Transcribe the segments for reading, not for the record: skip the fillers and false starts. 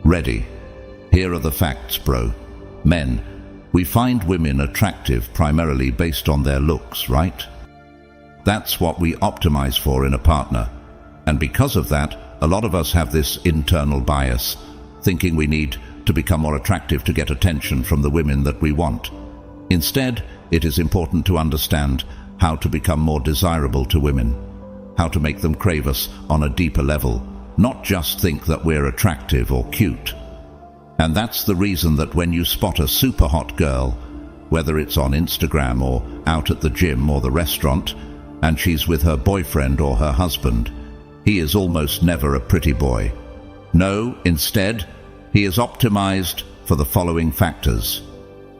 Ready? Here are the facts, bro. Men, we find women attractive primarily based on their looks, right? That's what we optimize for in a partner. And because of that, a lot of us have this internal bias, thinking we need to become more attractive to get attention from the women that we want. Instead, it is important to understand how to become more desirable to women, how to make them crave us on a deeper level, not just think that we're attractive or cute. And that's the reason that when you spot a super hot girl, whether it's on Instagram or out at the gym or the restaurant, and she's with her boyfriend or her husband, he is almost never a pretty boy. No, instead, he is optimized for the following factors.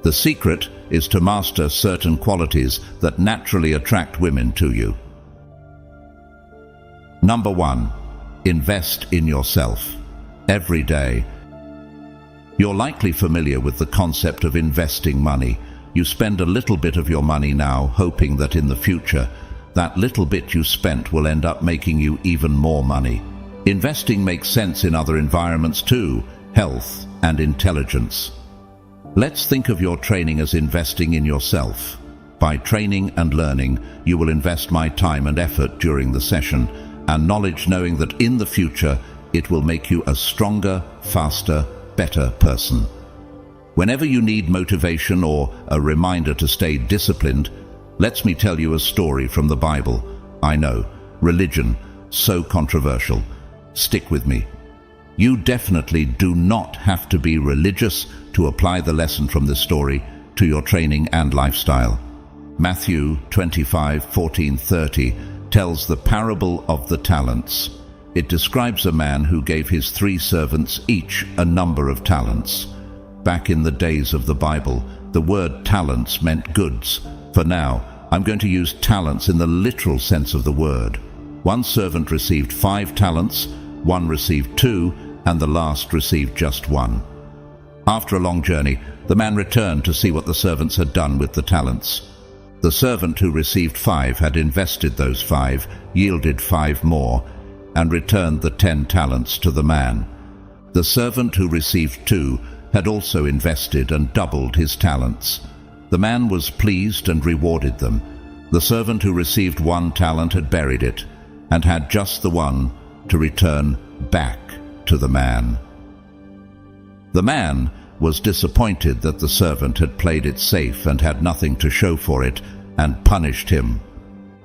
The secret is to master certain qualities that naturally attract women to you. Number 1, invest in yourself. Every day. You're likely familiar with the concept of investing money. You spend a little bit of your money now, hoping that in the future, that little bit you spent will end up making you even more money. Investing makes sense in other environments too, health and intelligence. Let's think of your training as investing in yourself. By training and learning, you will invest my time and effort during the session, and knowledge knowing that in the future, it will make you a stronger, faster, better person. Whenever you need motivation or a reminder to stay disciplined, let me tell you a story from the Bible. I know, religion, so controversial. Stick with me. You definitely do not have to be religious to apply the lesson from this story to your training and lifestyle. Matthew 25:14-30 tells the parable of the talents. It describes a man who gave his 3 servants each a number of talents. Back in the days of the Bible, the word talents meant goods. For now, I'm going to use talents in the literal sense of the word. One servant received 5 talents, one received 2, and the last received just 1. After a long journey, the man returned to see what the servants had done with the talents. The servant who received 5 had invested those 5, yielded 5 more, and returned the 10 talents to the man. The servant who received 2 had also invested and doubled his talents. The man was pleased and rewarded them. The servant who received 1 talent had buried it, and had just the 1 to return back to the man. The man was disappointed that the servant had played it safe and had nothing to show for it, and punished him.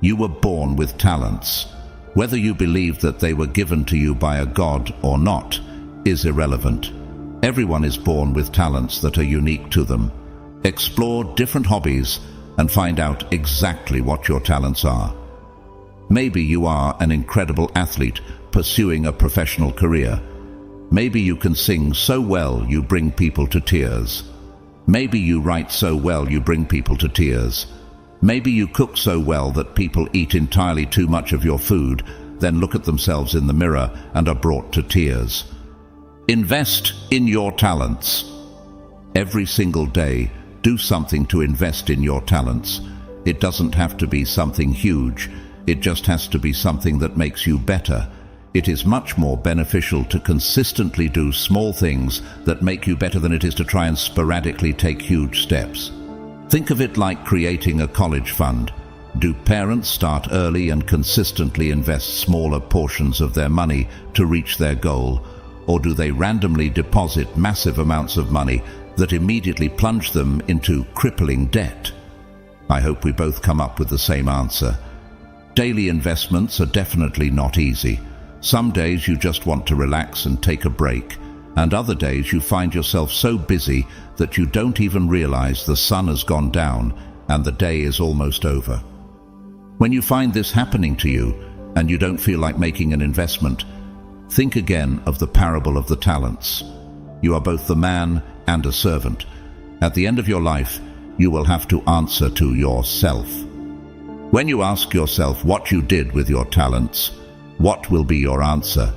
You were born with talents. Whether you believe that they were given to you by a god or not is irrelevant. Everyone is born with talents that are unique to them. Explore different hobbies and find out exactly what your talents are. Maybe you are an incredible athlete pursuing a professional career. Maybe you can sing so well you bring people to tears. Maybe you write so well you bring people to tears. Maybe you cook so well that people eat entirely too much of your food, then look at themselves in the mirror and are brought to tears. Invest in your talents. Every single day, do something to invest in your talents. It doesn't have to be something huge. It just has to be something that makes you better. It is much more beneficial to consistently do small things that make you better than it is to try and sporadically take huge steps. Think of it like creating a college fund. Do parents start early and consistently invest smaller portions of their money to reach their goal, or do they randomly deposit massive amounts of money that immediately plunge them into crippling debt? I hope we both come up with the same answer. Daily investments are definitely not easy. Some days you just want to relax and take a break, and other days you find yourself so busy that you don't even realize the sun has gone down and the day is almost over. When you find this happening to you and you don't feel like making an investment, think again of the parable of the talents. You are both the man and a servant. At the end of your life, you will have to answer to yourself. When you ask yourself what you did with your talents, what will be your answer?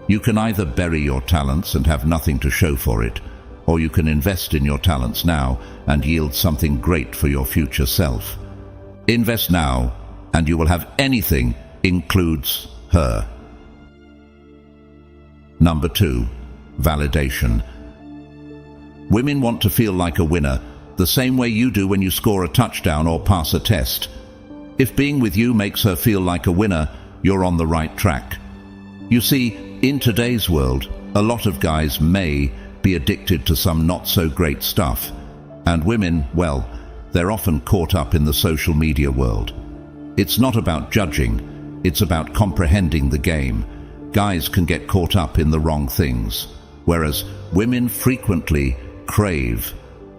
You can either bury your talents and have nothing to show for it, or you can invest in your talents now and yield something great for your future self. Invest now, and you will have anything includes her. Number 2, validation. Women want to feel like a winner, the same way you do when you score a touchdown or pass a test. If being with you makes her feel like a winner, you're on the right track. You see, in today's world, a lot of guys may be addicted to some not-so-great stuff, and women, well, they're often caught up in the social media world. It's not about judging, it's about comprehending the game. Guys can get caught up in the wrong things, whereas women frequently crave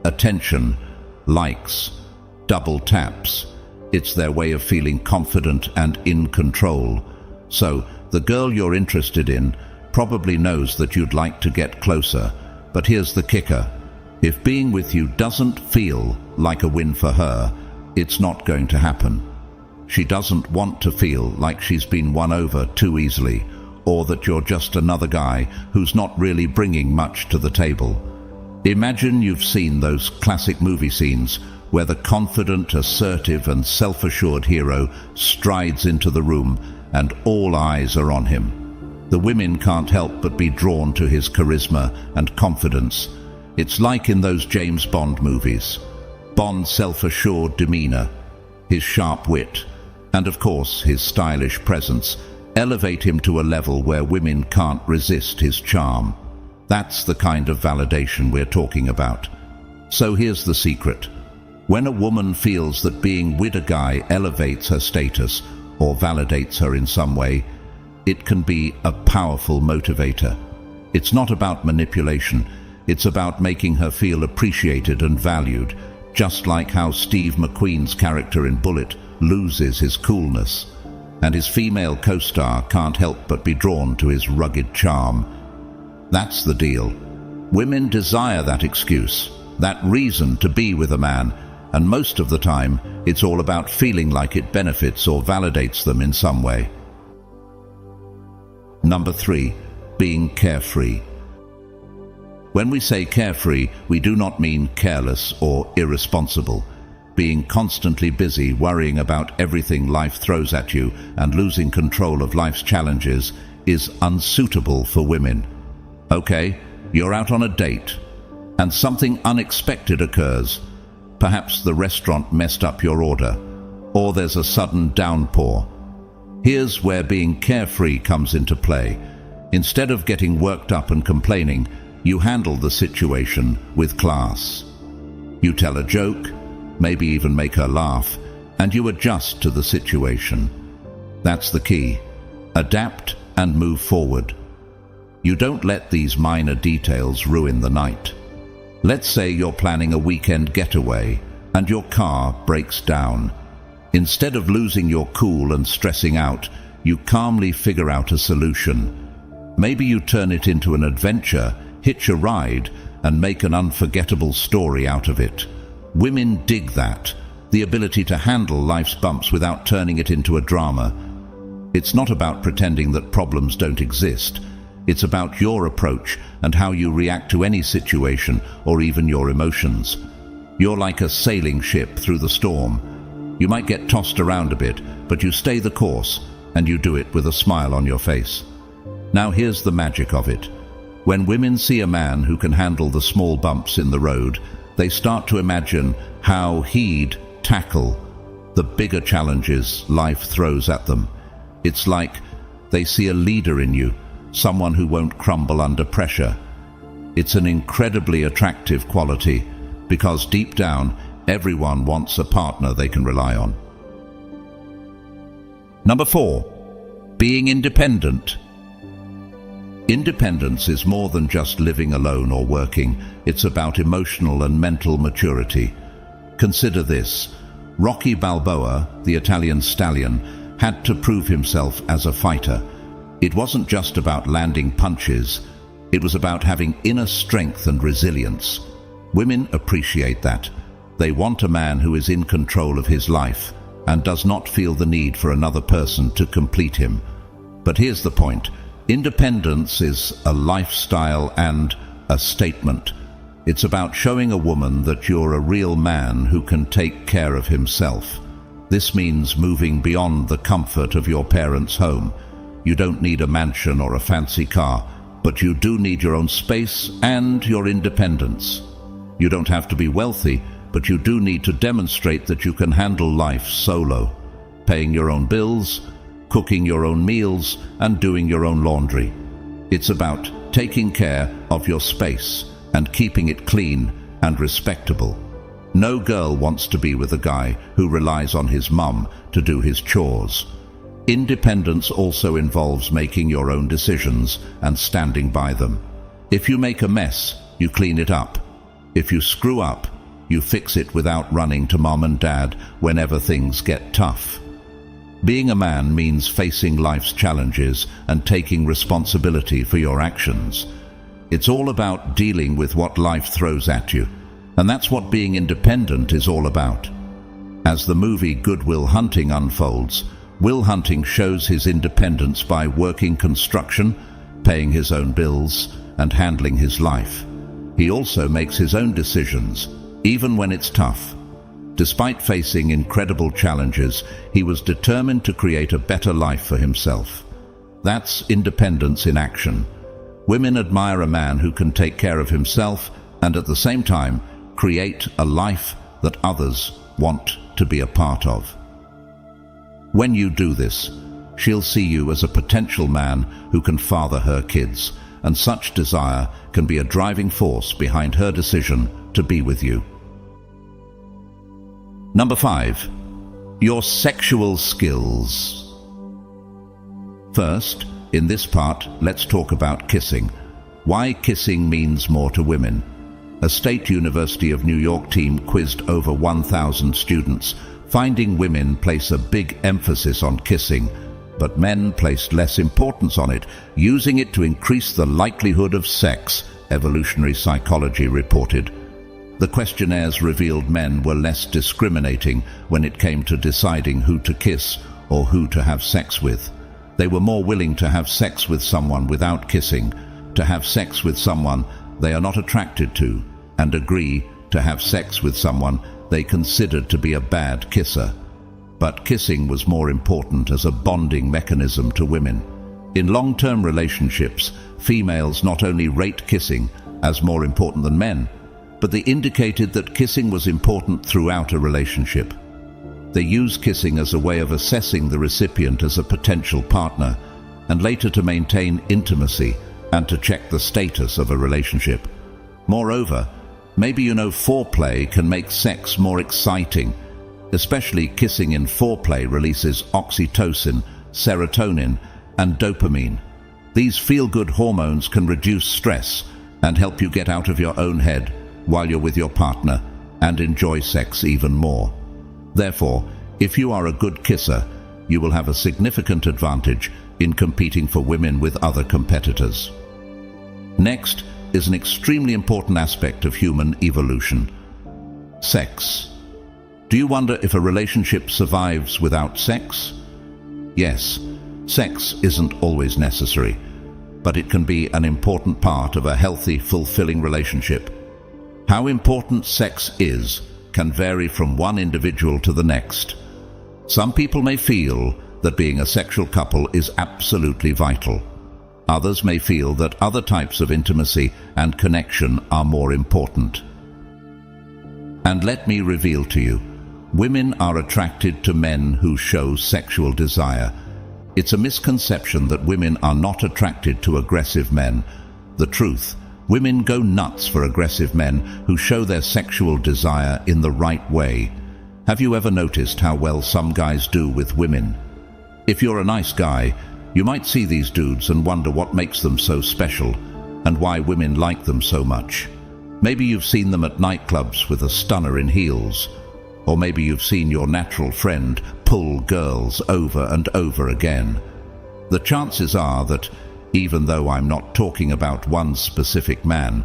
attention, likes, double taps. It's their way of feeling confident and in control. So, the girl you're interested in probably knows that you'd like to get closer, but here's the kicker. If being with you doesn't feel like a win for her, it's not going to happen. She doesn't want to feel like she's been won over too easily, or that you're just another guy who's not really bringing much to the table. Imagine you've seen those classic movie scenes where the confident, assertive and self-assured hero strides into the room and all eyes are on him. The women can't help but be drawn to his charisma and confidence. It's like in those James Bond movies. Bond's self-assured demeanor, his sharp wit, and of course his stylish presence elevate him to a level where women can't resist his charm. That's the kind of validation we're talking about. So here's the secret. When a woman feels that being with a guy elevates her status or validates her in some way, it can be a powerful motivator. It's not about manipulation, it's about making her feel appreciated and valued, just like how Steve McQueen's character in Bullet loses his coolness, and his female co-star can't help but be drawn to his rugged charm. That's the deal. Women desire that excuse, that reason to be with a man, and most of the time, it's all about feeling like it benefits or validates them in some way. Number 3, being carefree. When we say carefree, we do not mean careless or irresponsible. Being constantly busy worrying about everything life throws at you and losing control of life's challenges is unsuitable for women. Okay, you're out on a date, and something unexpected occurs. Perhaps the restaurant messed up your order, or there's a sudden downpour. Here's where being carefree comes into play. Instead of getting worked up and complaining, you handle the situation with class. You tell a joke, maybe even make her laugh, and you adjust to the situation. That's the key. Adapt and move forward. You don't let these minor details ruin the night. Let's say you're planning a weekend getaway and your car breaks down. Instead of losing your cool and stressing out, you calmly figure out a solution. Maybe you turn it into an adventure, hitch a ride, and make an unforgettable story out of it. Women dig that, the ability to handle life's bumps without turning it into a drama. It's not about pretending that problems don't exist. It's about your approach and how you react to any situation or even your emotions. You're like a sailing ship through the storm. You might get tossed around a bit, but you stay the course, and you do it with a smile on your face. Now here's the magic of it. When women see a man who can handle the small bumps in the road, they start to imagine how he'd tackle the bigger challenges life throws at them. It's like they see a leader in you, someone who won't crumble under pressure. It's an incredibly attractive quality because deep down, everyone wants a partner they can rely on. Number 4, being independent. Independence is more than just living alone or working. It's about emotional and mental maturity. Consider this. Rocky Balboa, the Italian stallion, had to prove himself as a fighter. It wasn't just about landing punches. It was about having inner strength and resilience. Women appreciate that. They want a man who is in control of his life and does not feel the need for another person to complete him. But here's the point. Independence is a lifestyle and a statement. It's about showing a woman that you're a real man who can take care of himself. This means moving beyond the comfort of your parents' home. You don't need a mansion or a fancy car. but you do need your own space and your independence. You don't have to be wealthy, but you do need to demonstrate that you can handle life solo, paying your own bills, cooking your own meals, and doing your own laundry. It's about taking care of your space and keeping it clean and respectable. No girl wants to be with a guy who relies on his mum to do his chores. Independence also involves making your own decisions and standing by them. If you make a mess, you clean it up. If you screw up, you fix it without running to mom and dad whenever things get tough. Being a man means facing life's challenges and taking responsibility for your actions. It's all about dealing with what life throws at you, and that's what being independent is all about. As the movie Good Will Hunting unfolds, Will Hunting shows his independence by working construction, paying his own bills, and handling his life. He also makes his own decisions, even when it's tough. Despite facing incredible challenges, he was determined to create a better life for himself. That's independence in action. Women admire a man who can take care of himself and at the same time create a life that others want to be a part of. When you do this, she'll see you as a potential man who can father her kids, and such desire can be a driving force behind her decision to be with you. Number 5. Your sexual skills. First, in this part, let's talk about kissing. Why kissing means more to women. A State University of New York team quizzed over 1,000 students, finding women place a big emphasis on kissing, but men placed less importance on it, using it to increase the likelihood of sex, evolutionary psychology reported. The questionnaires revealed men were less discriminating when it came to deciding who to kiss or who to have sex with. They were more willing to have sex with someone without kissing, to have sex with someone they are not attracted to, and agree to have sex with someone they considered to be a bad kisser. But kissing was more important as a bonding mechanism to women. In long-term relationships, females not only rate kissing as more important than men, but they indicated that kissing was important throughout a relationship. They use kissing as a way of assessing the recipient as a potential partner, and later to maintain intimacy and to check the status of a relationship. Moreover, maybe you know foreplay can make sex more exciting. Especially kissing in foreplay releases oxytocin, serotonin, and dopamine. These feel-good hormones can reduce stress and help you get out of your own head while you're with your partner and enjoy sex even more. Therefore, if you are a good kisser, you will have a significant advantage in competing for women with other competitors. Next is an extremely important aspect of human evolution: sex. Do you wonder if a relationship survives without sex? Yes, sex isn't always necessary, but it can be an important part of a healthy, fulfilling relationship. How important sex is can vary from one individual to the next. Some people may feel that being a sexual couple is absolutely vital. Others may feel that other types of intimacy and connection are more important. And let me reveal to you, women are attracted to men who show sexual desire. It's a misconception that women are not attracted to aggressive men. The truth, women go nuts for aggressive men who show their sexual desire in the right way. Have you ever noticed how well some guys do with women? If you're a nice guy, you might see these dudes and wonder what makes them so special and why women like them so much. Maybe you've seen them at nightclubs with a stunner in heels, or maybe you've seen your natural friend pull girls over and over again. The chances are that, even though I'm not talking about one specific man,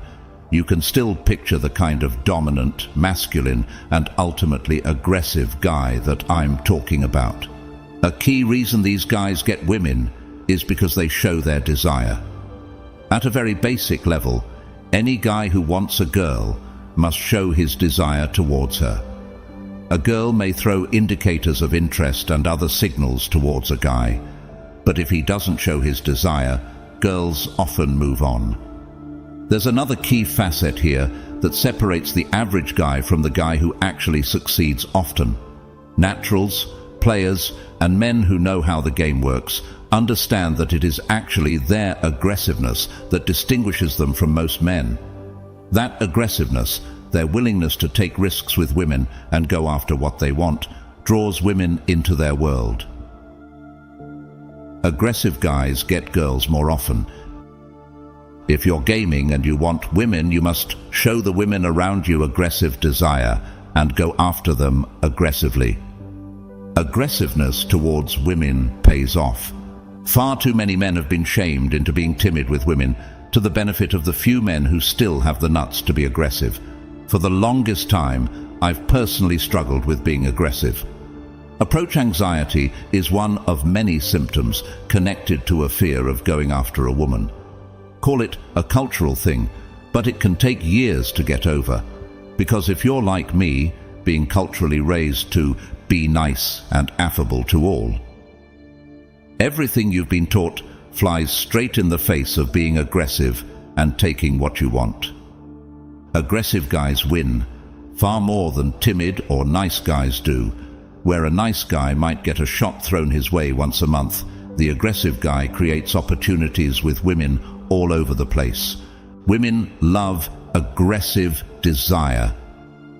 you can still picture the kind of dominant, masculine, and ultimately aggressive guy that I'm talking about. A key reason these guys get women is because they show their desire. At a very basic level, any guy who wants a girl must show his desire towards her. A girl may throw indicators of interest and other signals towards a guy, but if he doesn't show his desire, girls often move on. There's another key facet here that separates the average guy from the guy who actually succeeds often. Naturals, players, and men who know how the game works understand that it is actually their aggressiveness that distinguishes them from most men. That aggressiveness, their willingness to take risks with women and go after what they want, draws women into their world. Aggressive guys get girls more often. If you're gaming and you want women, you must show the women around you aggressive desire and go after them aggressively. Aggressiveness towards women pays off. Far too many men have been shamed into being timid with women, to the benefit of the few men who still have the nuts to be aggressive. For the longest time, I've personally struggled with being aggressive. Approach anxiety is one of many symptoms connected to a fear of going after a woman. Call it a cultural thing, but it can take years to get over. Because if you're like me, being culturally raised to be nice and affable to all, everything you've been taught flies straight in the face of being aggressive and taking what you want. Aggressive guys win, far more than timid or nice guys do. Where a nice guy might get a shot thrown his way once a month, the aggressive guy creates opportunities with women all over the place. Women love aggressive desire.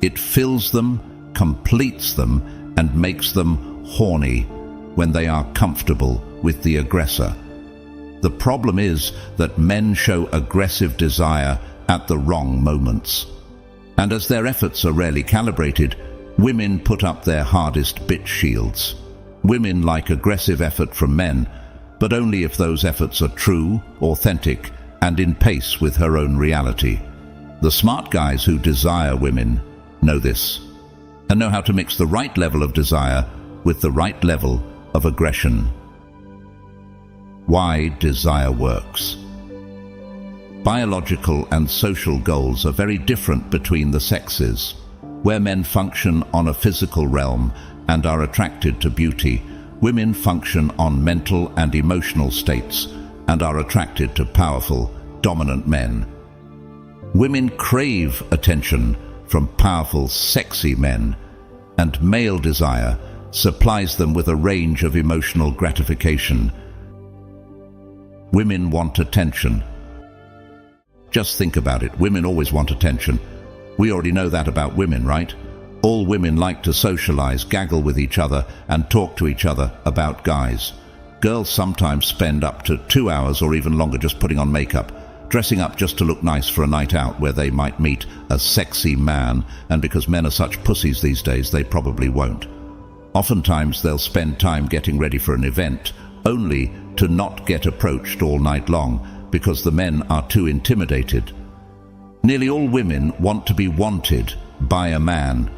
It fills them, completes them, and makes them horny when they are comfortable with the aggressor. The problem is that men show aggressive desire at the wrong moments. And as their efforts are rarely calibrated, women put up their hardest bit shields. Women like aggressive effort from men, but only if those efforts are true, authentic, and in pace with her own reality. The smart guys who desire women know this, and know how to mix the right level of desire with the right level of aggression. Why desire works. Biological and social goals are very different between the sexes. Where men function on a physical realm and are attracted to beauty, women function on mental and emotional states and are attracted to powerful, dominant men. Women crave attention from powerful, sexy men, and male desire supplies them with a range of emotional gratification. Women want attention. Just think about it. Women always want attention. We already know that about women, right? All women like to socialize, gaggle with each other, and talk to each other about guys. Girls sometimes spend up to 2 hours or even longer just putting on makeup, dressing up just to look nice for a night out where they might meet a sexy man, and because men are such pussies these days, they probably won't. Oftentimes they'll spend time getting ready for an event, only to not get approached all night long because the men are too intimidated. Nearly all women want to be wanted by a man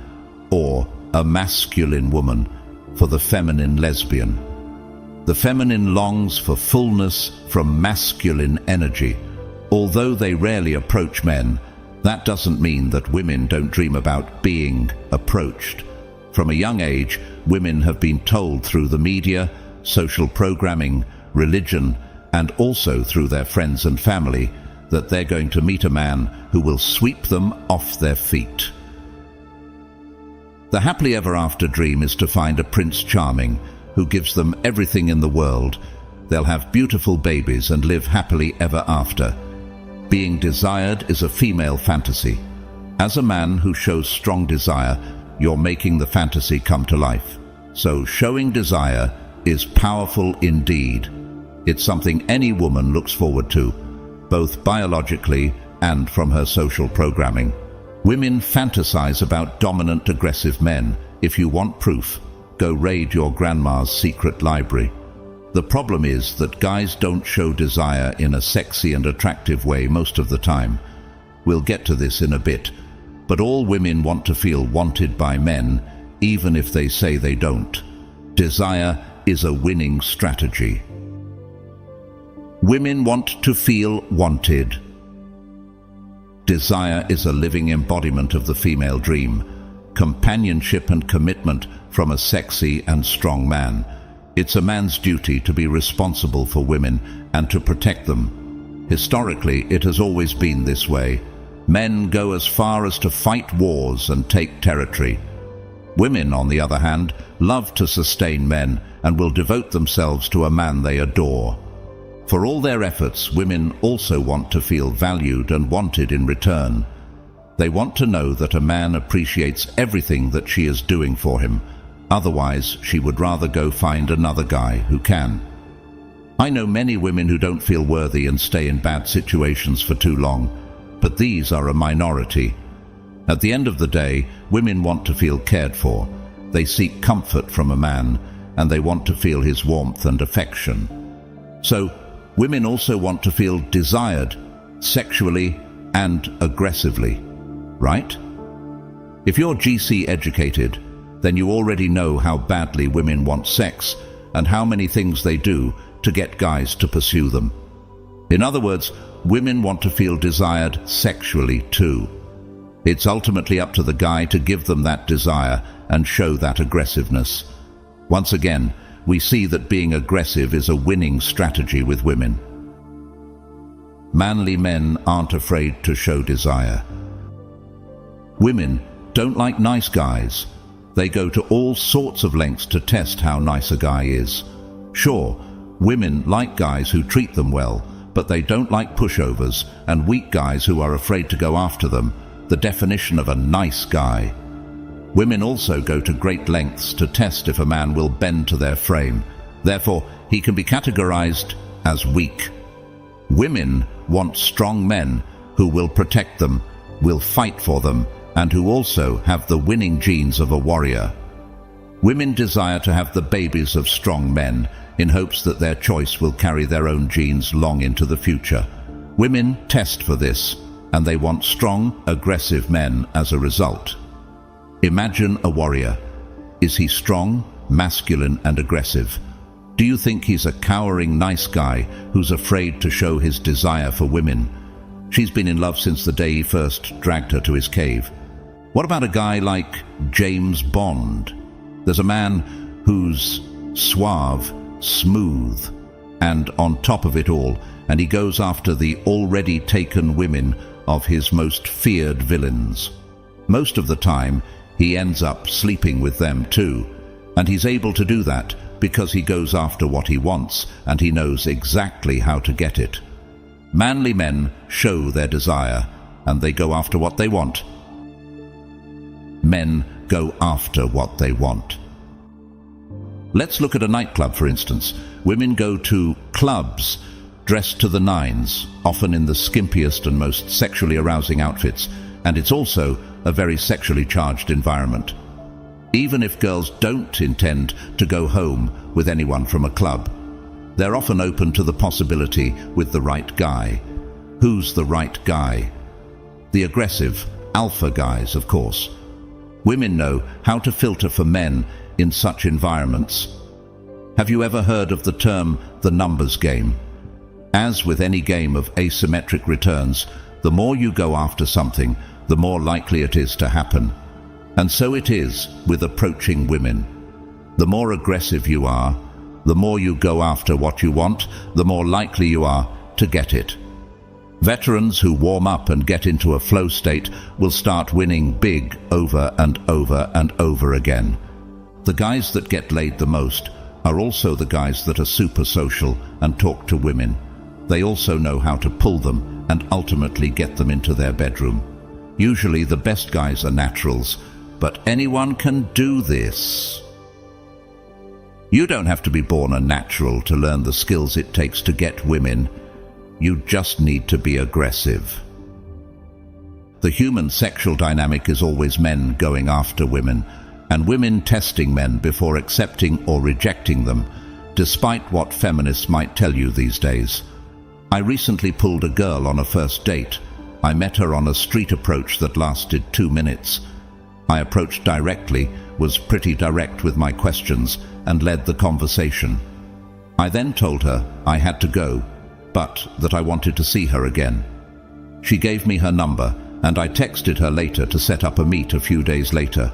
or a masculine woman for the feminine lesbian. The feminine longs for fullness from masculine energy. Although they rarely approach men, that doesn't mean that women don't dream about being approached. From a young age, women have been told through the media, social programming, religion, and also through their friends and family that they're going to meet a man who will sweep them off their feet. The happily ever after dream is to find a Prince Charming who gives them everything in the world. They'll have beautiful babies and live happily ever after. Being desired is a female fantasy. As a man who shows strong desire, you're making the fantasy come to life. So showing desire is powerful indeed. It's something any woman looks forward to, both biologically and from her social programming. Women fantasize about dominant, aggressive men. If you want proof, go raid your grandma's secret library. The problem is that guys don't show desire in a sexy and attractive way most of the time. We'll get to this in a bit, but all women want to feel wanted by men, even if they say they don't. Desire is a winning strategy. Women want to feel wanted. Desire is a living embodiment of the female dream, companionship and commitment from a sexy and strong man. It's a man's duty to be responsible for women and to protect them, Historically, it has always been this way. Men go as far as to fight wars and take territory. Women, on the other hand, love to sustain men and will devote themselves to a man they adore. For all their efforts, women also want to feel valued and wanted in return. They want to know that a man appreciates everything that she is doing for him. Otherwise, she would rather go find another guy who can. I know many women who don't feel worthy and stay in bad situations for too long, but these are a minority. At the end of the day, women want to feel cared for. They seek comfort from a man, and they want to feel his warmth and affection. So, women also want to feel desired, sexually and aggressively, right? If you're GC educated, then you already know how badly women want sex and how many things they do to get guys to pursue them. In other words, women want to feel desired sexually too. It's ultimately up to the guy to give them that desire and show that aggressiveness. Once again, we see that being aggressive is a winning strategy with women. Manly men aren't afraid to show desire. Women don't like nice guys. They go to all sorts of lengths to test how nice a guy is. Sure, women like guys who treat them well, but they don't like pushovers and weak guys who are afraid to go after them, the definition of a nice guy. Women also go to great lengths to test if a man will bend to their frame. Therefore, he can be categorized as weak. Women want strong men who will protect them, will fight for them, and who also have the winning genes of a warrior. Women desire to have the babies of strong men in hopes that their choice will carry their own genes long into the future. Women test for this, and they want strong, aggressive men as a result. Imagine a warrior. Is he strong, masculine, and aggressive? Do you think he's a cowering nice guy who's afraid to show his desire for women? She's been in love since the day he first dragged her to his cave. What about a guy like James Bond? There's a man who's suave, smooth, and on top of it all, and he goes after the already taken women of his most feared villains. Most of the time, he ends up sleeping with them too, and he's able to do that because he goes after what he wants and he knows exactly how to get it. Manly men show their desire and they go after what they want. Men go after what they want. Let's look at a nightclub, for instance. Women go to clubs dressed to the nines, often in the skimpiest and most sexually arousing outfits, and it's also a very sexually charged environment. Even if girls don't intend to go home with anyone from a club, they're often open to the possibility with the right guy. Who's the right guy? The aggressive, alpha guys, of course. Women know how to filter for men in such environments. Have you ever heard of the term the numbers game? As with any game of asymmetric returns, the more you go after something, the more likely it is to happen. And so it is with approaching women. The more aggressive you are, the more you go after what you want, the more likely you are to get it. Veterans who warm up and get into a flow state will start winning big over and over and over again. The guys that get laid the most are also the guys that are super social and talk to women. They also know how to pull them and ultimately get them into their bedroom. Usually the best guys are naturals, but anyone can do this. You don't have to be born a natural to learn the skills it takes to get women. You just need to be aggressive. The human sexual dynamic is always men going after women, and women testing men before accepting or rejecting them, despite what feminists might tell you these days. I recently pulled a girl on a first date. I met her on a street approach that lasted 2 minutes. I approached directly, was pretty direct with my questions, and led the conversation. I then told her I had to go, but that I wanted to see her again. She gave me her number, and I texted her later to set up a meet a few days later.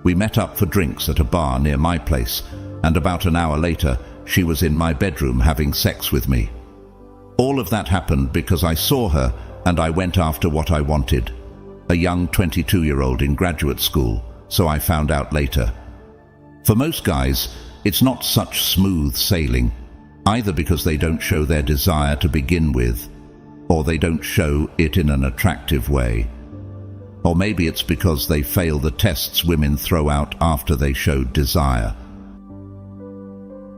We met up for drinks at a bar near my place, and about an hour later, she was in my bedroom having sex with me. All of that happened because I saw her and I went after what I wanted. A young 22-year-old in graduate school, so I found out later. For most guys, it's not such smooth sailing, either because they don't show their desire to begin with, or they don't show it in an attractive way. Or maybe it's because they fail the tests women throw out after they showed desire.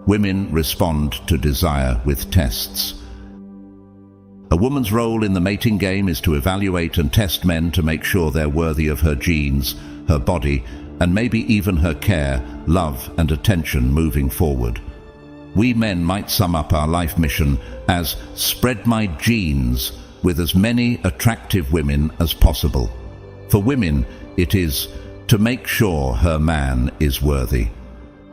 Women respond to desire with tests. A woman's role in the mating game is to evaluate and test men to make sure they're worthy of her genes, her body, and maybe even her care, love, and attention moving forward. We men might sum up our life mission as spread my genes with as many attractive women as possible. For women, it is to make sure her man is worthy.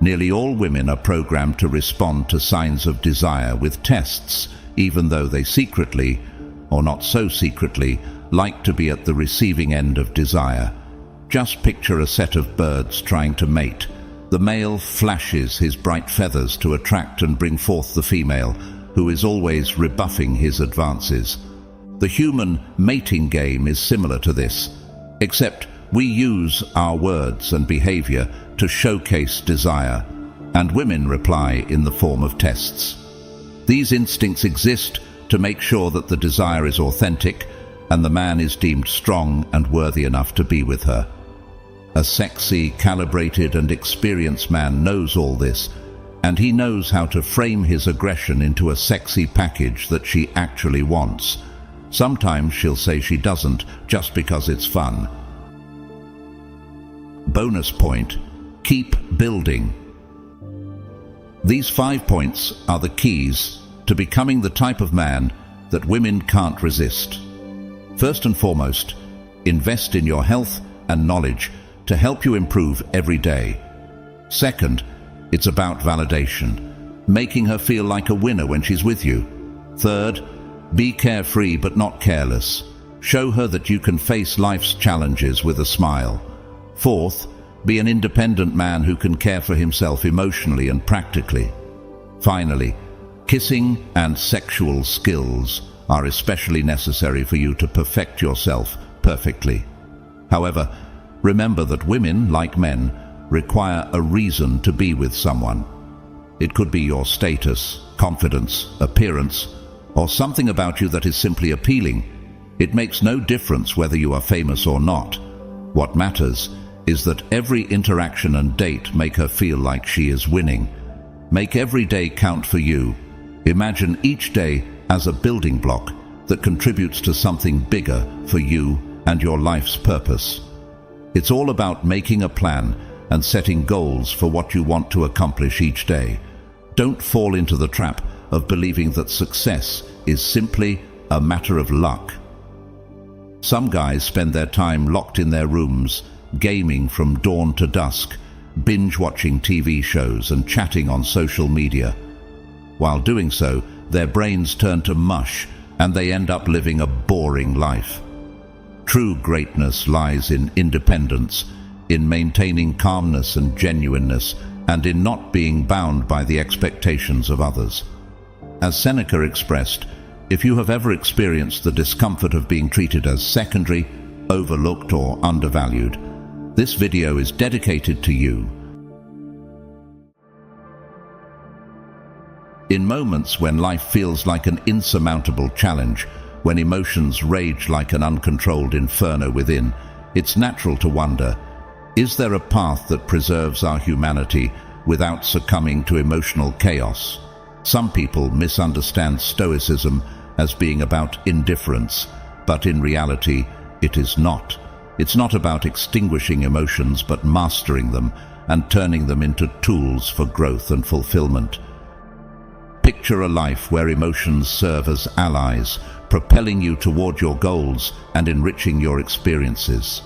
Nearly all women are programmed to respond to signs of desire with tests, even though they secretly, or not so secretly, like to be at the receiving end of desire. Just picture a set of birds trying to mate. The male flashes his bright feathers to attract and bring forth the female, who is always rebuffing his advances. The human mating game is similar to this, except we use our words and behavior to showcase desire, and women reply in the form of tests. These instincts exist to make sure that the desire is authentic and the man is deemed strong and worthy enough to be with her. A sexy, calibrated and experienced man knows all this, and he knows how to frame his aggression into a sexy package that she actually wants. Sometimes she'll say she doesn't, just because it's fun. Bonus point: keep building. These 5 points are the keys to becoming the type of man that women can't resist. First and foremost, invest in your health and knowledge to help you improve every day. Second, it's about validation, making her feel like a winner when she's with you. Third, be carefree but not careless. Show her that you can face life's challenges with a smile. Fourth, be an independent man who can care for himself emotionally and practically. Finally, kissing and sexual skills are especially necessary for you to perfect yourself perfectly. However, remember that women, like men, require a reason to be with someone. It could be your status, confidence, appearance, or something about you that is simply appealing. It makes no difference whether you are famous or not. What matters is that every interaction and date make her feel like she is winning. Make every day count for you. Imagine each day as a building block that contributes to something bigger for you and your life's purpose. It's all about making a plan and setting goals for what you want to accomplish each day. Don't fall into the trap of believing that success is simply a matter of luck. Some guys spend their time locked in their rooms, gaming from dawn to dusk, binge-watching TV shows and chatting on social media. While doing so, their brains turn to mush and they end up living a boring life. True greatness lies in independence, in maintaining calmness and genuineness, and in not being bound by the expectations of others. As Seneca expressed, if you have ever experienced the discomfort of being treated as secondary, overlooked, or undervalued, this video is dedicated to you. In moments when life feels like an insurmountable challenge, when emotions rage like an uncontrolled inferno within, it's natural to wonder, is there a path that preserves our humanity without succumbing to emotional chaos? Some people misunderstand Stoicism as being about indifference, but in reality, it is not. It's not about extinguishing emotions, but mastering them and turning them into tools for growth and fulfillment. Picture a life where emotions serve as allies, propelling you toward your goals and enriching your experiences.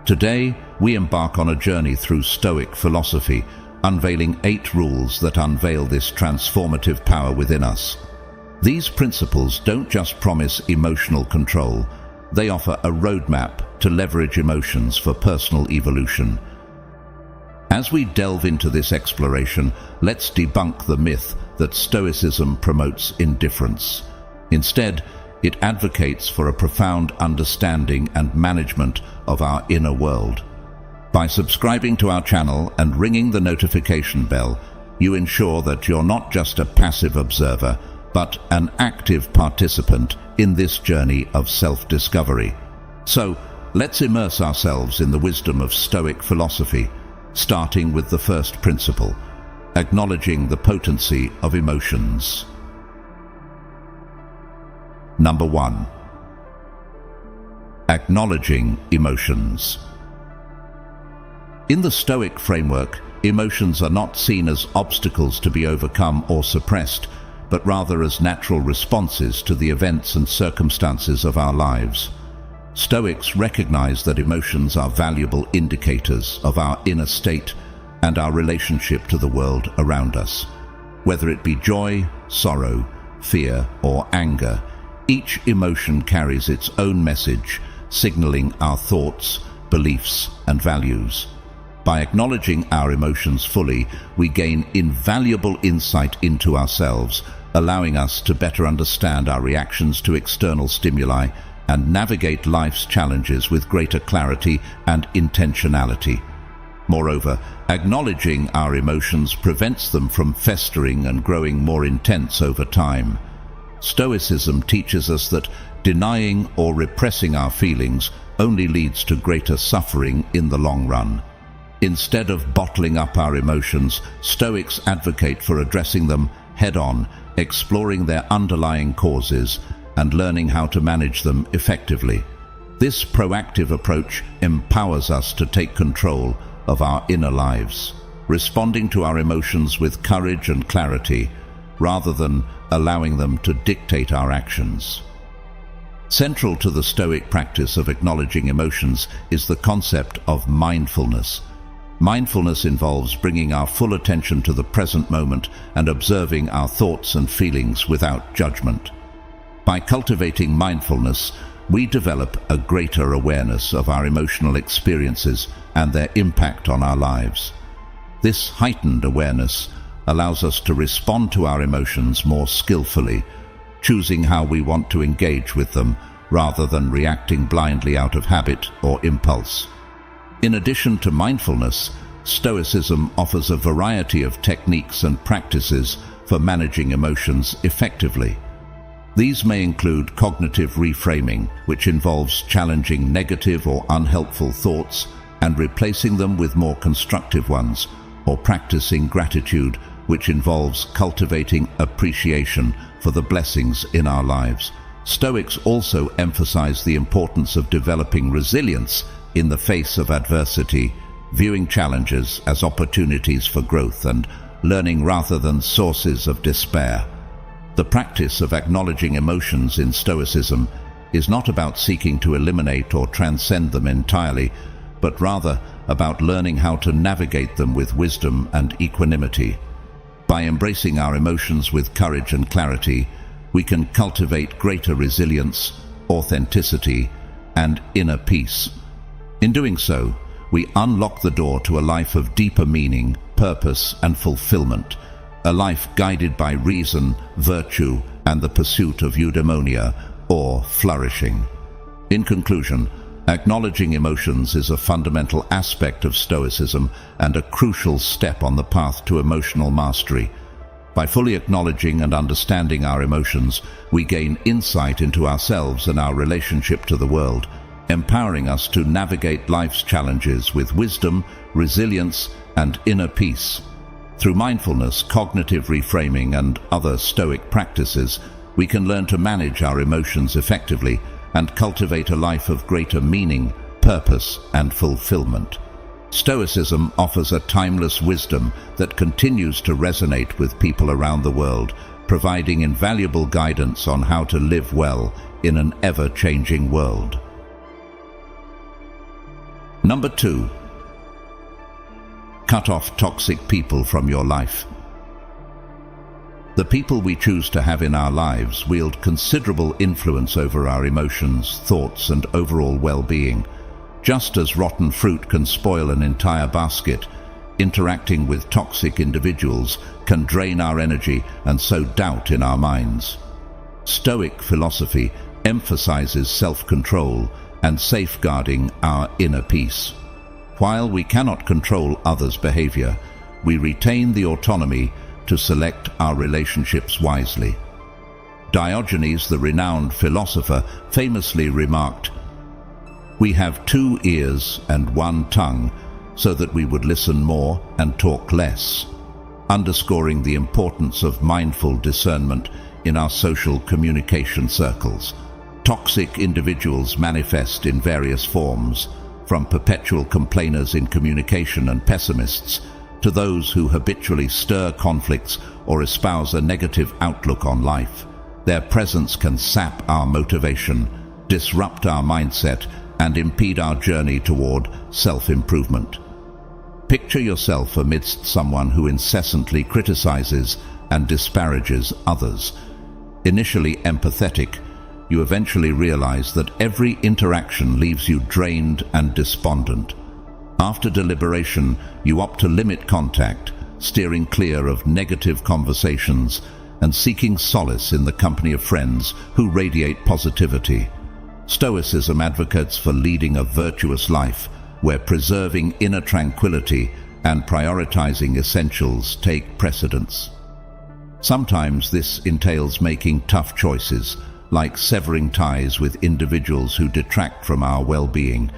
Today, we embark on a journey through Stoic philosophy, unveiling 8 rules that unveil this transformative power within us. These principles don't just promise emotional control, they offer a roadmap to leverage emotions for personal evolution. As we delve into this exploration, let's debunk the myth that Stoicism promotes indifference. Instead, it advocates for a profound understanding and management of our inner world. By subscribing to our channel and ringing the notification bell, you ensure that you're not just a passive observer, but an active participant in this journey of self-discovery. So, let's immerse ourselves in the wisdom of Stoic philosophy, starting with the first principle, acknowledging the potency of emotions. Number 1. Acknowledging emotions. In the Stoic framework, emotions are not seen as obstacles to be overcome or suppressed, but rather as natural responses to the events and circumstances of our lives. Stoics recognize that emotions are valuable indicators of our inner state and our relationship to the world around us. Whether it be joy, sorrow, fear, or anger, each emotion carries its own message, signaling our thoughts, beliefs, and values. By acknowledging our emotions fully, we gain invaluable insight into ourselves, allowing us to better understand our reactions to external stimuli and navigate life's challenges with greater clarity and intentionality. Moreover, acknowledging our emotions prevents them from festering and growing more intense over time. Stoicism teaches us that denying or repressing our feelings only leads to greater suffering in the long run. Instead of bottling up our emotions, Stoics advocate for addressing them head-on, exploring their underlying causes, and learning how to manage them effectively. This proactive approach empowers us to take control of our inner lives, responding to our emotions with courage and clarity, rather than allowing them to dictate our actions. Central to the Stoic practice of acknowledging emotions is the concept of mindfulness. Mindfulness involves bringing our full attention to the present moment and observing our thoughts and feelings without judgment. By cultivating mindfulness, we develop a greater awareness of our emotional experiences and their impact on our lives. This heightened awareness allows us to respond to our emotions more skillfully, choosing how we want to engage with them rather than reacting blindly out of habit or impulse. In addition to mindfulness, Stoicism offers a variety of techniques and practices for managing emotions effectively. These may include cognitive reframing, which involves challenging negative or unhelpful thoughts and replacing them with more constructive ones, or practicing gratitude, which involves cultivating appreciation for the blessings in our lives. Stoics also emphasize the importance of developing resilience in the face of adversity, viewing challenges as opportunities for growth and learning rather than sources of despair. The practice of acknowledging emotions in Stoicism is not about seeking to eliminate or transcend them entirely, but rather about learning how to navigate them with wisdom and equanimity. By embracing our emotions with courage and clarity, we can cultivate greater resilience, authenticity, and inner peace. In doing so, we unlock the door to a life of deeper meaning, purpose, and fulfillment, a life guided by reason, virtue, and the pursuit of eudaimonia, or flourishing. In conclusion, acknowledging emotions is a fundamental aspect of Stoicism and a crucial step on the path to emotional mastery. By fully acknowledging and understanding our emotions, we gain insight into ourselves and our relationship to the world, empowering us to navigate life's challenges with wisdom, resilience, and inner peace. Through mindfulness, cognitive reframing, and other Stoic practices, we can learn to manage our emotions effectively and cultivate a life of greater meaning, purpose, and fulfillment. Stoicism offers a timeless wisdom that continues to resonate with people around the world, providing invaluable guidance on how to live well in an ever-changing world. Number 2. Cut off toxic people from your life. The people we choose to have in our lives wield considerable influence over our emotions, thoughts, and overall well-being. Just as rotten fruit can spoil an entire basket, interacting with toxic individuals can drain our energy and sow doubt in our minds. Stoic philosophy emphasizes self-control and safeguarding our inner peace. While we cannot control others' behavior, we retain the autonomy to select our relationships wisely. Diogenes, the renowned philosopher, famously remarked, "We have 2 ears and 1 tongue, so that we would listen more and talk less," underscoring the importance of mindful discernment in our social communication circles. Toxic individuals manifest in various forms, from perpetual complainers in communication and pessimists to those who habitually stir conflicts or espouse a negative outlook on life. Their presence can sap our motivation, disrupt our mindset, and impede our journey toward self-improvement. Picture yourself amidst someone who incessantly criticizes and disparages others. Initially empathetic, you eventually realize that every interaction leaves you drained and despondent. After deliberation, you opt to limit contact, steering clear of negative conversations and seeking solace in the company of friends who radiate positivity. Stoicism advocates for leading a virtuous life, where preserving inner tranquility and prioritizing essentials take precedence. Sometimes this entails making tough choices, like severing ties with individuals who detract from our well-being.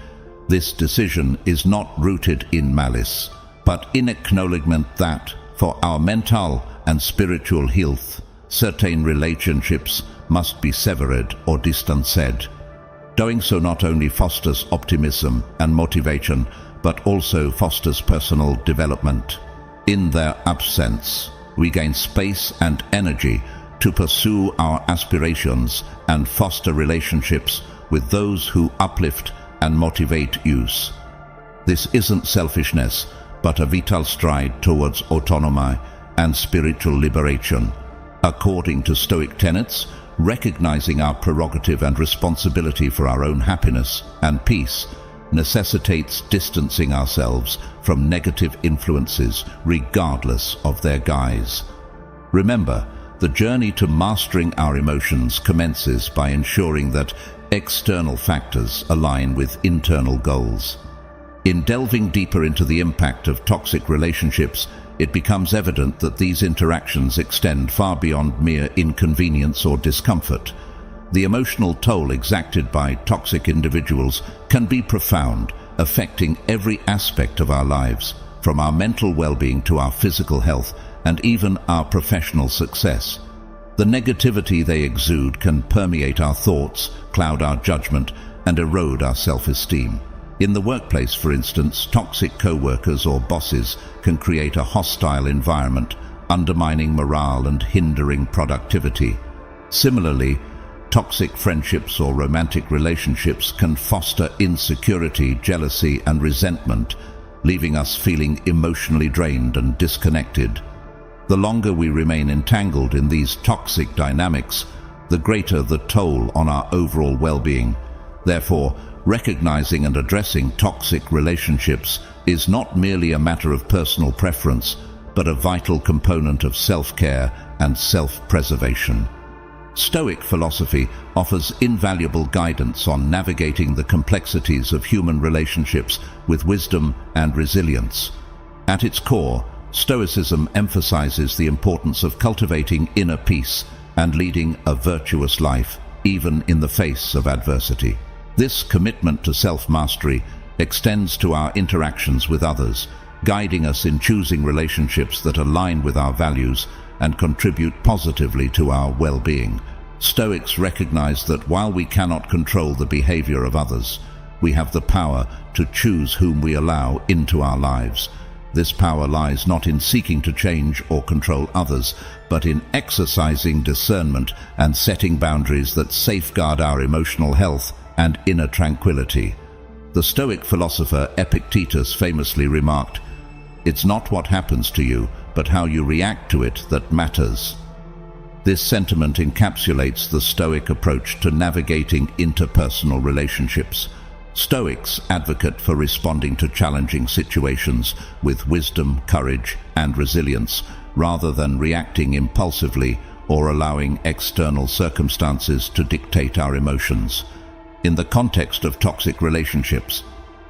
This decision is not rooted in malice, but in acknowledgement that, for our mental and spiritual health, certain relationships must be severed or distanced. Doing so not only fosters optimism and motivation, but also fosters personal development. In their absence, we gain space and energy to pursue our aspirations and foster relationships with those who uplift and motivate us. This isn't selfishness, but a vital stride towards autonomy and spiritual liberation. According to Stoic tenets, recognizing our prerogative and responsibility for our own happiness and peace necessitates distancing ourselves from negative influences regardless of their guise. Remember, the journey to mastering our emotions commences by ensuring that external factors align with internal goals. In delving deeper into the impact of toxic relationships, it becomes evident that these interactions extend far beyond mere inconvenience or discomfort. The emotional toll exacted by toxic individuals can be profound, affecting every aspect of our lives, from our mental well-being to our physical health and even our professional success. The negativity they exude can permeate our thoughts, cloud our judgment, and erode our self-esteem. In the workplace, for instance, toxic co-workers or bosses can create a hostile environment, undermining morale and hindering productivity. Similarly, toxic friendships or romantic relationships can foster insecurity, jealousy, and resentment, leaving us feeling emotionally drained and disconnected. The longer we remain entangled in these toxic dynamics, the greater the toll on our overall well-being. Therefore, recognizing and addressing toxic relationships is not merely a matter of personal preference, but a vital component of self-care and self-preservation. Stoic philosophy offers invaluable guidance on navigating the complexities of human relationships with wisdom and resilience. At its core, Stoicism emphasizes the importance of cultivating inner peace and leading a virtuous life, even in the face of adversity. This commitment to self-mastery extends to our interactions with others, guiding us in choosing relationships that align with our values and contribute positively to our well-being. Stoics recognize that while we cannot control the behavior of others, we have the power to choose whom we allow into our lives. This power lies not in seeking to change or control others, but in exercising discernment and setting boundaries that safeguard our emotional health and inner tranquility. The Stoic philosopher Epictetus famously remarked, "It's not what happens to you, but how you react to it that matters." This sentiment encapsulates the Stoic approach to navigating interpersonal relationships. Stoics advocate for responding to challenging situations with wisdom, courage, and resilience, rather than reacting impulsively or allowing external circumstances to dictate our emotions. In the context of toxic relationships,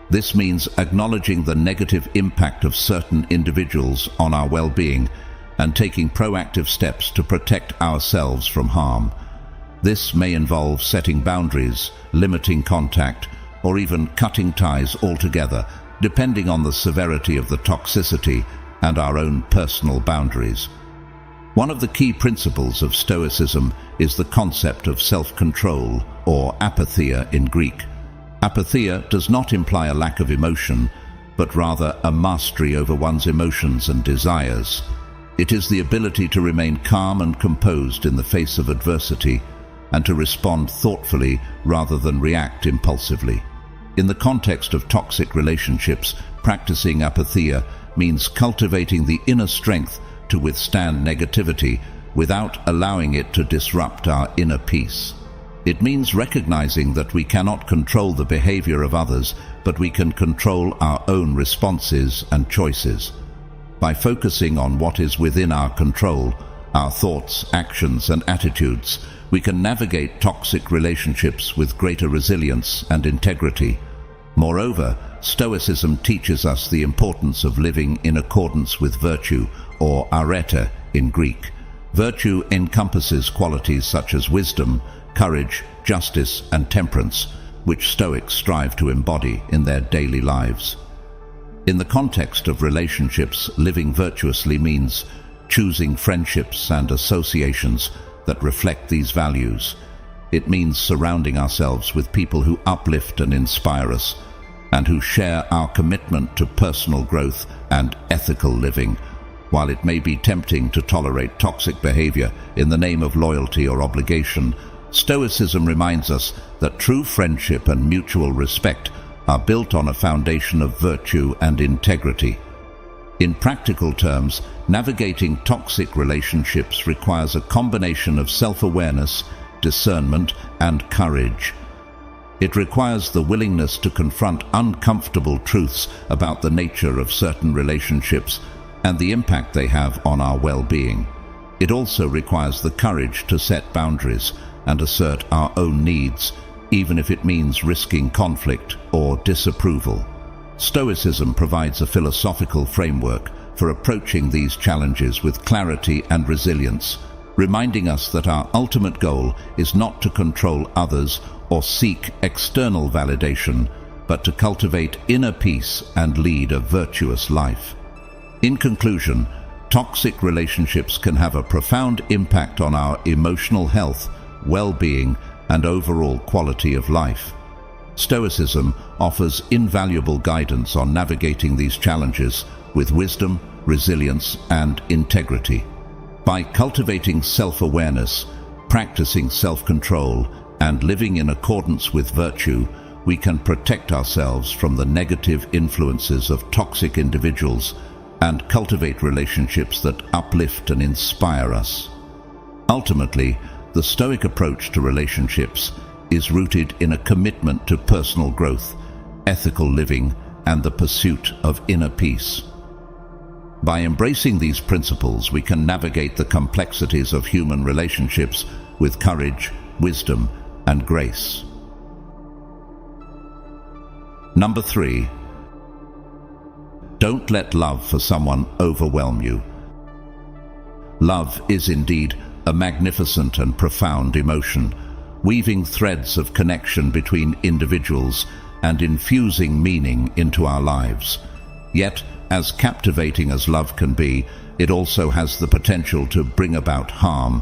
this means acknowledging the negative impact of certain individuals on our well-being and taking proactive steps to protect ourselves from harm. This may involve setting boundaries, limiting contact, or even cutting ties altogether, depending on the severity of the toxicity and our own personal boundaries. One of the key principles of Stoicism is the concept of self-control, or apatheia in Greek. Apatheia does not imply a lack of emotion, but rather a mastery over one's emotions and desires. It is the ability to remain calm and composed in the face of adversity, and to respond thoughtfully rather than react impulsively. In the context of toxic relationships, practicing apatheia means cultivating the inner strength to withstand negativity without allowing it to disrupt our inner peace. It means recognizing that we cannot control the behavior of others, but we can control our own responses and choices. By focusing on what is within our control, our thoughts, actions, and attitudes, we can navigate toxic relationships with greater resilience and integrity. Moreover, Stoicism teaches us the importance of living in accordance with virtue, or arete in Greek. Virtue encompasses qualities such as wisdom, courage, justice, and temperance, which Stoics strive to embody in their daily lives. In the context of relationships, living virtuously means choosing friendships and associations that reflect these values. It means surrounding ourselves with people who uplift and inspire us, and who share our commitment to personal growth and ethical living. While it may be tempting to tolerate toxic behavior in the name of loyalty or obligation, Stoicism reminds us that true friendship and mutual respect are built on a foundation of virtue and integrity. In practical terms, navigating toxic relationships requires a combination of self-awareness, discernment, and courage. It requires the willingness to confront uncomfortable truths about the nature of certain relationships and the impact they have on our well-being. It also requires the courage to set boundaries and assert our own needs, even if it means risking conflict or disapproval. Stoicism provides a philosophical framework for approaching these challenges with clarity and resilience, reminding us that our ultimate goal is not to control others or seek external validation, but to cultivate inner peace and lead a virtuous life. In conclusion, toxic relationships can have a profound impact on our emotional health, well-being, and overall quality of life. Stoicism offers invaluable guidance on navigating these challenges with wisdom, resilience, and integrity. By cultivating self-awareness, practicing self-control, and living in accordance with virtue, we can protect ourselves from the negative influences of toxic individuals and cultivate relationships that uplift and inspire us. Ultimately, the Stoic approach to relationships is rooted in a commitment to personal growth, ethical living, and the pursuit of inner peace. By embracing these principles, we can navigate the complexities of human relationships with courage, wisdom, and grace. Number 3. Don't let love for someone overwhelm you. Love is indeed a magnificent and profound emotion, weaving threads of connection between individuals and infusing meaning into our lives. Yet, as captivating as love can be, it also has the potential to bring about harm,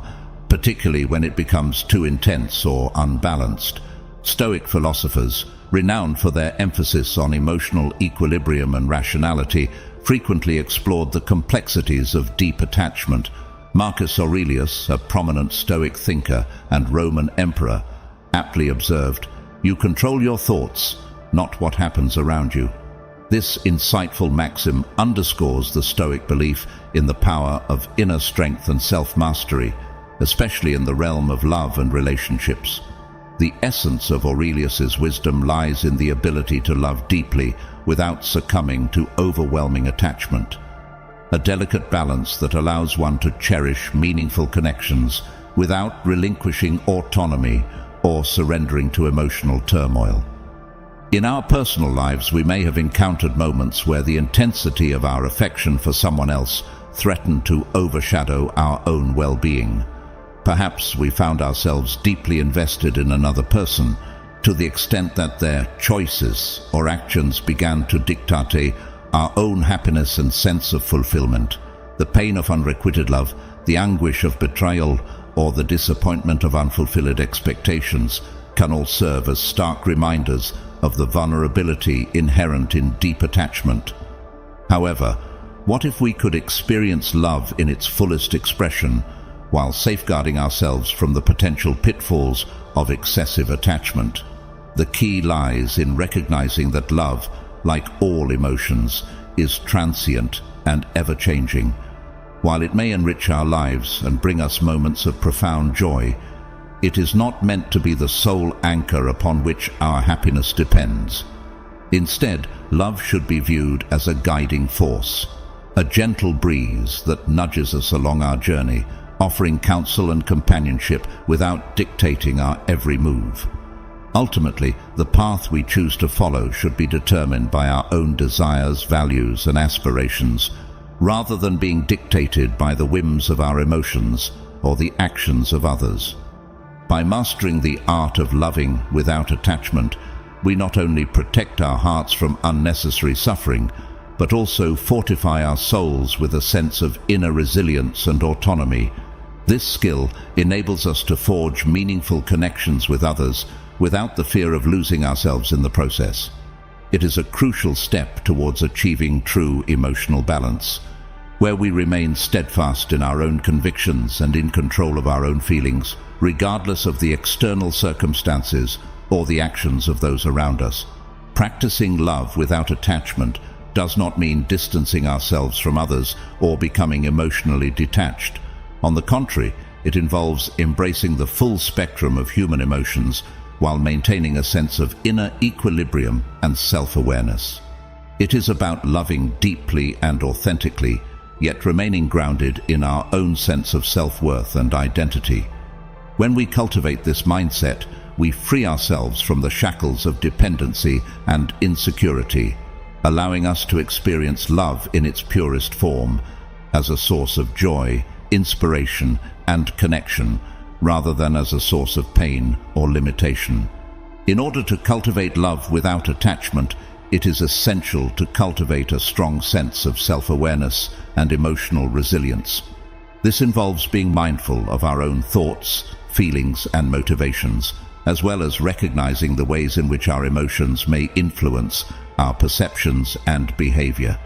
particularly when it becomes too intense or unbalanced. Stoic philosophers, renowned for their emphasis on emotional equilibrium and rationality, frequently explored the complexities of deep attachment. Marcus Aurelius, a prominent Stoic thinker and Roman emperor, aptly observed, "You control your thoughts, not what happens around you." This insightful maxim underscores the Stoic belief in the power of inner strength and self-mastery, especially in the realm of love and relationships. The essence of Aurelius's wisdom lies in the ability to love deeply without succumbing to overwhelming attachment. a delicate balance that allows one to cherish meaningful connections without relinquishing autonomy or surrendering to emotional turmoil. In our personal lives, we may have encountered moments where the intensity of our affection for someone else threatened to overshadow our own well-being. Perhaps we found ourselves deeply invested in another person, to the extent that their choices or actions began to dictate our own happiness and sense of fulfillment. The pain of unrequited love, the anguish of betrayal, or the disappointment of unfulfilled expectations can all serve as stark reminders of the vulnerability inherent in deep attachment. However, what if we could experience love in its fullest expression while safeguarding ourselves from the potential pitfalls of excessive attachment? The key lies in recognizing that love, like all emotions, is transient and ever-changing. While it may enrich our lives and bring us moments of profound joy, it is not meant to be the sole anchor upon which our happiness depends. Instead, love should be viewed as a guiding force, a gentle breeze that nudges us along our journey, offering counsel and companionship without dictating our every move. Ultimately, the path we choose to follow should be determined by our own desires, values, and aspirations, rather than being dictated by the whims of our emotions or the actions of others. By mastering the art of loving without attachment, we not only protect our hearts from unnecessary suffering, but also fortify our souls with a sense of inner resilience and autonomy. This skill enables us to forge meaningful connections with others without the fear of losing ourselves in the process. It is a crucial step towards achieving true emotional balance, where we remain steadfast in our own convictions and in control of our own feelings, regardless of the external circumstances or the actions of those around us. Practicing love without attachment does not mean distancing ourselves from others or becoming emotionally detached. On the contrary, it involves embracing the full spectrum of human emotions while maintaining a sense of inner equilibrium and self-awareness. It is about loving deeply and authentically, yet remaining grounded in our own sense of self-worth and identity. When we cultivate this mindset, we free ourselves from the shackles of dependency and insecurity, allowing us to experience love in its purest form, as a source of joy, inspiration, and connection, rather than as a source of pain or limitation. In order to cultivate love without attachment, it is essential to cultivate a strong sense of self-awareness and emotional resilience. This involves being mindful of our own thoughts, feelings, and motivations, as well as recognizing the ways in which our emotions may influence our perceptions and behavior.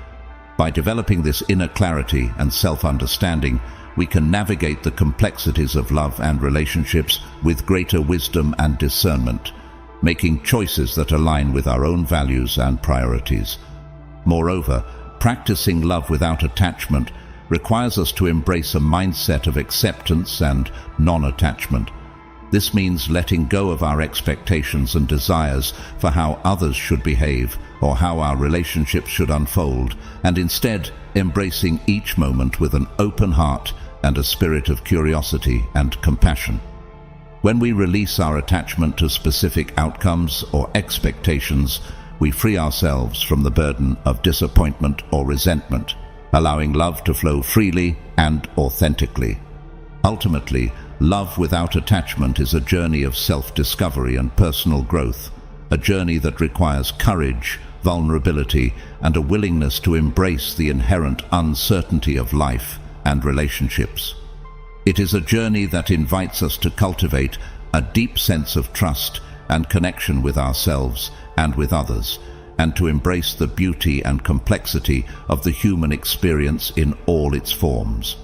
By developing this inner clarity and self-understanding, we can navigate the complexities of love and relationships with greater wisdom and discernment, making choices that align with our own values and priorities. Moreover, practicing love without attachment requires us to embrace a mindset of acceptance and non-attachment. This means letting go of our expectations and desires for how others should behave or how our relationships should unfold, and instead embracing each moment with an open heart and a spirit of curiosity and compassion. When we release our attachment to specific outcomes or expectations, we free ourselves from the burden of disappointment or resentment, allowing love to flow freely and authentically. Ultimately, love without attachment is a journey of self-discovery and personal growth, a journey that requires courage, vulnerability, and a willingness to embrace the inherent uncertainty of life and relationships. It is a journey that invites us to cultivate a deep sense of trust and connection with ourselves and with others, and to embrace the beauty and complexity of the human experience in all its forms.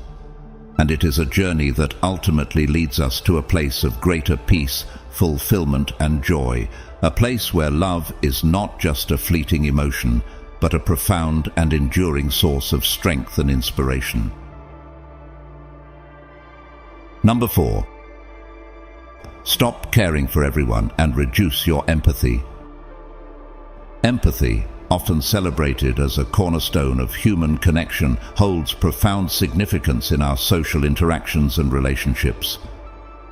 And it is a journey that ultimately leads us to a place of greater peace, fulfillment, and joy, a place where love is not just a fleeting emotion, but a profound and enduring source of strength and inspiration. Number 4. Stop caring for everyone and reduce your empathy. Empathy, often celebrated as a cornerstone of human connection, holds profound significance in our social interactions and relationships.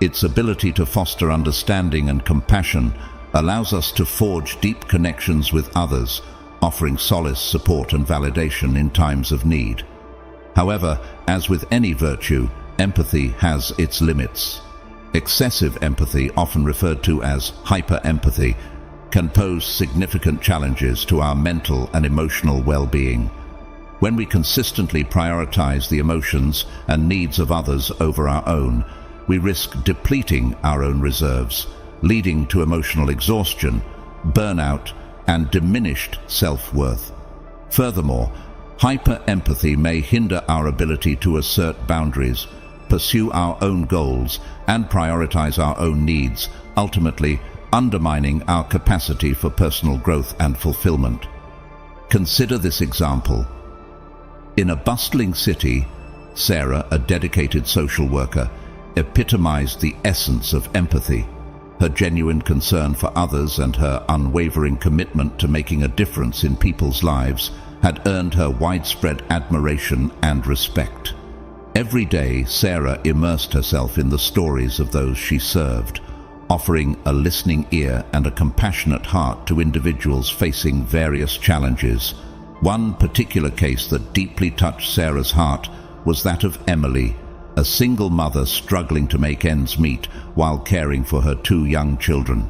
Its ability to foster understanding and compassion allows us to forge deep connections with others, offering solace, support, and validation in times of need. However, as with any virtue, empathy has its limits. Excessive empathy, often referred to as hyper-empathy, can pose significant challenges to our mental and emotional well-being. When we consistently prioritize the emotions and needs of others over our own, we risk depleting our own reserves, leading to emotional exhaustion, burnout, and diminished self-worth. Furthermore, hyper-empathy may hinder our ability to assert boundaries, pursue our own goals, and prioritize our own needs, ultimately undermining our capacity for personal growth and fulfillment. Consider this example. In a bustling city, Sarah, a dedicated social worker, epitomized the essence of empathy. Her genuine concern for others and her unwavering commitment to making a difference in people's lives had earned her widespread admiration and respect. Every day, Sarah immersed herself in the stories of those she served, offering a listening ear and a compassionate heart to individuals facing various challenges. One particular case that deeply touched Sarah's heart was that of Emily, a single mother struggling to make ends meet while caring for her 2 young children.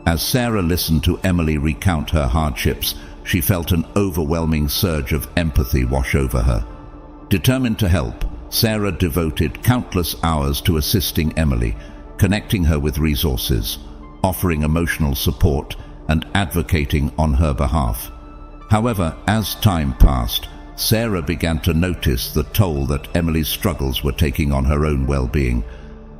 As Sarah listened to Emily recount her hardships, she felt an overwhelming surge of empathy wash over her. Determined to help, Sarah devoted countless hours to assisting Emily, connecting her with resources, offering emotional support, and advocating on her behalf. However, as time passed, Sarah began to notice the toll that Emily's struggles were taking on her own well-being.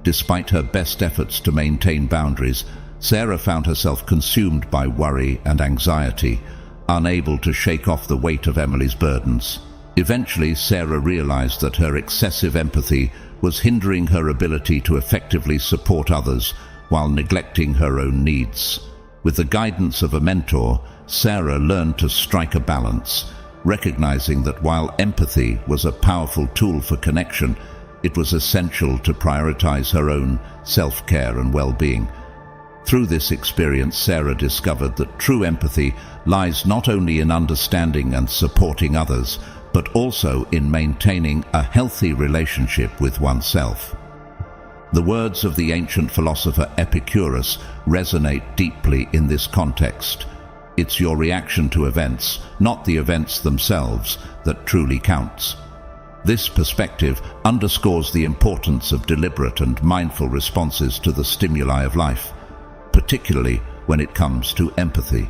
Despite her best efforts to maintain boundaries, Sarah found herself consumed by worry and anxiety, unable to shake off the weight of Emily's burdens. Eventually, Sarah realized that her excessive empathy was hindering her ability to effectively support others while neglecting her own needs. With the guidance of a mentor, Sarah learned to strike a balance, recognizing that while empathy was a powerful tool for connection, it was essential to prioritize her own self-care and well-being. Through this experience, Sarah discovered that true empathy lies not only in understanding and supporting others, but also in maintaining a healthy relationship with oneself. The words of the ancient philosopher Epicurus resonate deeply in this context. It's your reaction to events, not the events themselves, that truly counts. This perspective underscores the importance of deliberate and mindful responses to the stimuli of life, particularly when it comes to empathy.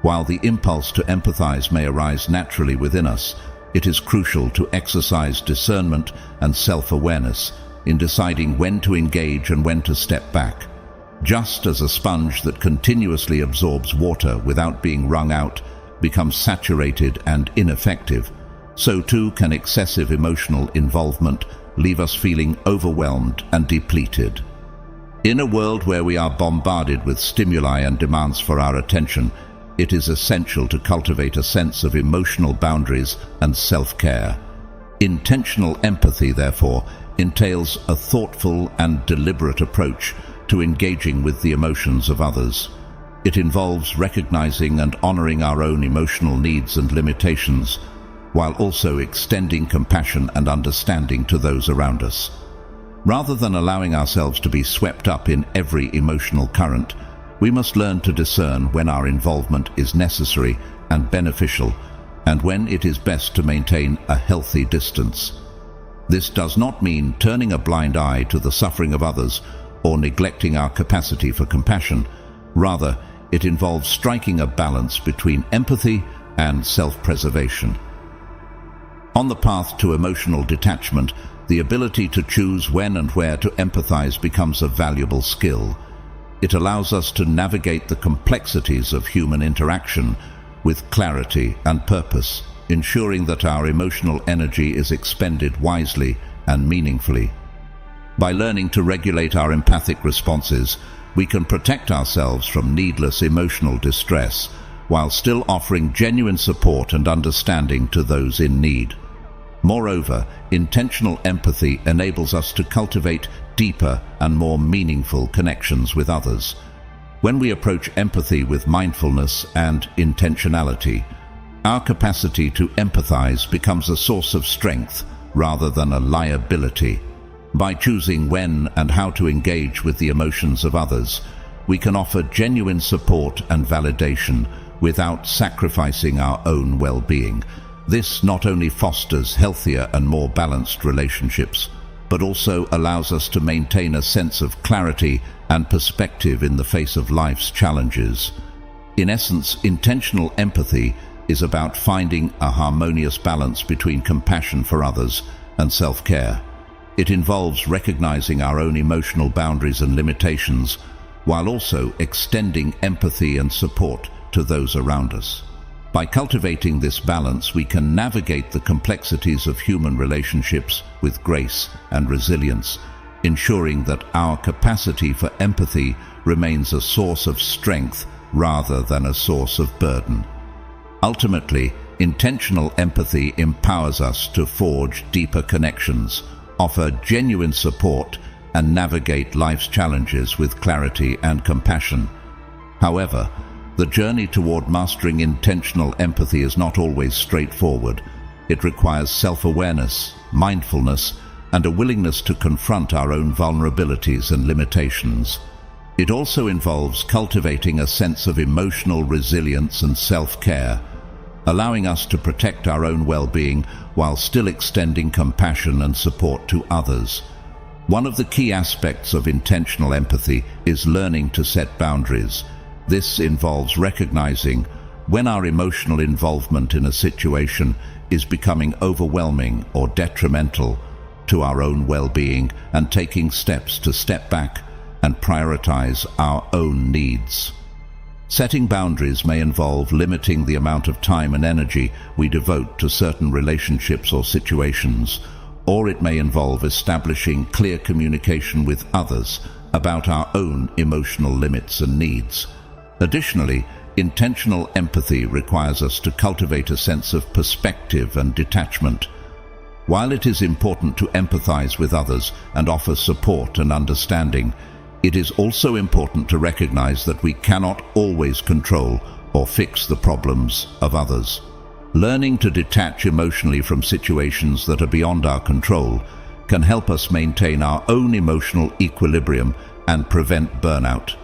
While the impulse to empathize may arise naturally within us, it is crucial to exercise discernment and self-awareness in deciding when to engage and when to step back. Just as a sponge that continuously absorbs water without being wrung out becomes saturated and ineffective, so too can excessive emotional involvement leave us feeling overwhelmed and depleted. In a world where we are bombarded with stimuli and demands for our attention, it is essential to cultivate a sense of emotional boundaries and self-care. Intentional empathy, therefore, entails a thoughtful and deliberate approach to engaging with the emotions of others. It involves recognizing and honoring our own emotional needs and limitations, while also extending compassion and understanding to those around us. Rather than allowing ourselves to be swept up in every emotional current, we must learn to discern when our involvement is necessary and beneficial, and when it is best to maintain a healthy distance. This does not mean turning a blind eye to the suffering of others or neglecting our capacity for compassion. Rather, it involves striking a balance between empathy and self-preservation. On the path to emotional detachment, the ability to choose when and where to empathize becomes a valuable skill. It allows us to navigate the complexities of human interaction with clarity and purpose, ensuring that our emotional energy is expended wisely and meaningfully. By learning to regulate our empathic responses, we can protect ourselves from needless emotional distress while still offering genuine support and understanding to those in need. Moreover, intentional empathy enables us to cultivate deeper and more meaningful connections with others. When we approach empathy with mindfulness and intentionality, our capacity to empathize becomes a source of strength rather than a liability. By choosing when and how to engage with the emotions of others, we can offer genuine support and validation without sacrificing our own well-being. This not only fosters healthier and more balanced relationships, but also allows us to maintain a sense of clarity and perspective in the face of life's challenges. In essence, intentional empathy is about finding a harmonious balance between compassion for others and self-care. It involves recognizing our own emotional boundaries and limitations, while also extending empathy and support to those around us. By cultivating this balance, we can navigate the complexities of human relationships with grace and resilience, ensuring that our capacity for empathy remains a source of strength rather than a source of burden. Ultimately, intentional empathy empowers us to forge deeper connections, offer genuine support, and navigate life's challenges with clarity and compassion. However, the journey toward mastering intentional empathy is not always straightforward. It requires self-awareness, mindfulness, and a willingness to confront our own vulnerabilities and limitations. It also involves cultivating a sense of emotional resilience and self-care, allowing us to protect our own well-being while still extending compassion and support to others. One of the key aspects of intentional empathy is learning to set boundaries. This involves recognizing when our emotional involvement in a situation is becoming overwhelming or detrimental to our own well-being, and taking steps to step back and prioritize our own needs. Setting boundaries may involve limiting the amount of time and energy we devote to certain relationships or situations, or it may involve establishing clear communication with others about our own emotional limits and needs. Additionally, intentional empathy requires us to cultivate a sense of perspective and detachment. While it is important to empathize with others and offer support and understanding, it is also important to recognize that we cannot always control or fix the problems of others. Learning to detach emotionally from situations that are beyond our control can help us maintain our own emotional equilibrium and prevent burnout.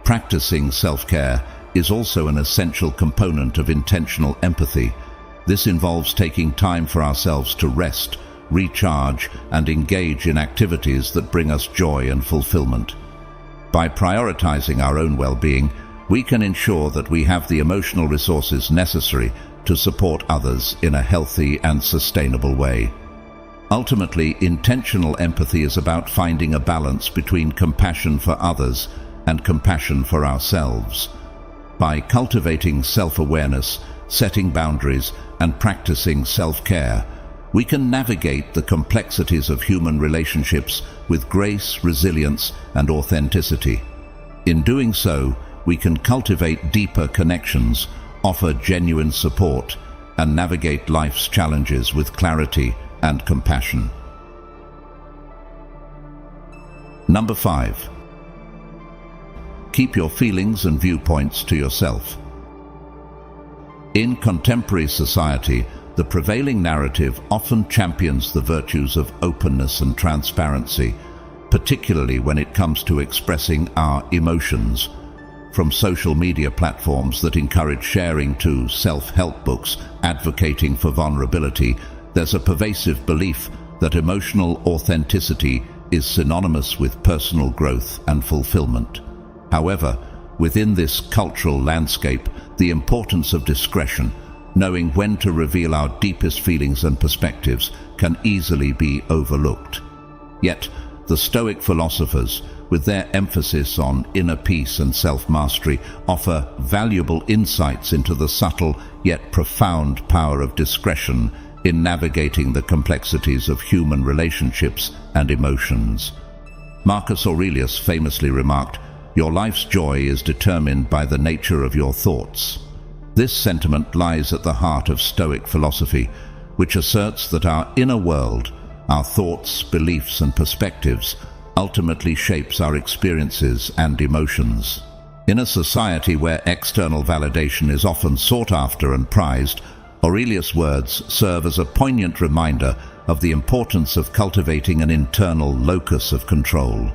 Practicing self-care is also an essential component of intentional empathy. This involves taking time for ourselves to rest, recharge, and engage in activities that bring us joy and fulfillment. By prioritizing our own well-being, we can ensure that we have the emotional resources necessary to support others in a healthy and sustainable way. Ultimately, intentional empathy is about finding a balance between compassion for others and compassion for ourselves. By cultivating self-awareness, setting boundaries, and practicing self-care, we can navigate the complexities of human relationships with grace, resilience, and authenticity. In doing so, we can cultivate deeper connections, offer genuine support, and navigate life's challenges with clarity and compassion. Number 5. Keep your feelings and viewpoints to yourself. In contemporary society, the prevailing narrative often champions the virtues of openness and transparency, particularly when it comes to expressing our emotions. From social media platforms that encourage sharing to self-help books advocating for vulnerability, there's a pervasive belief that emotional authenticity is synonymous with personal growth and fulfillment. However, within this cultural landscape, the importance of discretion, knowing when to reveal our deepest feelings and perspectives, can easily be overlooked. Yet, the Stoic philosophers, with their emphasis on inner peace and self-mastery, offer valuable insights into the subtle yet profound power of discretion in navigating the complexities of human relationships and emotions. Marcus Aurelius famously remarked, "Your life's joy is determined by the nature of your thoughts." This sentiment lies at the heart of Stoic philosophy, which asserts that our inner world, our thoughts, beliefs, and perspectives, ultimately shapes our experiences and emotions. In a society where external validation is often sought after and prized, Aurelius' words serve as a poignant reminder of the importance of cultivating an internal locus of control.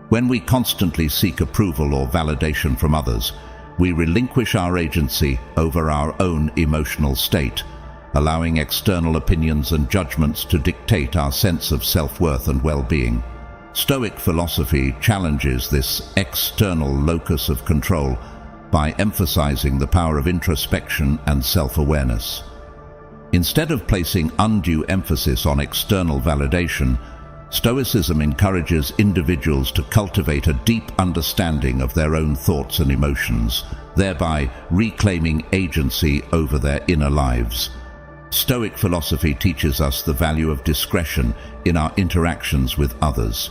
When we constantly seek approval or validation from others, we relinquish our agency over our own emotional state, allowing external opinions and judgments to dictate our sense of self-worth and well-being. Stoic philosophy challenges this external locus of control by emphasizing the power of introspection and self-awareness. Instead of placing undue emphasis on external validation, Stoicism encourages individuals to cultivate a deep understanding of their own thoughts and emotions, thereby reclaiming agency over their inner lives. Stoic philosophy teaches us the value of discretion in our interactions with others.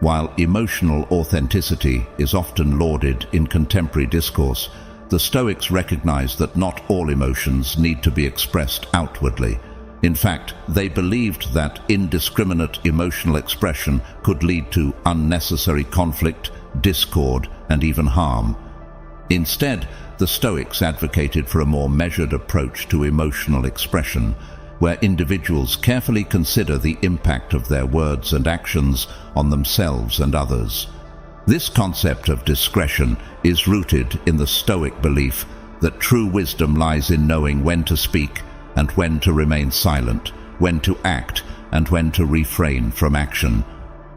While emotional authenticity is often lauded in contemporary discourse, the Stoics recognize that not all emotions need to be expressed outwardly. In fact, they believed that indiscriminate emotional expression could lead to unnecessary conflict, discord, and even harm. Instead, the Stoics advocated for a more measured approach to emotional expression, where individuals carefully consider the impact of their words and actions on themselves and others. This concept of discretion is rooted in the Stoic belief that true wisdom lies in knowing when to speak and when to remain silent, when to act and when to refrain from action.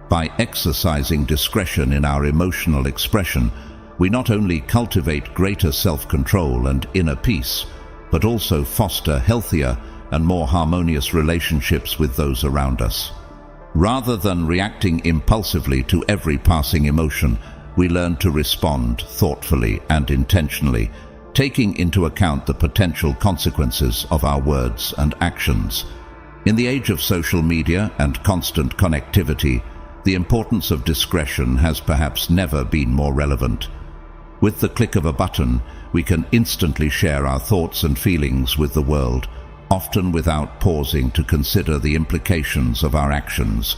By exercising discretion in our emotional expression, we not only cultivate greater self-control and inner peace, but also foster healthier and more harmonious relationships with those around us. Rather than reacting impulsively to every passing emotion, we learn to respond thoughtfully and intentionally, taking into account the potential consequences of our words and actions. In the age of social media and constant connectivity, the importance of discretion has perhaps never been more relevant. With the click of a button, we can instantly share our thoughts and feelings with the world, often without pausing to consider the implications of our actions.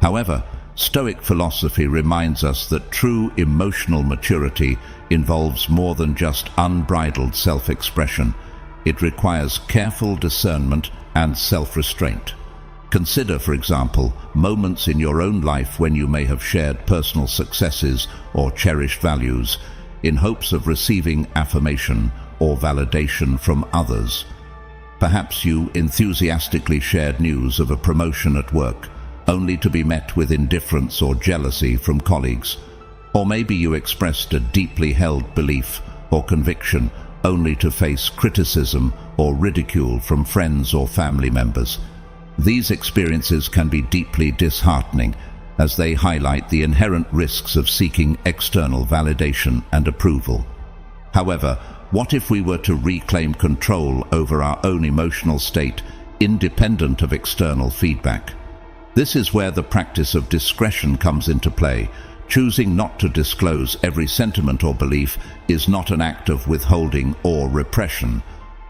However, Stoic philosophy reminds us that true emotional maturity involves more than just unbridled self-expression. It requires careful discernment and self-restraint. Consider, for example, moments in your own life when you may have shared personal successes or cherished values in hopes of receiving affirmation or validation from others. Perhaps you enthusiastically shared news of a promotion at work, only to be met with indifference or jealousy from colleagues. Or maybe you expressed a deeply held belief or conviction, only to face criticism or ridicule from friends or family members. These experiences can be deeply disheartening, as they highlight the inherent risks of seeking external validation and approval. However, what if we were to reclaim control over our own emotional state, independent of external feedback? This is where the practice of discretion comes into play. Choosing not to disclose every sentiment or belief is not an act of withholding or repression.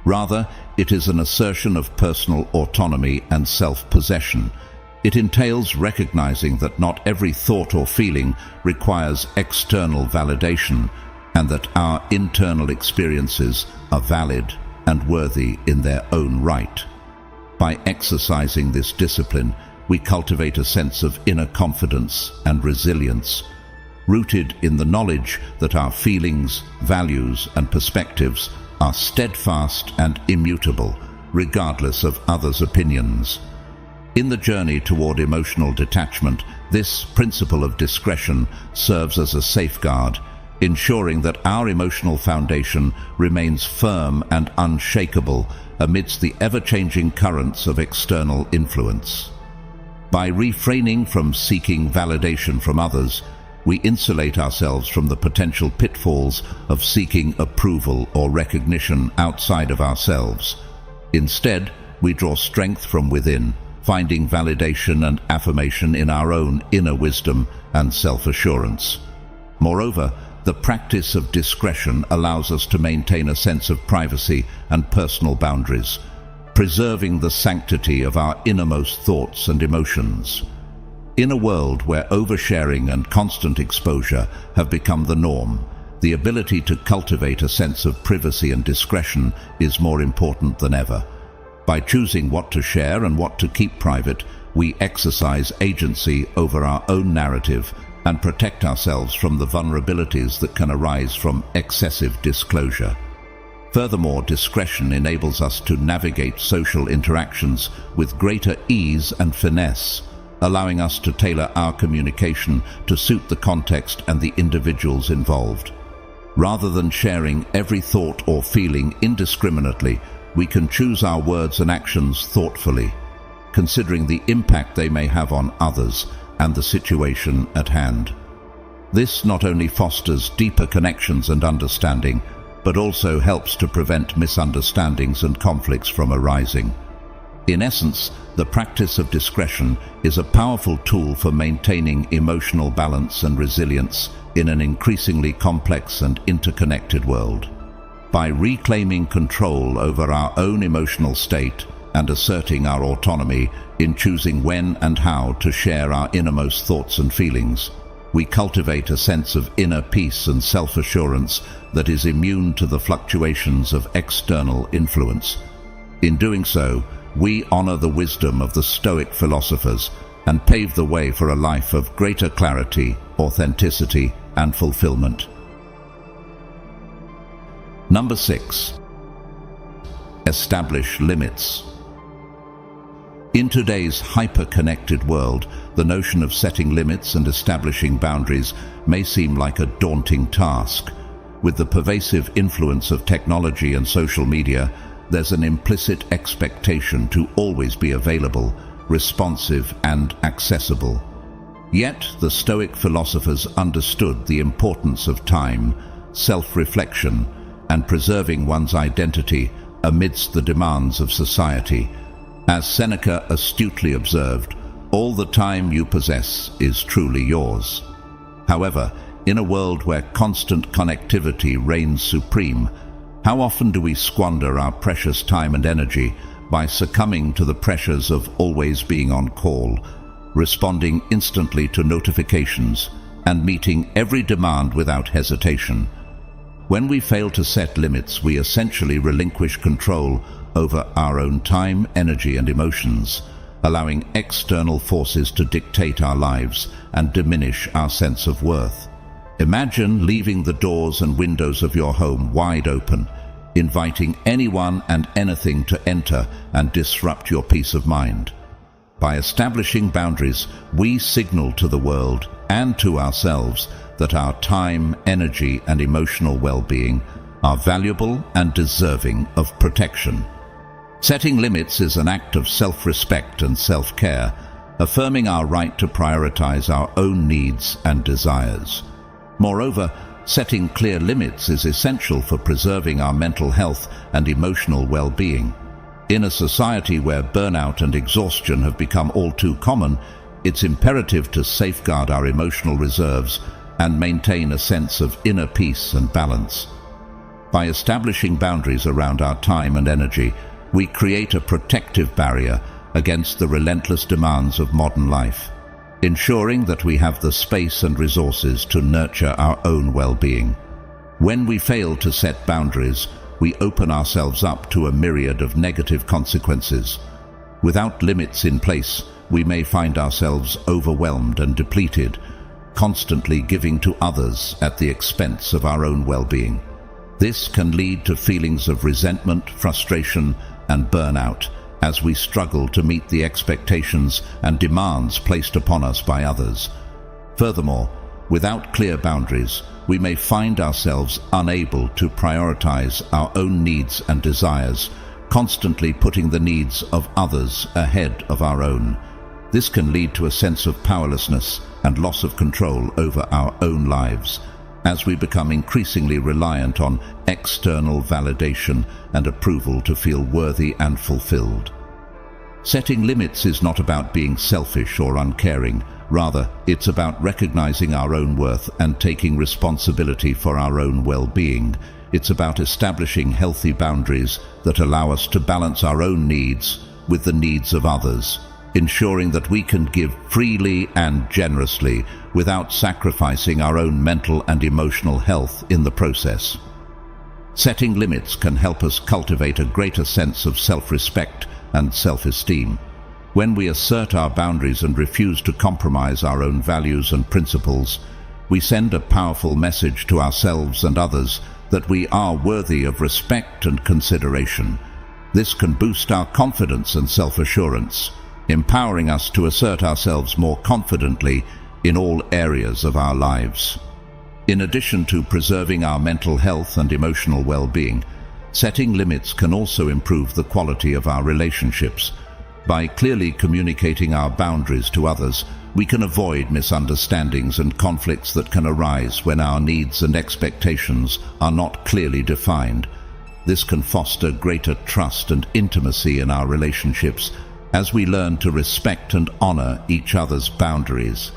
Rather, it is an assertion of personal autonomy and self-possession. It entails recognizing that not every thought or feeling requires external validation, and that our internal experiences are valid and worthy in their own right. By exercising this discipline, we cultivate a sense of inner confidence and resilience, rooted in the knowledge that our feelings, values, and perspectives are steadfast and immutable, regardless of others' opinions. In the journey toward emotional detachment, this principle of discretion serves as a safeguard, ensuring that our emotional foundation remains firm and unshakable amidst the ever-changing currents of external influence. By refraining from seeking validation from others, we insulate ourselves from the potential pitfalls of seeking approval or recognition outside of ourselves. Instead, we draw strength from within, finding validation and affirmation in our own inner wisdom and self-assurance. Moreover, the practice of discretion allows us to maintain a sense of privacy and personal boundaries, preserving the sanctity of our innermost thoughts and emotions. In a world where oversharing and constant exposure have become the norm, the ability to cultivate a sense of privacy and discretion is more important than ever. By choosing what to share and what to keep private, we exercise agency over our own narrative and protect ourselves from the vulnerabilities that can arise from excessive disclosure. Furthermore, discretion enables us to navigate social interactions with greater ease and finesse, allowing us to tailor our communication to suit the context and the individuals involved. Rather than sharing every thought or feeling indiscriminately, we can choose our words and actions thoughtfully, considering the impact they may have on others and the situation at hand. This not only fosters deeper connections and understanding, but also helps to prevent misunderstandings and conflicts from arising. In essence, the practice of discretion is a powerful tool for maintaining emotional balance and resilience in an increasingly complex and interconnected world. By reclaiming control over our own emotional state and asserting our autonomy in choosing when and how to share our innermost thoughts and feelings, we cultivate a sense of inner peace and self-assurance that is immune to the fluctuations of external influence. In doing so, we honor the wisdom of the Stoic philosophers and pave the way for a life of greater clarity, authenticity, and fulfillment. Number 6. Establish limits. In today's hyper-connected world, the notion of setting limits and establishing boundaries may seem like a daunting task. With the pervasive influence of technology and social media, there's an implicit expectation to always be available, responsive, and accessible. Yet, the Stoic philosophers understood the importance of time, self-reflection, and preserving one's identity amidst the demands of society. As Seneca astutely observed, all the time you possess is truly yours. However, in a world where constant connectivity reigns supreme, how often do we squander our precious time and energy by succumbing to the pressures of always being on call, responding instantly to notifications, and meeting every demand without hesitation? When we fail to set limits, we essentially relinquish control over our own time, energy, and emotions, allowing external forces to dictate our lives and diminish our sense of worth. Imagine leaving the doors and windows of your home wide open, inviting anyone and anything to enter and disrupt your peace of mind. By establishing boundaries, we signal to the world and to ourselves that our time, energy, and emotional well-being are valuable and deserving of protection. Setting limits is an act of self-respect and self-care, affirming our right to prioritize our own needs and desires. Moreover, setting clear limits is essential for preserving our mental health and emotional well-being. In a society where burnout and exhaustion have become all too common, it's imperative to safeguard our emotional reserves and maintain a sense of inner peace and balance. By establishing boundaries around our time and energy, we create a protective barrier against the relentless demands of modern life, ensuring that we have the space and resources to nurture our own well-being. When we fail to set boundaries, we open ourselves up to a myriad of negative consequences. Without limits in place, we may find ourselves overwhelmed and depleted, constantly giving to others at the expense of our own well-being. This can lead to feelings of resentment, frustration, and burnout as we struggle to meet the expectations and demands placed upon us by others. Furthermore, without clear boundaries, we may find ourselves unable to prioritize our own needs and desires, constantly putting the needs of others ahead of our own. This can lead to a sense of powerlessness and loss of control over our own lives, as we become increasingly reliant on external validation and approval to feel worthy and fulfilled. Setting limits is not about being selfish or uncaring. Rather, it's about recognizing our own worth and taking responsibility for our own well-being. It's about establishing healthy boundaries that allow us to balance our own needs with the needs of others, ensuring that we can give freely and generously without sacrificing our own mental and emotional health in the process. Setting limits can help us cultivate a greater sense of self-respect and self-esteem. When we assert our boundaries and refuse to compromise our own values and principles, we send a powerful message to ourselves and others that we are worthy of respect and consideration. This can boost our confidence and self-assurance, empowering us to assert ourselves more confidently in all areas of our lives. In addition to preserving our mental health and emotional well-being, setting limits can also improve the quality of our relationships. By clearly communicating our boundaries to others, we can avoid misunderstandings and conflicts that can arise when our needs and expectations are not clearly defined. This can foster greater trust and intimacy in our relationships as we learn to respect and honor each other's boundaries.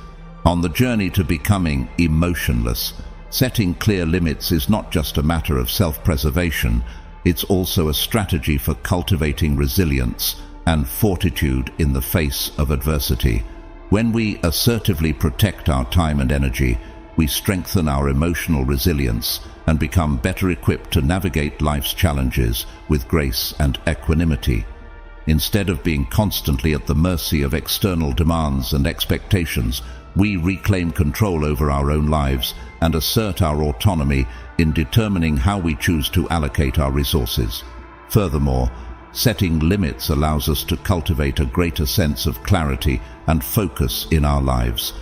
On the journey to becoming emotionless, setting clear limits is not just a matter of self-preservation, it's also a strategy for cultivating resilience and fortitude in the face of adversity. When we assertively protect our time and energy, we strengthen our emotional resilience and become better equipped to navigate life's challenges with grace and equanimity. Instead of being constantly at the mercy of external demands and expectations, we reclaim control over our own lives and assert our autonomy in determining how we choose to allocate our resources. Furthermore, setting limits allows us to cultivate a greater sense of clarity and focus in our lives.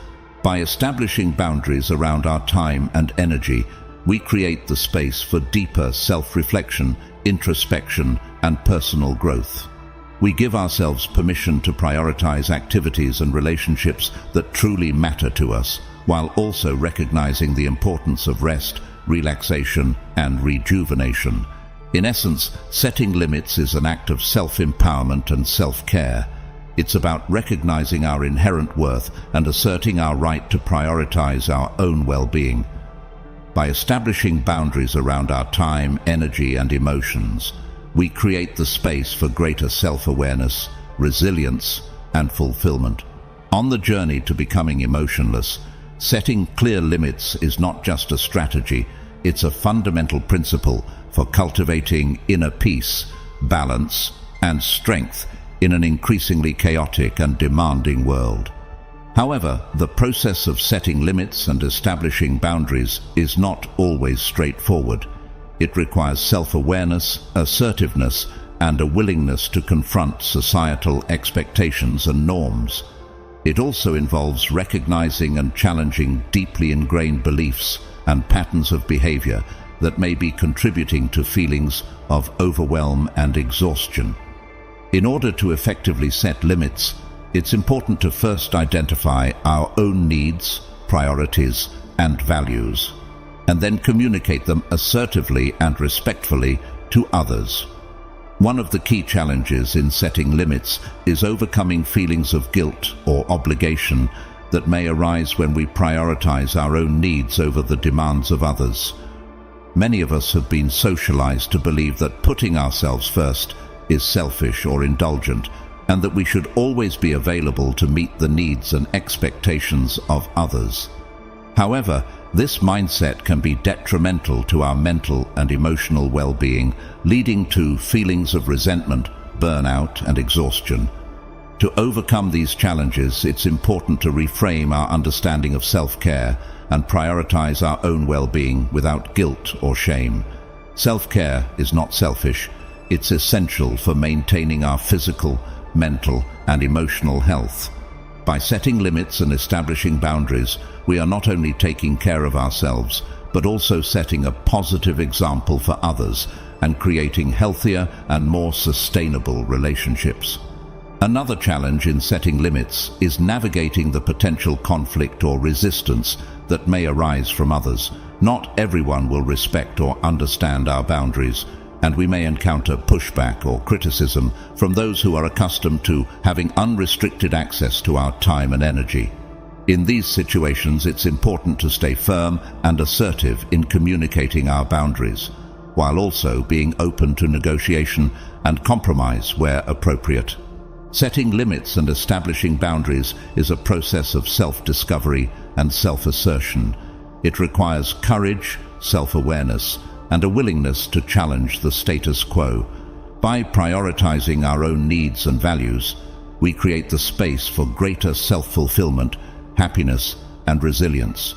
By establishing boundaries around our time and energy, we create the space for deeper self-reflection, introspection, and personal growth. We give ourselves permission to prioritize activities and relationships that truly matter to us, while also recognizing the importance of rest, relaxation, and rejuvenation. In essence, setting limits is an act of self-empowerment and self-care. It's about recognizing our inherent worth and asserting our right to prioritize our own well-being. By establishing boundaries around our time, energy, and emotions, we create the space for greater self-awareness, resilience, and fulfillment. On the journey to becoming emotionless, setting clear limits is not just a strategy, it's a fundamental principle for cultivating inner peace, balance, and strength in an increasingly chaotic and demanding world. However, the process of setting limits and establishing boundaries is not always straightforward. It requires self-awareness, assertiveness, and a willingness to confront societal expectations and norms. It also involves recognizing and challenging deeply ingrained beliefs and patterns of behavior that may be contributing to feelings of overwhelm and exhaustion. In order to effectively set limits, it's important to first identify our own needs, priorities, and values, and then communicate them assertively and respectfully to others. One of the key challenges in setting limits is overcoming feelings of guilt or obligation that may arise when we prioritize our own needs over the demands of others. Many of us have been socialized to believe that putting ourselves first is selfish or indulgent, and that we should always be available to meet the needs and expectations of others. However, this mindset can be detrimental to our mental and emotional well-being, leading to feelings of resentment, burnout, and exhaustion. To overcome these challenges, it's important to reframe our understanding of self-care and prioritize our own well-being without guilt or shame. Self-care is not selfish. It's essential for maintaining our physical, mental, and emotional health. By setting limits and establishing boundaries, we are not only taking care of ourselves, but also setting a positive example for others and creating healthier and more sustainable relationships. Another challenge in setting limits is navigating the potential conflict or resistance that may arise from others. Not everyone will respect or understand our boundaries, and we may encounter pushback or criticism from those who are accustomed to having unrestricted access to our time and energy. In these situations, it's important to stay firm and assertive in communicating our boundaries, while also being open to negotiation and compromise where appropriate. Setting limits and establishing boundaries is a process of self-discovery and self-assertion. It requires courage, self-awareness, and a willingness to challenge the status quo. By prioritizing our own needs and values, we create the space for greater self-fulfillment, happiness, and resilience.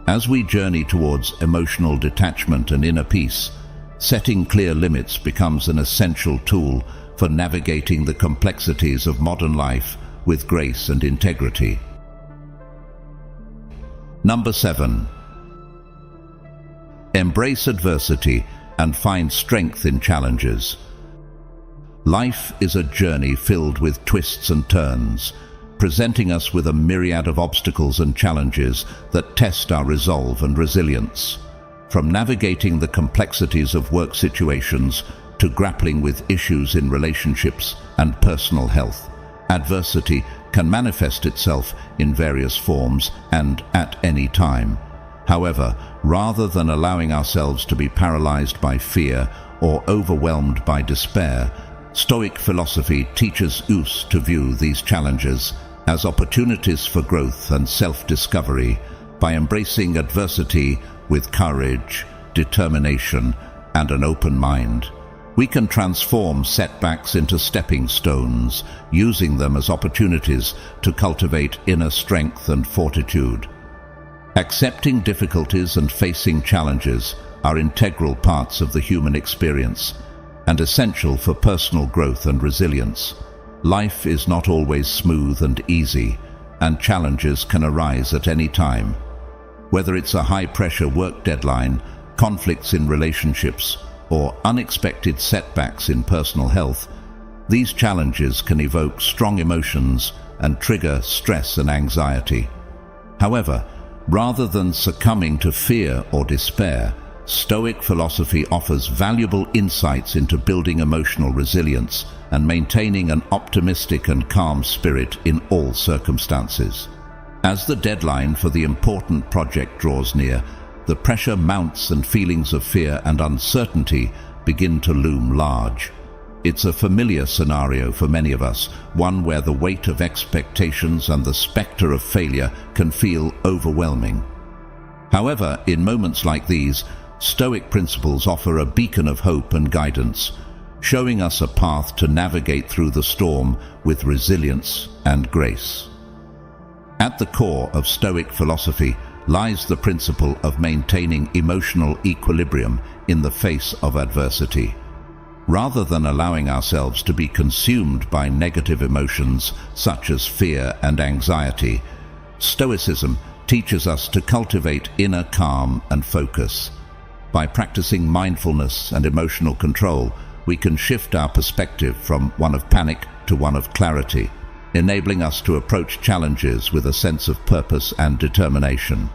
As we journey towards emotional detachment and inner peace, setting clear limits becomes an essential tool for navigating the complexities of modern life with grace and integrity. Number 7. Embrace adversity and find strength in challenges. Life is a journey filled with twists and turns, presenting us with a myriad of obstacles and challenges that test our resolve and resilience. From navigating the complexities of work situations to grappling with issues in relationships and personal health, adversity can manifest itself in various forms and at any time. However, rather than allowing ourselves to be paralyzed by fear or overwhelmed by despair, Stoic philosophy teaches us to view these challenges as opportunities for growth and self-discovery. By embracing adversity with courage, determination, and an open mind, we can transform setbacks into stepping stones, using them as opportunities to cultivate inner strength and fortitude. Accepting difficulties and facing challenges are integral parts of the human experience and essential for personal growth and resilience. Life is not always smooth and easy, and challenges can arise at any time. Whether it's a high-pressure work deadline, conflicts in relationships, or unexpected setbacks in personal health, these challenges can evoke strong emotions and trigger stress and anxiety. However, rather than succumbing to fear or despair, Stoic philosophy offers valuable insights into building emotional resilience and maintaining an optimistic and calm spirit in all circumstances. As the deadline for the important project draws near, the pressure mounts and feelings of fear and uncertainty begin to loom large. It's a familiar scenario for many of us, one where the weight of expectations and the specter of failure can feel overwhelming. However, in moments like these, Stoic principles offer a beacon of hope and guidance, showing us a path to navigate through the storm with resilience and grace. At the core of Stoic philosophy lies the principle of maintaining emotional equilibrium in the face of adversity. Rather than allowing ourselves to be consumed by negative emotions such as fear and anxiety, Stoicism teaches us to cultivate inner calm and focus. By practicing mindfulness and emotional control, we can shift our perspective from one of panic to one of clarity, enabling us to approach challenges with a sense of purpose and determination.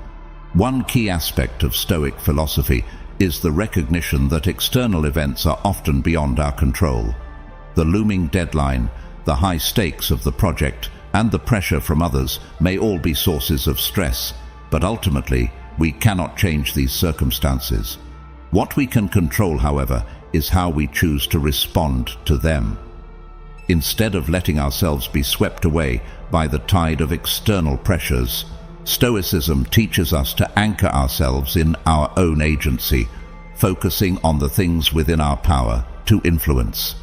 One key aspect of Stoic philosophy is the recognition that external events are often beyond our control. The looming deadline, the high stakes of the project, and the pressure from others may all be sources of stress, but ultimately, we cannot change these circumstances. What we can control, however, is how we choose to respond to them. Instead of letting ourselves be swept away by the tide of external pressures, Stoicism teaches us to anchor ourselves in our own agency, focusing on the things within our power to influence.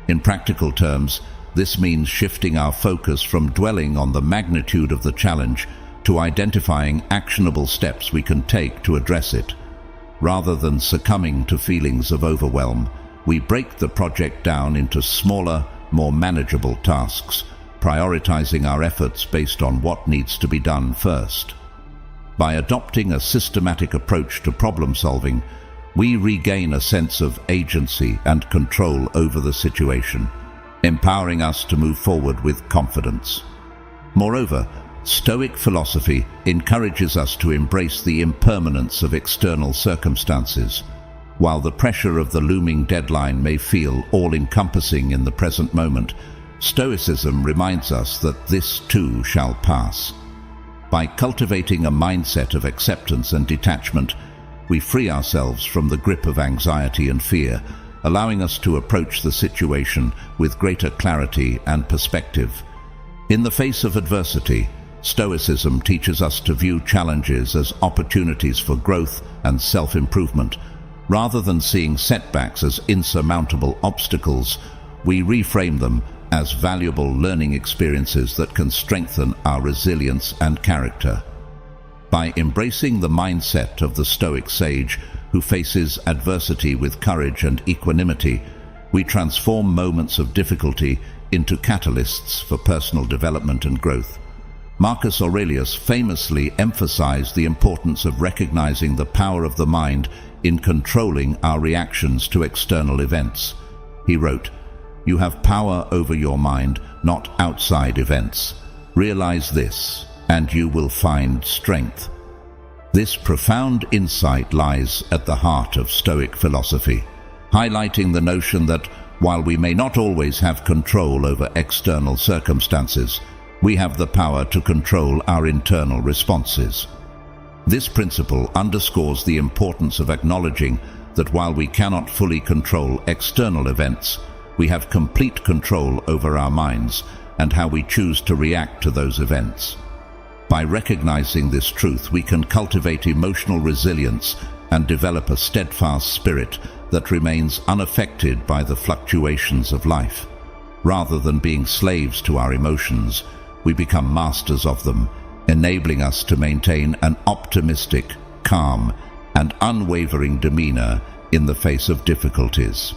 In practical terms, this means shifting our focus from dwelling on the magnitude of the challenge to identifying actionable steps we can take to address it. Rather than succumbing to feelings of overwhelm, we break the project down into smaller, more manageable tasks, prioritizing our efforts based on what needs to be done first. By adopting a systematic approach to problem solving, we regain a sense of agency and control over the situation, empowering us to move forward with confidence. Moreover, Stoic philosophy encourages us to embrace the impermanence of external circumstances. While the pressure of the looming deadline may feel all-encompassing in the present moment, Stoicism reminds us that this too shall pass. By cultivating a mindset of acceptance and detachment, we free ourselves from the grip of anxiety and fear, allowing us to approach the situation with greater clarity and perspective. In the face of adversity, Stoicism teaches us to view challenges as opportunities for growth and self-improvement. Rather than seeing setbacks as insurmountable obstacles, we reframe them as valuable learning experiences that can strengthen our resilience and character. By embracing the mindset of the Stoic sage who faces adversity with courage and equanimity, we transform moments of difficulty into catalysts for personal development and growth. Marcus Aurelius famously emphasized the importance of recognizing the power of the mind in controlling our reactions to external events. He wrote, "You have power over your mind, not outside events. Realize this, and you will find strength." This profound insight lies at the heart of Stoic philosophy, highlighting the notion that while we may not always have control over external circumstances, we have the power to control our internal responses. This principle underscores the importance of acknowledging that while we cannot fully control external events, we have complete control over our minds and how we choose to react to those events. By recognizing this truth, we can cultivate emotional resilience and develop a steadfast spirit that remains unaffected by the fluctuations of life. Rather than being slaves to our emotions, we become masters of them, enabling us to maintain an optimistic, calm, and unwavering demeanor in the face of difficulties.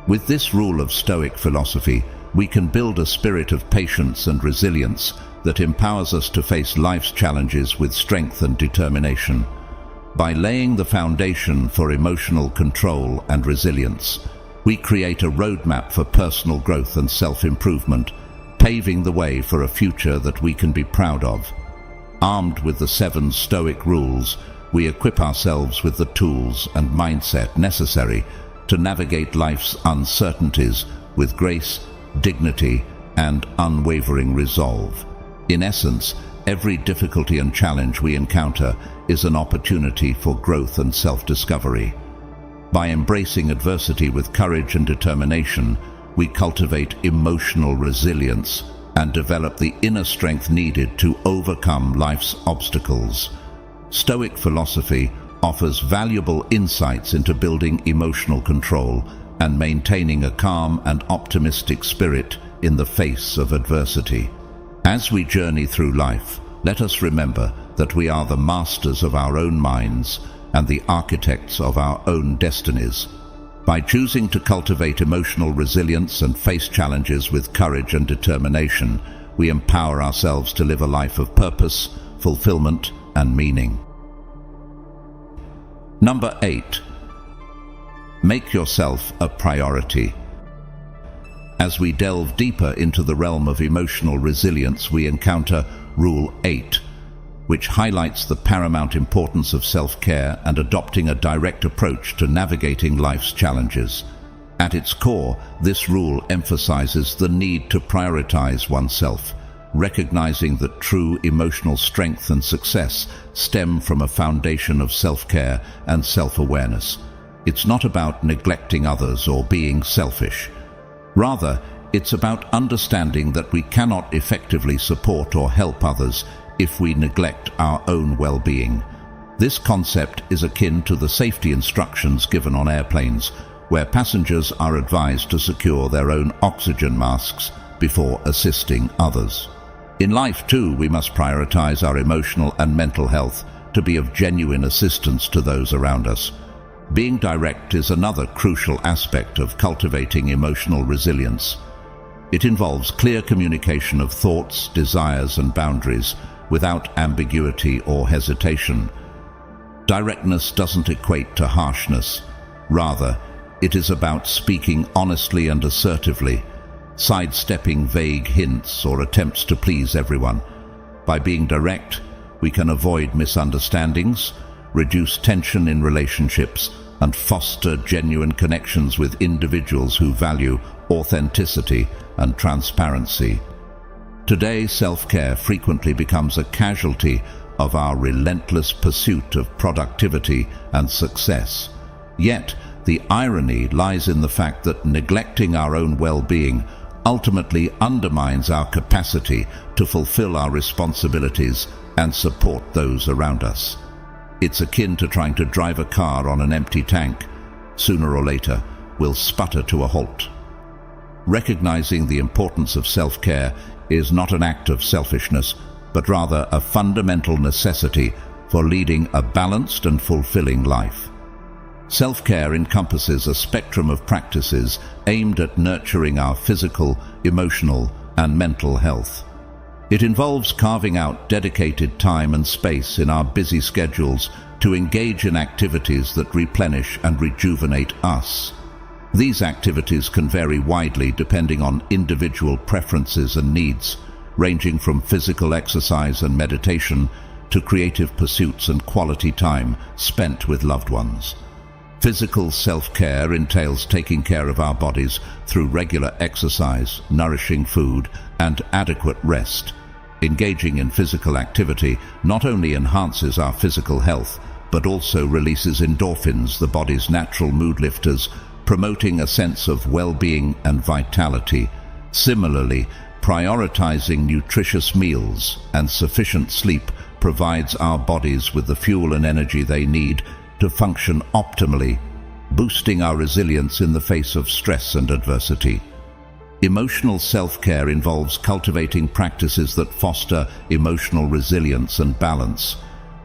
With this rule of Stoic philosophy, we can build a spirit of patience and resilience that empowers us to face life's challenges with strength and determination. By laying the foundation for emotional control and resilience, we create a roadmap for personal growth and self-improvement, paving the way for a future that we can be proud of. Armed with the 7 Stoic rules, we equip ourselves with the tools and mindset necessary to navigate life's uncertainties with grace, dignity, and unwavering resolve. In essence, every difficulty and challenge we encounter is an opportunity for growth and self-discovery. By embracing adversity with courage and determination, we cultivate emotional resilience and develop the inner strength needed to overcome life's obstacles. Stoic philosophy offers valuable insights into building emotional control and maintaining a calm and optimistic spirit in the face of adversity. As we journey through life, let us remember that we are the masters of our own minds and the architects of our own destinies. By choosing to cultivate emotional resilience and face challenges with courage and determination, we empower ourselves to live a life of purpose, fulfillment, and meaning. Number 8. Make yourself a priority. As we delve deeper into the realm of emotional resilience, we encounter Rule 8, which highlights the paramount importance of self-care and adopting a direct approach to navigating life's challenges. At its core, this rule emphasizes the need to prioritize oneself, recognizing that true emotional strength and success stem from a foundation of self-care and self-awareness. It's not about neglecting others or being selfish. Rather, it's about understanding that we cannot effectively support or help others if we neglect our own well-being. This concept is akin to the safety instructions given on airplanes, where passengers are advised to secure their own oxygen masks before assisting others. In life, too, we must prioritize our emotional and mental health to be of genuine assistance to those around us. Being direct is another crucial aspect of cultivating emotional resilience. It involves clear communication of thoughts, desires, and boundaries without ambiguity or hesitation. Directness doesn't equate to harshness. Rather, it is about speaking honestly and assertively, sidestepping vague hints or attempts to please everyone. By being direct, we can avoid misunderstandings, reduce tension in relationships, and foster genuine connections with individuals who value authenticity and transparency. Today, self-care frequently becomes a casualty of our relentless pursuit of productivity and success. Yet, the irony lies in the fact that neglecting our own well-being ultimately undermines our capacity to fulfill our responsibilities and support those around us. It's akin to trying to drive a car on an empty tank. Sooner or later, we'll sputter to a halt. Recognizing the importance of self-care is not an act of selfishness, but rather a fundamental necessity for leading a balanced and fulfilling life. Self-care encompasses a spectrum of practices aimed at nurturing our physical, emotional, and mental health. It involves carving out dedicated time and space in our busy schedules to engage in activities that replenish and rejuvenate us. These activities can vary widely depending on individual preferences and needs, ranging from physical exercise and meditation to creative pursuits and quality time spent with loved ones. Physical self-care entails taking care of our bodies through regular exercise, nourishing food, and adequate rest. Engaging in physical activity not only enhances our physical health, but also releases endorphins, the body's natural mood lifters, promoting a sense of well-being and vitality. Similarly, prioritizing nutritious meals and sufficient sleep provides our bodies with the fuel and energy they need to function optimally, boosting our resilience in the face of stress and adversity. Emotional self-care involves cultivating practices that foster emotional resilience and balance.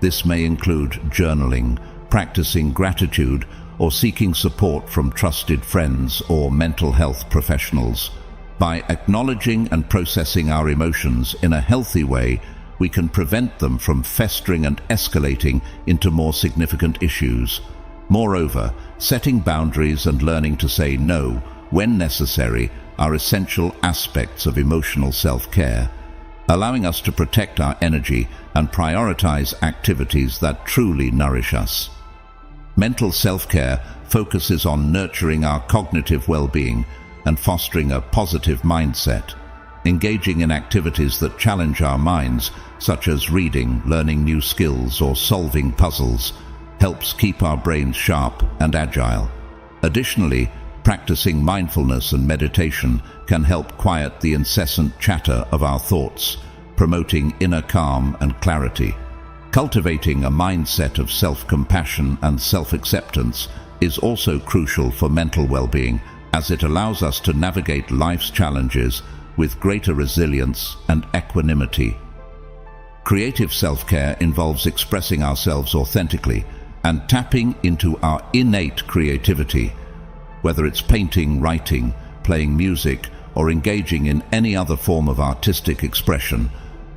This may include journaling, practicing gratitude, or seeking support from trusted friends or mental health professionals. By acknowledging and processing our emotions in a healthy way, we can prevent them from festering and escalating into more significant issues. Moreover, setting boundaries and learning to say no when necessary are essential aspects of emotional self-care, allowing us to protect our energy and prioritize activities that truly nourish us. Mental self-care focuses on nurturing our cognitive well-being and fostering a positive mindset. Engaging in activities that challenge our minds, such as reading, learning new skills, or solving puzzles, helps keep our brains sharp and agile. Additionally, practicing mindfulness and meditation can help quiet the incessant chatter of our thoughts, promoting inner calm and clarity. Cultivating a mindset of self-compassion and self-acceptance is also crucial for mental well-being, as it allows us to navigate life's challenges with greater resilience and equanimity. Creative self-care involves expressing ourselves authentically and tapping into our innate creativity. Whether it's painting, writing, playing music, or engaging in any other form of artistic expression,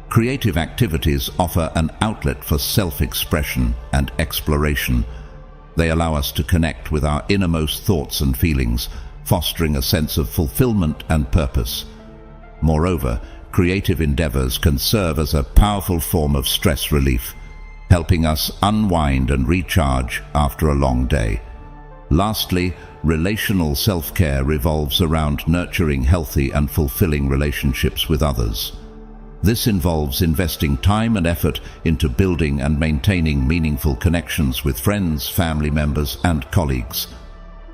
creative activities offer an outlet for self-expression and exploration. They allow us to connect with our innermost thoughts and feelings, fostering a sense of fulfillment and purpose. Moreover, creative endeavors can serve as a powerful form of stress relief, helping us unwind and recharge after a long day. Lastly, relational self-care revolves around nurturing healthy and fulfilling relationships with others. This involves investing time and effort into building and maintaining meaningful connections with friends, family members, and colleagues.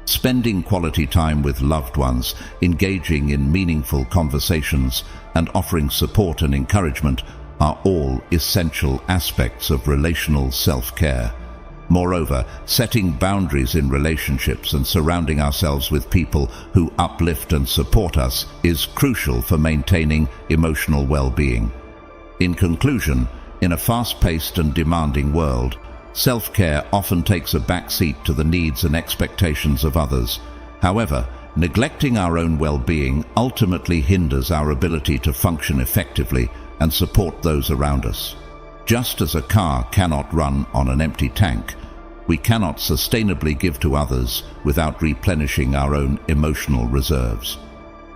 Spending quality time with loved ones, engaging in meaningful conversations, and offering support and encouragement are all essential aspects of relational self-care. Moreover, setting boundaries in relationships and surrounding ourselves with people who uplift and support us is crucial for maintaining emotional well-being. In conclusion, in a fast-paced and demanding world, self-care often takes a backseat to the needs and expectations of others. However, neglecting our own well-being ultimately hinders our ability to function effectively and support those around us. Just as a car cannot run on an empty tank, we cannot sustainably give to others without replenishing our own emotional reserves.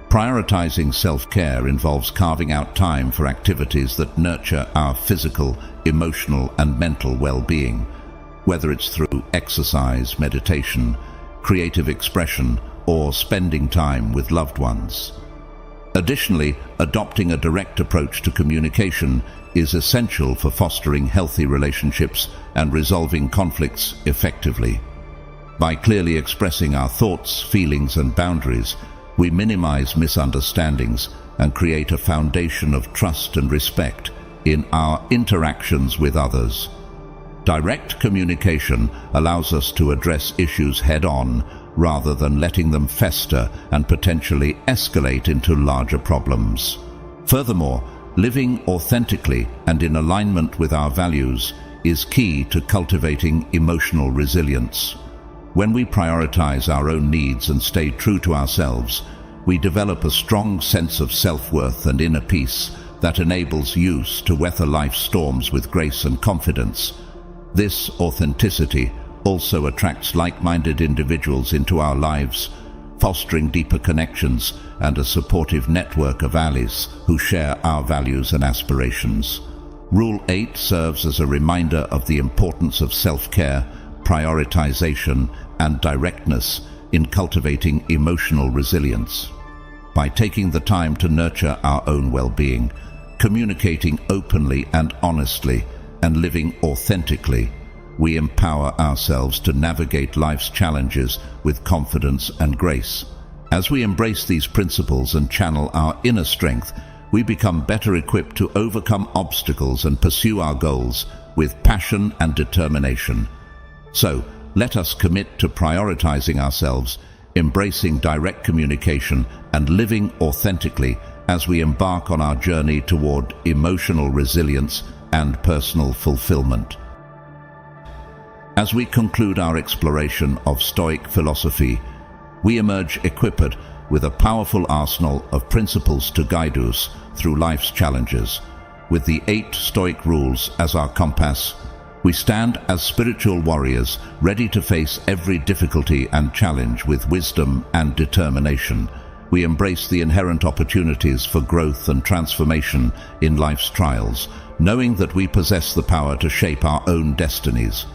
Prioritizing self-care involves carving out time for activities that nurture our physical, emotional, and mental well-being. whether it's through exercise, meditation, creative expression, or spending time with loved ones. Additionally, adopting a direct approach to communication is essential for fostering healthy relationships and resolving conflicts effectively. By clearly expressing our thoughts, feelings, and boundaries, we minimize misunderstandings and create a foundation of trust and respect in our interactions with others. Direct communication allows us to address issues head-on rather than letting them fester and potentially escalate into larger problems. Furthermore, living authentically and in alignment with our values is key to cultivating emotional resilience. When we prioritize our own needs and stay true to ourselves, we develop a strong sense of self-worth and inner peace that enables use to weather life's storms with grace and confidence. This authenticity also attracts like-minded individuals into our lives, fostering deeper connections and a supportive network of allies who share our values and aspirations. Rule 8 serves as a reminder of the importance of self-care, prioritization, and directness in cultivating emotional resilience. By taking the time to nurture our own well-being, communicating openly and honestly, and living authentically, we empower ourselves to navigate life's challenges with confidence and grace. As we embrace these principles and channel our inner strength, we become better equipped to overcome obstacles and pursue our goals with passion and determination. So, let us commit to prioritizing ourselves, embracing direct communication, and living authentically as we embark on our journey toward emotional resilience and personal fulfillment. As we conclude our exploration of Stoic philosophy, we emerge equipped with a powerful arsenal of principles to guide us through life's challenges. With the 8 Stoic rules as our compass, we stand as spiritual warriors ready to face every difficulty and challenge with wisdom and determination. We embrace the inherent opportunities for growth and transformation in life's trials, knowing that we possess the power to shape our own destinies.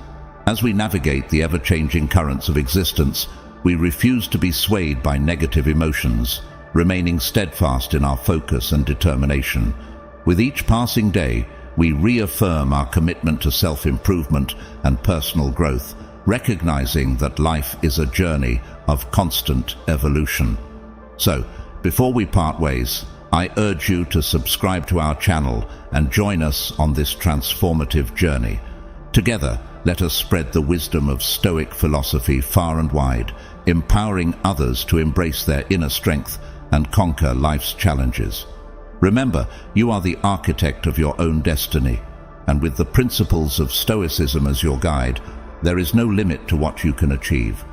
As we navigate the ever-changing currents of existence, we refuse to be swayed by negative emotions, remaining steadfast in our focus and determination. With each passing day, we reaffirm our commitment to self-improvement and personal growth, recognizing that life is a journey of constant evolution. So, before we part ways, I urge you to subscribe to our channel and join us on this transformative journey. Together, let us spread the wisdom of Stoic philosophy far and wide, empowering others to embrace their inner strength and conquer life's challenges. Remember, you are the architect of your own destiny, and with the principles of Stoicism as your guide, there is no limit to what you can achieve.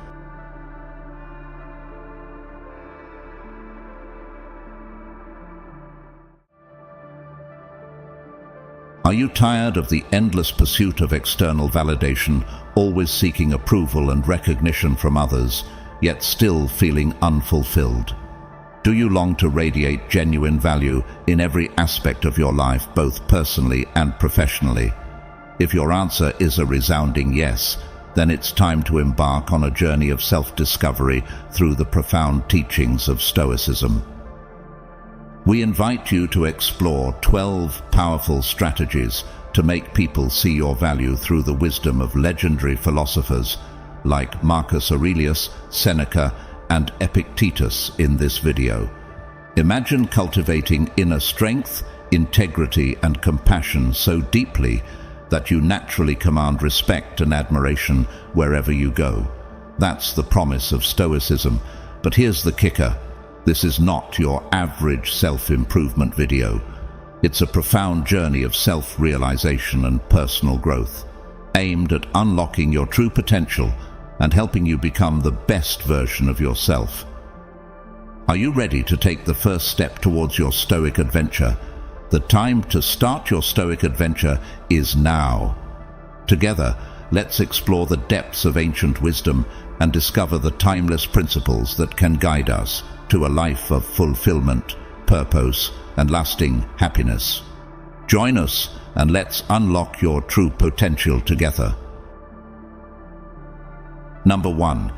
Are you tired of the endless pursuit of external validation, always seeking approval and recognition from others, yet still feeling unfulfilled? Do you long to radiate genuine value in every aspect of your life, both personally and professionally? If your answer is a resounding yes, then it's time to embark on a journey of self-discovery through the profound teachings of Stoicism. We invite you to explore 12 powerful strategies to make people see your value through the wisdom of legendary philosophers like Marcus Aurelius, Seneca, and Epictetus in this video. Imagine cultivating inner strength, integrity, and compassion so deeply that you naturally command respect and admiration wherever you go. That's the promise of Stoicism, but here's the kicker. This is not your average self-improvement video. It's a profound journey of self-realization and personal growth, aimed at unlocking your true potential and helping you become the best version of yourself. Are you ready to take the first step towards your Stoic adventure? The time to start your Stoic adventure is now. Together, let's explore the depths of ancient wisdom and discover the timeless principles that can guide us to a life of fulfillment, purpose, and lasting happiness. Join us and let's unlock your true potential together. Number 1.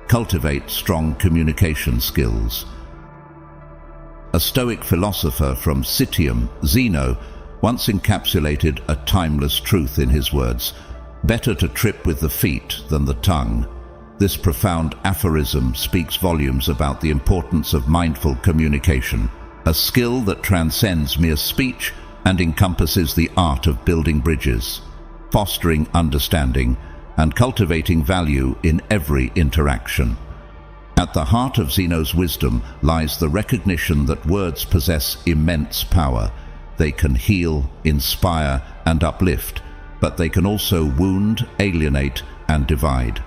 Cultivate strong communication skills. A Stoic philosopher from Citium, Zeno, once encapsulated a timeless truth in his words: "Better to trip with the feet than the tongue." This profound aphorism speaks volumes about the importance of mindful communication, a skill that transcends mere speech and encompasses the art of building bridges, fostering understanding, and cultivating value in every interaction. At the heart of Zeno's wisdom lies the recognition that words possess immense power. They can heal, inspire, and uplift, but they can also wound, alienate, and divide.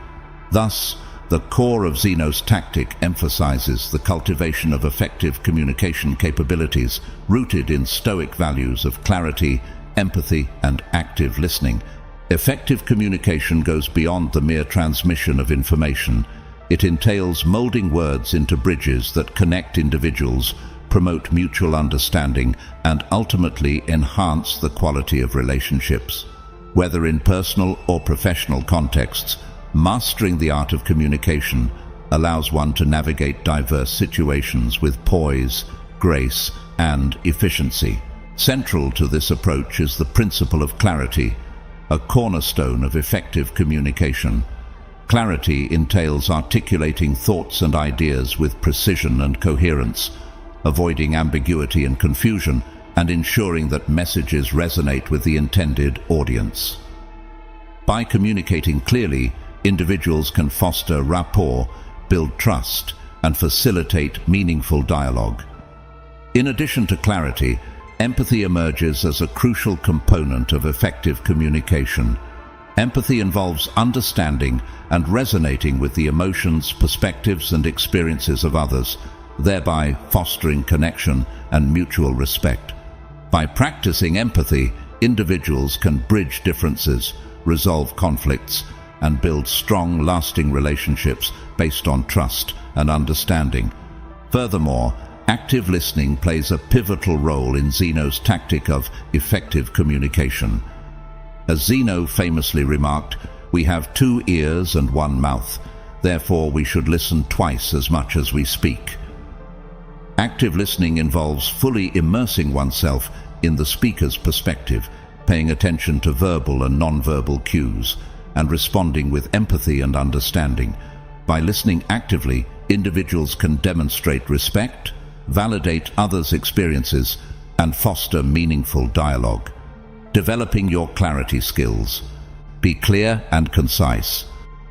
Thus, the core of Zeno's tactic emphasizes the cultivation of effective communication capabilities rooted in Stoic values of clarity, empathy, and active listening. Effective communication goes beyond the mere transmission of information. It entails molding words into bridges that connect individuals, promote mutual understanding, and ultimately enhance the quality of relationships. Whether in personal or professional contexts, mastering the art of communication allows one to navigate diverse situations with poise, grace, and efficiency. Central to this approach is the principle of clarity, a cornerstone of effective communication. Clarity entails articulating thoughts and ideas with precision and coherence, avoiding ambiguity and confusion, and ensuring that messages resonate with the intended audience. By communicating clearly, individuals can foster rapport, build trust, and facilitate meaningful dialogue. In addition to clarity, empathy emerges as a crucial component of effective communication. Empathy involves understanding and resonating with the emotions, perspectives, and experiences of others, thereby fostering connection and mutual respect. By practicing empathy, individuals can bridge differences, resolve conflicts, and build strong, lasting relationships based on trust and understanding. Furthermore, active listening plays a pivotal role in Zeno's tactic of effective communication. As Zeno famously remarked, "We have 2 ears and 1 mouth, therefore we should listen twice as much as we speak." Active listening involves fully immersing oneself in the speaker's perspective, paying attention to verbal and non-verbal cues, and responding with empathy and understanding. By listening actively, individuals can demonstrate respect, validate others' experiences, and foster meaningful dialogue. Developing your clarity skills. Be clear and concise.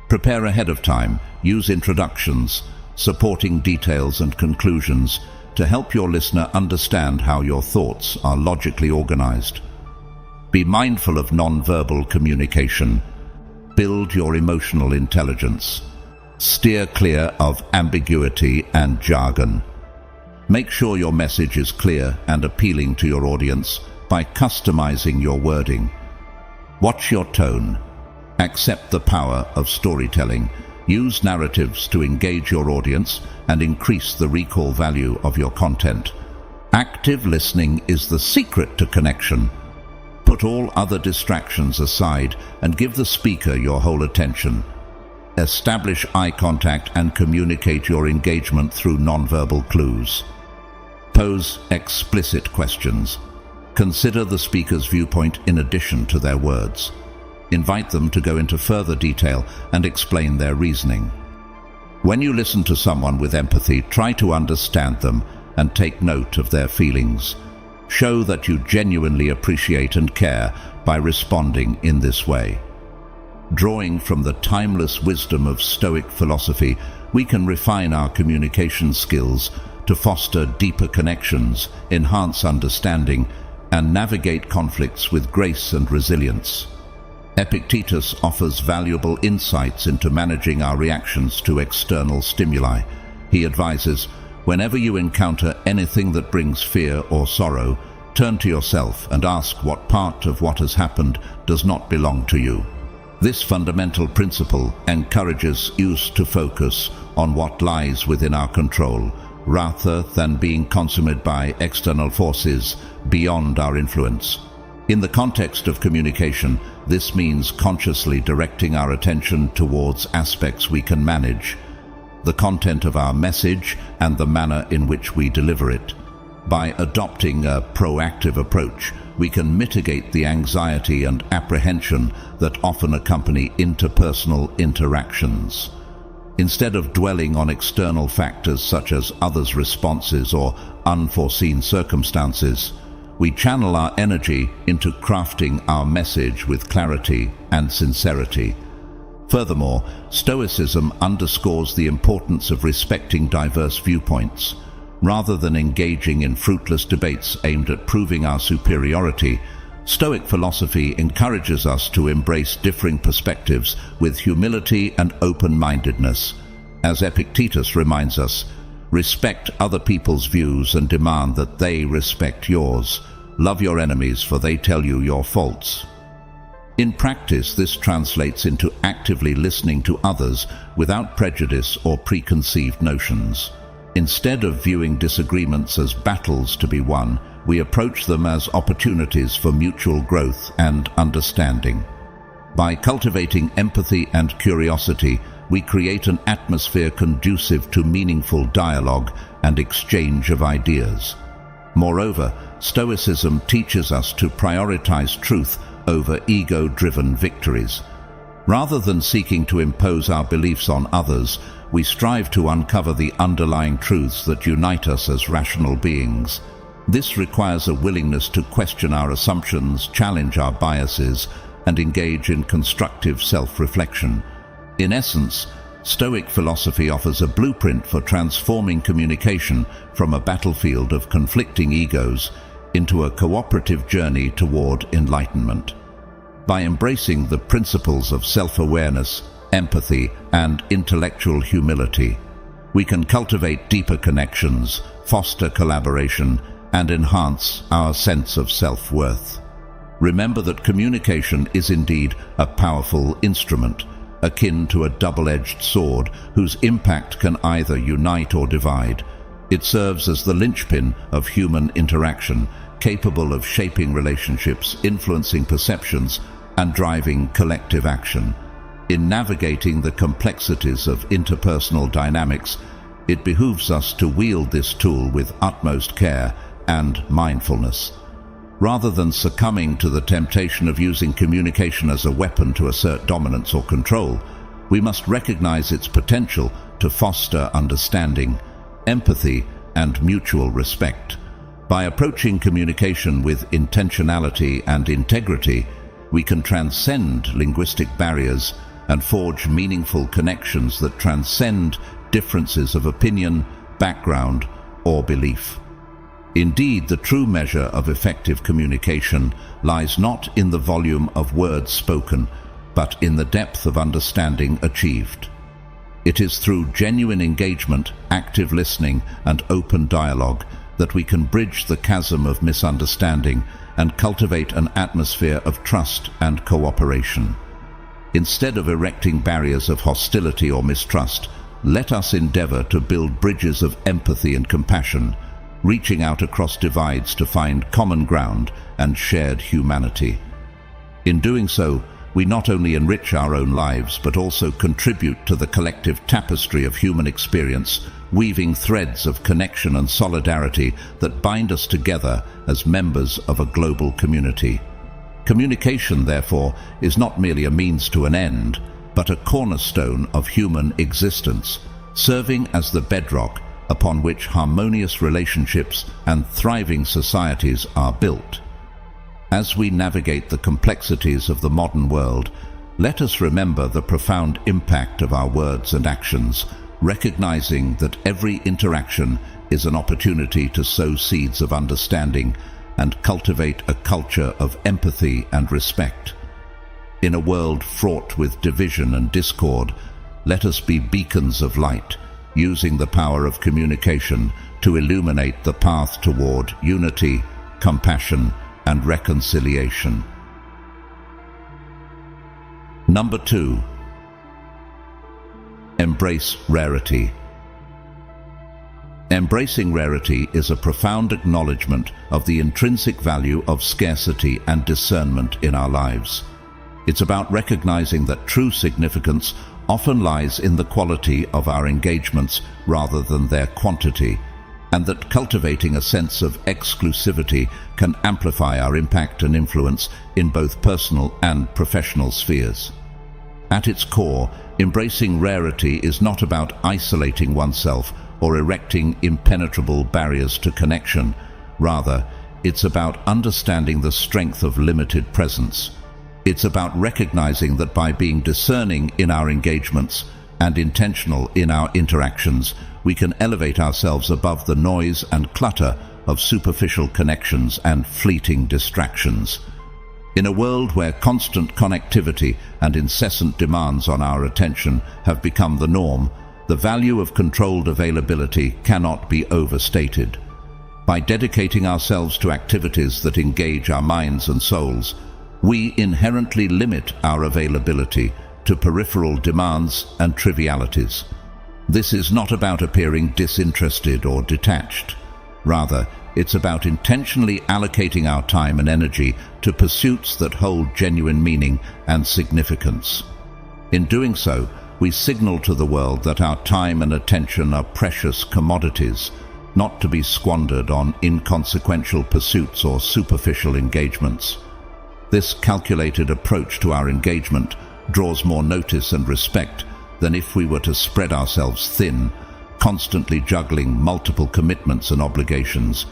Prepare ahead of time. Use introductions, supporting details and conclusions to help your listener understand how your thoughts are logically organized. Be mindful of non-verbal communication. Build your emotional intelligence. Steer clear of ambiguity and jargon. Make sure your message is clear and appealing to your audience by customizing your wording. Watch your tone. Accept the power of storytelling. Use narratives to engage your audience and increase the recall value of your content. Active listening is the secret to connection. Put all other distractions aside and give the speaker your whole attention. Establish eye contact and communicate your engagement through nonverbal clues. Pose explicit questions. Consider the speaker's viewpoint in addition to their words. Invite them to go into further detail and explain their reasoning. When you listen to someone with empathy, try to understand them and take note of their feelings. Show that you genuinely appreciate and care by responding in this way. Drawing from the timeless wisdom of Stoic philosophy, we can refine our communication skills to foster deeper connections, enhance understanding, and navigate conflicts with grace and resilience. Epictetus offers valuable insights into managing our reactions to external stimuli. He advises, whenever you encounter anything that brings fear or sorrow, turn to yourself and ask what part of what has happened does not belong to you. This fundamental principle encourages us to focus on what lies within our control, rather than being consumed by external forces beyond our influence. In the context of communication, This means consciously directing our attention towards aspects we can manage, the content of our message and the manner in which we deliver it. By adopting a proactive approach, we can mitigate the anxiety and apprehension that often accompany interpersonal interactions. Instead of dwelling on external factors such as others' responses or unforeseen circumstances, we channel our energy into crafting our message with clarity and sincerity. Furthermore, Stoicism underscores the importance of respecting diverse viewpoints. Rather than engaging in fruitless debates aimed at proving our superiority, Stoic philosophy encourages us to embrace differing perspectives with humility and open-mindedness. As Epictetus reminds us, respect other people's views and demand that they respect yours. Love your enemies, for they tell you your faults. In practice, this translates into actively listening to others without prejudice or preconceived notions. Instead of viewing disagreements as battles to be won, we approach them as opportunities for mutual growth and understanding. By cultivating empathy and curiosity, we create an atmosphere conducive to meaningful dialogue and exchange of ideas. Moreover, Stoicism teaches us to prioritize truth over ego-driven victories. Rather than seeking to impose our beliefs on others, we strive to uncover the underlying truths that unite us as rational beings. This requires a willingness to question our assumptions, challenge our biases, and engage in constructive self-reflection. In essence, Stoic philosophy offers a blueprint for transforming communication from a battlefield of conflicting egos into a cooperative journey toward enlightenment. By embracing the principles of self-awareness, empathy, and intellectual humility, we can cultivate deeper connections, foster collaboration, and enhance our sense of self-worth. Remember that communication is indeed a powerful instrument, akin to a double-edged sword whose impact can either unite or divide. It serves as the linchpin of human interaction, capable of shaping relationships, influencing perceptions, and driving collective action. In navigating the complexities of interpersonal dynamics, it behooves us to wield this tool with utmost care and mindfulness. Rather than succumbing to the temptation of using communication as a weapon to assert dominance or control, we must recognize its potential to foster understanding, empathy, and mutual respect. By approaching communication with intentionality and integrity, we can transcend linguistic barriers and forge meaningful connections that transcend differences of opinion, background, or belief. Indeed, the true measure of effective communication lies not in the volume of words spoken, but in the depth of understanding achieved. It is through genuine engagement, active listening, and open dialogue that we can bridge the chasm of misunderstanding and cultivate an atmosphere of trust and cooperation. Instead of erecting barriers of hostility or mistrust, let us endeavor to build bridges of empathy and compassion, reaching out across divides to find common ground and shared humanity. In doing so, we not only enrich our own lives, but also contribute to the collective tapestry of human experience, weaving threads of connection and solidarity that bind us together as members of a global community. Communication, therefore, is not merely a means to an end, but a cornerstone of human existence, serving as the bedrock upon which harmonious relationships and thriving societies are built. As we navigate the complexities of the modern world, let us remember the profound impact of our words and actions, recognizing that every interaction is an opportunity to sow seeds of understanding and cultivate a culture of empathy and respect. In a world fraught with division and discord, let us be beacons of light, using the power of communication to illuminate the path toward unity, compassion, and reconciliation. Number 2. Embrace rarity. Embracing rarity is a profound acknowledgement of the intrinsic value of scarcity and discernment in our lives. It's about recognizing that true significance often lies in the quality of our engagements rather than their quantity, and that cultivating a sense of exclusivity can amplify our impact and influence in both personal and professional spheres. At its core, embracing rarity is not about isolating oneself or erecting impenetrable barriers to connection. Rather, it's about understanding the strength of limited presence. It's about recognizing that by being discerning in our engagements and intentional in our interactions, we can elevate ourselves above the noise and clutter of superficial connections and fleeting distractions. In a world where constant connectivity and incessant demands on our attention have become the norm, the value of controlled availability cannot be overstated. By dedicating ourselves to activities that engage our minds and souls, we inherently limit our availability to peripheral demands and trivialities. This is not about appearing disinterested or detached. Rather, it's about intentionally allocating our time and energy to pursuits that hold genuine meaning and significance. In doing so, we signal to the world that our time and attention are precious commodities, not to be squandered on inconsequential pursuits or superficial engagements. This calculated approach to our engagement draws more notice and respect than if we were to spread ourselves thin, constantly juggling multiple commitments and obligations.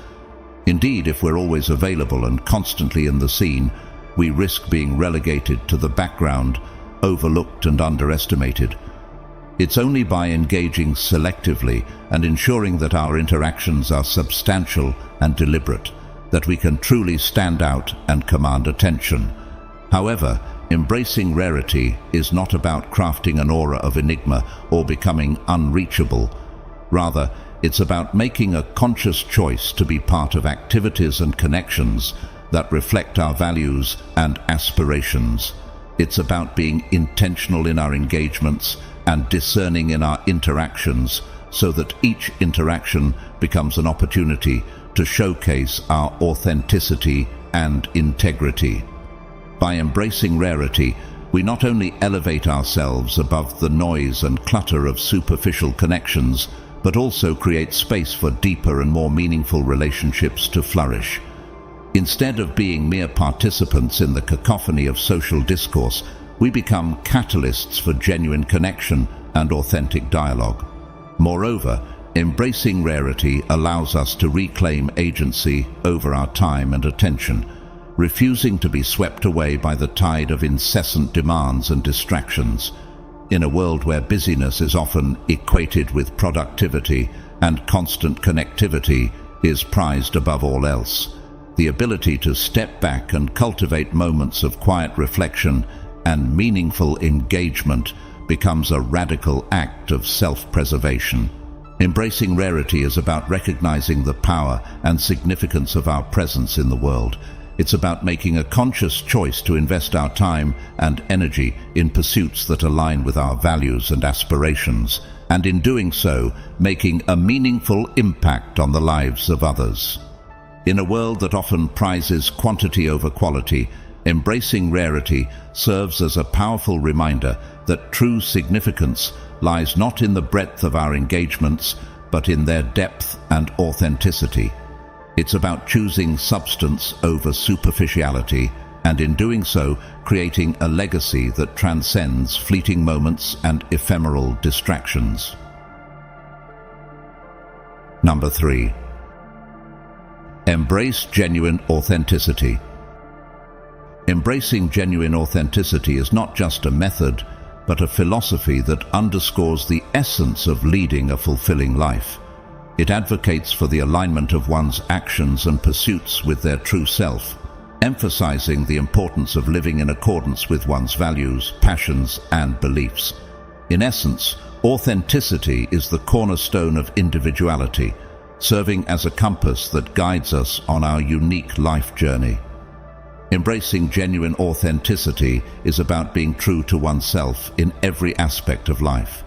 Indeed, if we're always available and constantly in the scene, we risk being relegated to the background, overlooked and underestimated. It's only by engaging selectively and ensuring that our interactions are substantial and deliberate that we can truly stand out and command attention. However, embracing rarity is not about crafting an aura of enigma or becoming unreachable. Rather, it's about making a conscious choice to be part of activities and connections that reflect our values and aspirations. It's about being intentional in our engagements and discerning in our interactions so that each interaction becomes an opportunity to showcase our authenticity and integrity. By embracing rarity, we not only elevate ourselves above the noise and clutter of superficial connections, but also create space for deeper and more meaningful relationships to flourish. Instead of being mere participants in the cacophony of social discourse, we become catalysts for genuine connection and authentic dialogue. Moreover, embracing rarity allows us to reclaim agency over our time and attention, refusing to be swept away by the tide of incessant demands and distractions. In a world where busyness is often equated with productivity and constant connectivity is prized above all else, the ability to step back and cultivate moments of quiet reflection and meaningful engagement becomes a radical act of self-preservation. Embracing rarity is about recognizing the power and significance of our presence in the world. It's about making a conscious choice to invest our time and energy in pursuits that align with our values and aspirations, and in doing so, making a meaningful impact on the lives of others. In a world that often prizes quantity over quality, embracing rarity serves as a powerful reminder that true significance lies not in the breadth of our engagements, but in their depth and authenticity. It's about choosing substance over superficiality, and in doing so, creating a legacy that transcends fleeting moments and ephemeral distractions. Number 3. Embrace genuine authenticity. Embracing genuine authenticity is not just a method, but a philosophy that underscores the essence of leading a fulfilling life. It advocates for the alignment of one's actions and pursuits with their true self, emphasizing the importance of living in accordance with one's values, passions, and beliefs. In essence, authenticity is the cornerstone of individuality, serving as a compass that guides us on our unique life journey. Embracing genuine authenticity is about being true to oneself in every aspect of life.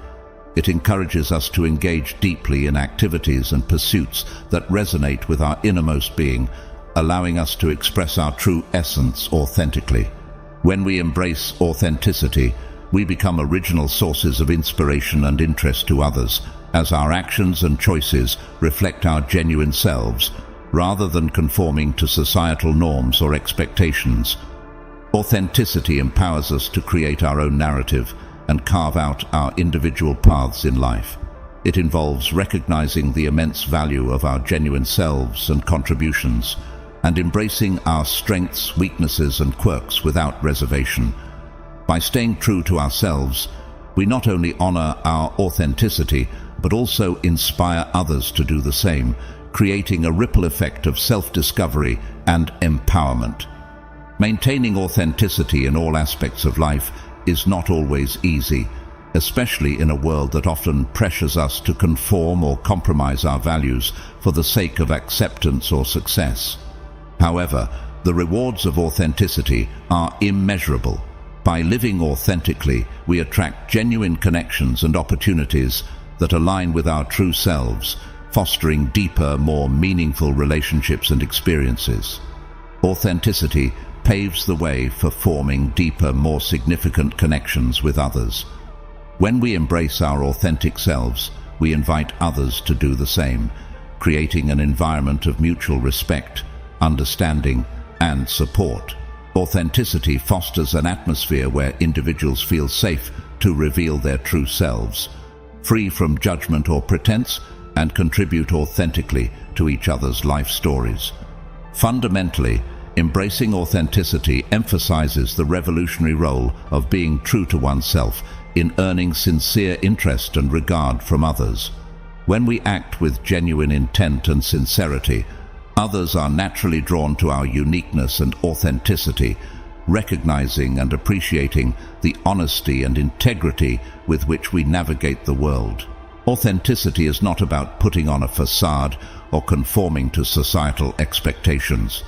It encourages us to engage deeply in activities and pursuits that resonate with our innermost being, allowing us to express our true essence authentically. When we embrace authenticity, we become original sources of inspiration and interest to others, as our actions and choices reflect our genuine selves, rather than conforming to societal norms or expectations. Authenticity empowers us to create our own narrative and carve out our individual paths in life. It involves recognizing the immense value of our genuine selves and contributions, and embracing our strengths, weaknesses, and quirks without reservation. By staying true to ourselves, we not only honor our authenticity, but also inspire others to do the same, creating a ripple effect of self-discovery and empowerment. Maintaining authenticity in all aspects of life is not always easy, especially in a world that often pressures us to conform or compromise our values for the sake of acceptance or success. However, the rewards of authenticity are immeasurable. By living authentically, we attract genuine connections and opportunities that align with our true selves, fostering deeper, more meaningful relationships and experiences. Authenticity paves the way for forming deeper, more significant connections with others. When we embrace our authentic selves, we invite others to do the same, creating an environment of mutual respect, understanding, and support. Authenticity fosters an atmosphere where individuals feel safe to reveal their true selves, free from judgment or pretense, and contribute authentically to each other's life stories. Fundamentally, embracing authenticity emphasizes the revolutionary role of being true to oneself in earning sincere interest and regard from others. When we act with genuine intent and sincerity, others are naturally drawn to our uniqueness and authenticity, recognizing and appreciating the honesty and integrity with which we navigate the world. Authenticity is not about putting on a facade or conforming to societal expectations.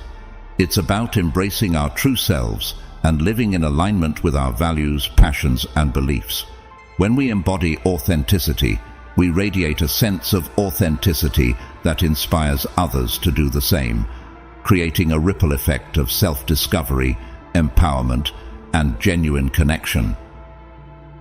It's about embracing our true selves and living in alignment with our values, passions, and beliefs. When we embody authenticity, we radiate a sense of authenticity that inspires others to do the same, creating a ripple effect of self-discovery, empowerment, and genuine connection.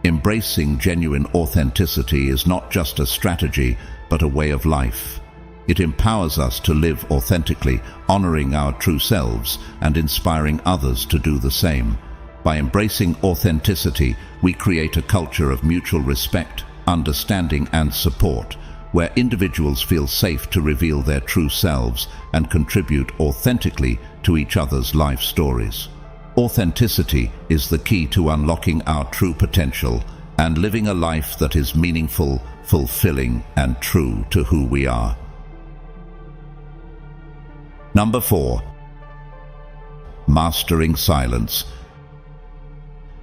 Embracing genuine authenticity is not just a strategy, but a way of life. It empowers us to live authentically, honoring our true selves and inspiring others to do the same. By embracing authenticity, we create a culture of mutual respect, understanding, and support, where individuals feel safe to reveal their true selves and contribute authentically to each other's life stories. Authenticity is the key to unlocking our true potential and living a life that is meaningful, fulfilling, and true to who we are. Number 4. Mastering silence.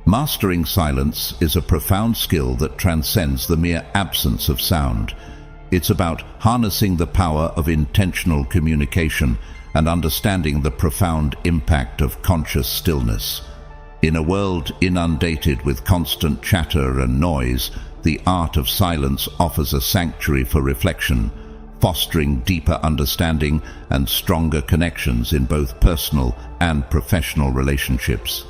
Mastering silence is a profound skill that transcends the mere absence of sound. It's about harnessing the power of intentional communication and understanding the profound impact of conscious stillness. In a world inundated with constant chatter and noise, the art of silence offers a sanctuary for reflection, fostering deeper understanding and stronger connections in both personal and professional relationships.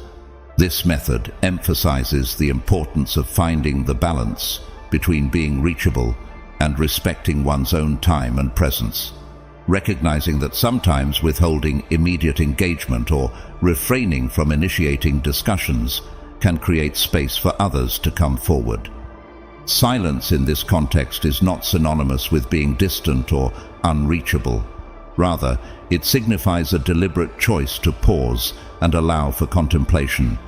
This method emphasizes the importance of finding the balance between being reachable and respecting one's own time and presence, recognizing that sometimes withholding immediate engagement or refraining from initiating discussions can create space for others to come forward. Silence in this context is not synonymous with being distant or unreachable. Rather, it signifies a deliberate choice to pause and allow for contemplation.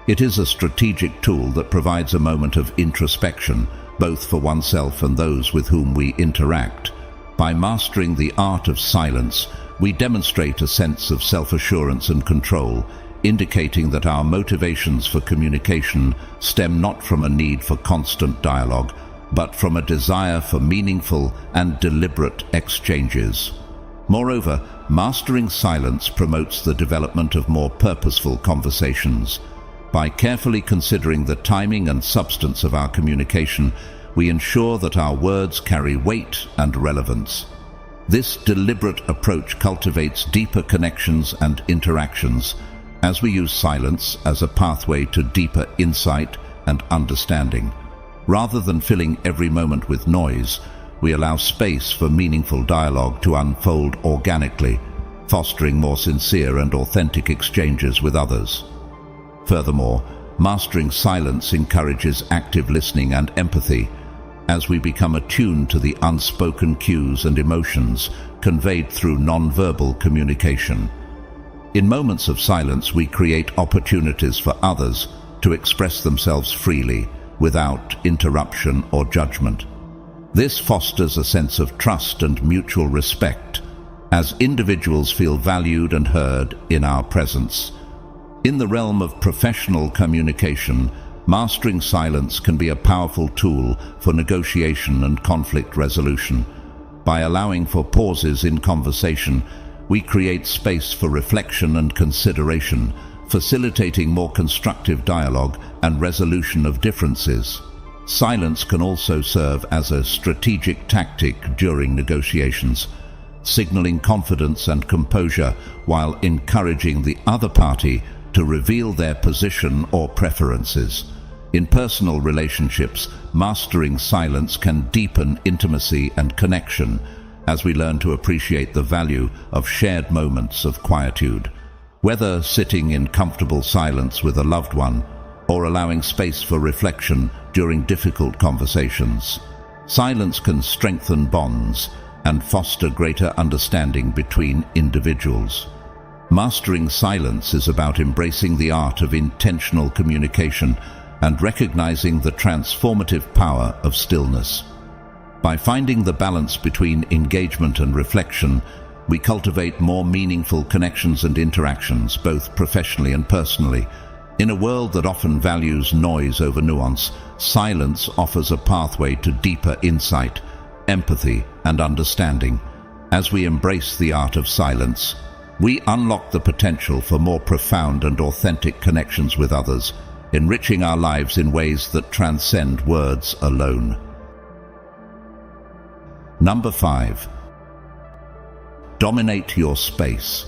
It is a strategic tool that provides a moment of introspection, both for oneself and those with whom we interact. By mastering the art of silence, we demonstrate a sense of self-assurance and control, indicating that our motivations for communication stem not from a need for constant dialogue, but from a desire for meaningful and deliberate exchanges. Moreover, mastering silence promotes the development of more purposeful conversations. By carefully considering the timing and substance of our communication, we ensure that our words carry weight and relevance. This deliberate approach cultivates deeper connections and interactions, as we use silence as a pathway to deeper insight and understanding. Rather than filling every moment with noise, we allow space for meaningful dialogue to unfold organically, fostering more sincere and authentic exchanges with others. Furthermore, mastering silence encourages active listening and empathy, as we become attuned to the unspoken cues and emotions conveyed through non-verbal communication. In moments of silence, we create opportunities for others to express themselves freely, without interruption or judgment. This fosters a sense of trust and mutual respect, as individuals feel valued and heard in our presence. In the realm of professional communication, mastering silence can be a powerful tool for negotiation and conflict resolution. By allowing for pauses in conversation, we create space for reflection and consideration, facilitating more constructive dialogue and resolution of differences. Silence can also serve as a strategic tactic during negotiations, signaling confidence and composure while encouraging the other party to reveal their position or preferences. In personal relationships, mastering silence can deepen intimacy and connection, as we learn to appreciate the value of shared moments of quietude. Whether sitting in comfortable silence with a loved one or allowing space for reflection during difficult conversations, silence can strengthen bonds and foster greater understanding between individuals. Mastering silence is about embracing the art of intentional communication and recognizing the transformative power of stillness. By finding the balance between engagement and reflection, we cultivate more meaningful connections and interactions, both professionally and personally. In a world that often values noise over nuance, silence offers a pathway to deeper insight, empathy, and understanding. As we embrace the art of silence, we unlock the potential for more profound and authentic connections with others, enriching our lives in ways that transcend words alone. Number 5. Dominate your space.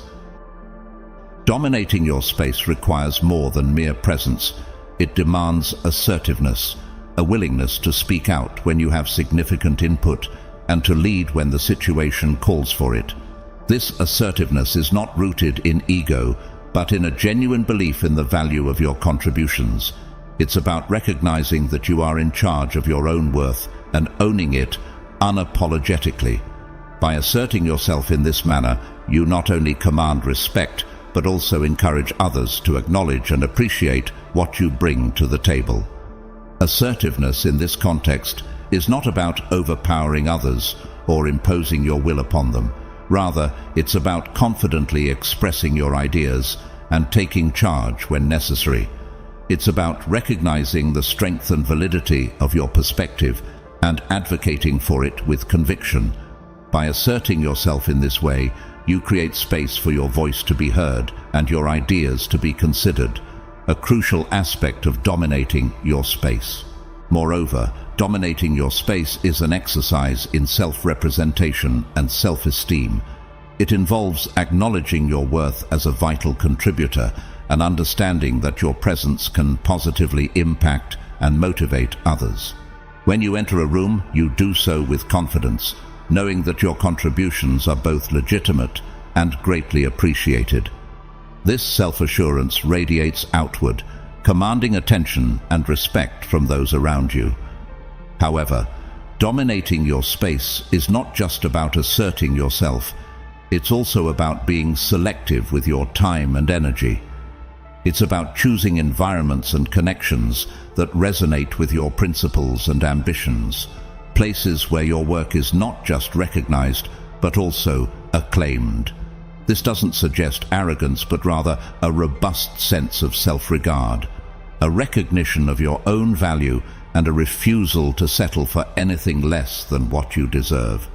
Dominating your space requires more than mere presence. It demands assertiveness, a willingness to speak out when you have significant input and to lead when the situation calls for it. This assertiveness is not rooted in ego, but in a genuine belief in the value of your contributions. It's about recognizing that you are in charge of your own worth and owning it unapologetically. By asserting yourself in this manner, you not only command respect, but also encourage others to acknowledge and appreciate what you bring to the table. Assertiveness in this context is not about overpowering others or imposing your will upon them. Rather, it's about confidently expressing your ideas and taking charge when necessary. It's about recognizing the strength and validity of your perspective and advocating for it with conviction. By asserting yourself in this way, you create space for your voice to be heard and your ideas to be considered, a crucial aspect of dominating your space. Moreover, dominating your space is an exercise in self-representation and self-esteem. It involves acknowledging your worth as a vital contributor and understanding that your presence can positively impact and motivate others. When you enter a room, you do so with confidence, knowing that your contributions are both legitimate and greatly appreciated. This self-assurance radiates outward, commanding attention and respect from those around you. However, dominating your space is not just about asserting yourself, it's also about being selective with your time and energy. It's about choosing environments and connections that resonate with your principles and ambitions, places where your work is not just recognized, but also acclaimed. This doesn't suggest arrogance, but rather a robust sense of self-regard, a recognition of your own value and a refusal to settle for anything less than what you deserve.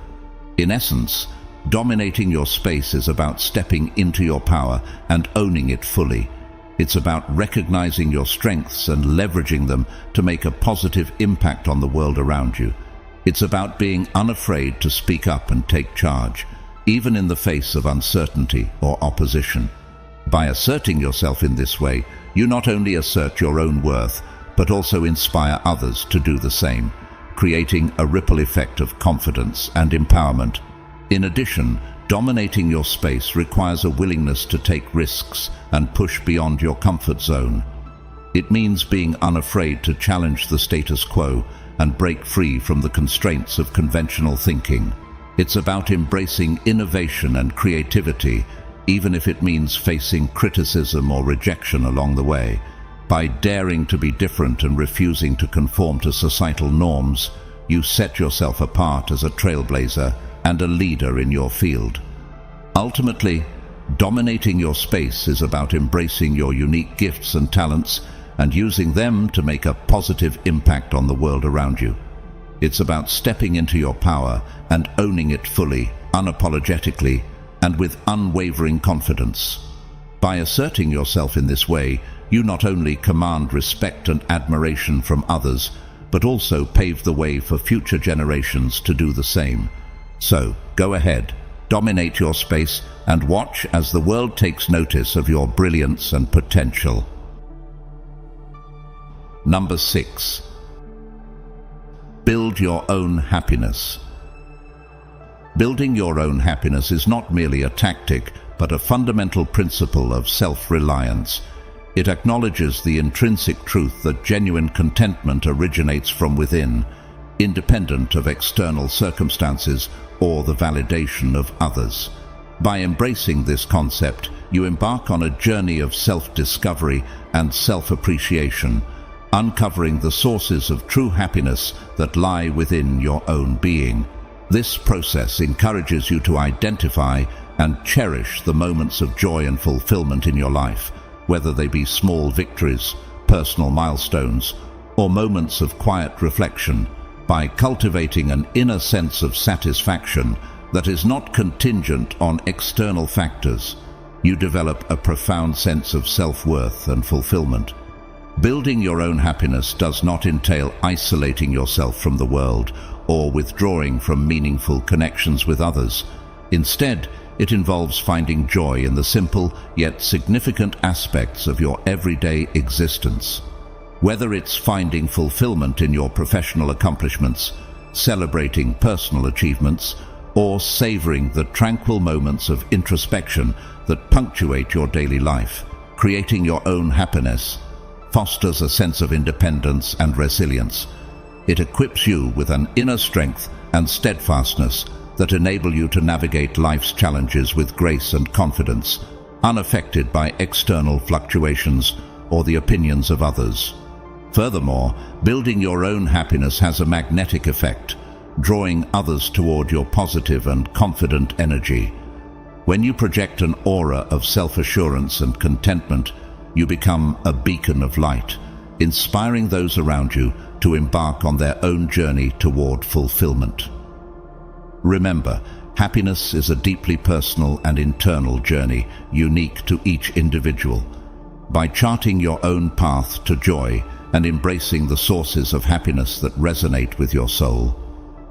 In essence, dominating your space is about stepping into your power and owning it fully. It's about recognizing your strengths and leveraging them to make a positive impact on the world around you. It's about being unafraid to speak up and take charge, even in the face of uncertainty or opposition. By asserting yourself in this way, you not only assert your own worth, but also inspire others to do the same, creating a ripple effect of confidence and empowerment. In addition, dominating your space requires a willingness to take risks and push beyond your comfort zone. It means being unafraid to challenge the status quo and break free from the constraints of conventional thinking. It's about embracing innovation and creativity, even if it means facing criticism or rejection along the way. By daring to be different and refusing to conform to societal norms, you set yourself apart as a trailblazer and a leader in your field. Ultimately, dominating your space is about embracing your unique gifts and talents and using them to make a positive impact on the world around you. It's about stepping into your power and owning it fully, unapologetically, and with unwavering confidence. By asserting yourself in this way, you not only command respect and admiration from others, but also pave the way for future generations to do the same. So, go ahead, dominate your space, and watch as the world takes notice of your brilliance and potential. Number 6. Build your own happiness. Building your own happiness is not merely a tactic, but a fundamental principle of self-reliance. It acknowledges the intrinsic truth that genuine contentment originates from within, independent of external circumstances or the validation of others. By embracing this concept, you embark on a journey of self-discovery and self-appreciation, uncovering the sources of true happiness that lie within your own being. This process encourages you to identify and cherish the moments of joy and fulfillment in your life, whether they be small victories, personal milestones, or moments of quiet reflection. By cultivating an inner sense of satisfaction that is not contingent on external factors, you develop a profound sense of self-worth and fulfillment. Building your own happiness does not entail isolating yourself from the world or withdrawing from meaningful connections with others. Instead, it involves finding joy in the simple yet significant aspects of your everyday existence. Whether it's finding fulfillment in your professional accomplishments, celebrating personal achievements, or savoring the tranquil moments of introspection that punctuate your daily life, creating your own happiness fosters a sense of independence and resilience. It equips you with an inner strength and steadfastness that enable you to navigate life's challenges with grace and confidence, unaffected by external fluctuations or the opinions of others. Furthermore, building your own happiness has a magnetic effect, drawing others toward your positive and confident energy. When you project an aura of self-assurance and contentment, you become a beacon of light, inspiring those around you to embark on their own journey toward fulfillment. Remember, happiness is a deeply personal and internal journey, unique to each individual. By charting your own path to joy and embracing the sources of happiness that resonate with your soul,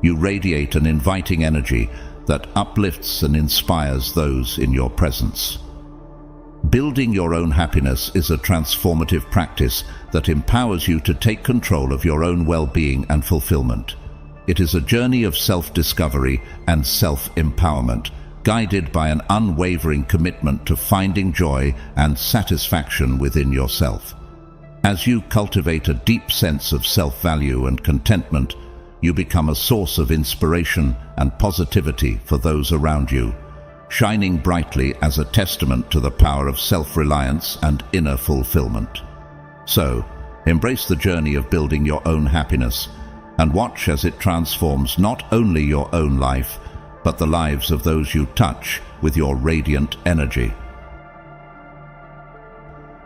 you radiate an inviting energy that uplifts and inspires those in your presence. Building your own happiness is a transformative practice that empowers you to take control of your own well-being and fulfillment. It is a journey of self-discovery and self-empowerment, guided by an unwavering commitment to finding joy and satisfaction within yourself. As you cultivate a deep sense of self-value and contentment, you become a source of inspiration and positivity for those around you, shining brightly as a testament to the power of self-reliance and inner fulfillment. So, embrace the journey of building your own happiness and watch as it transforms not only your own life, but the lives of those you touch with your radiant energy.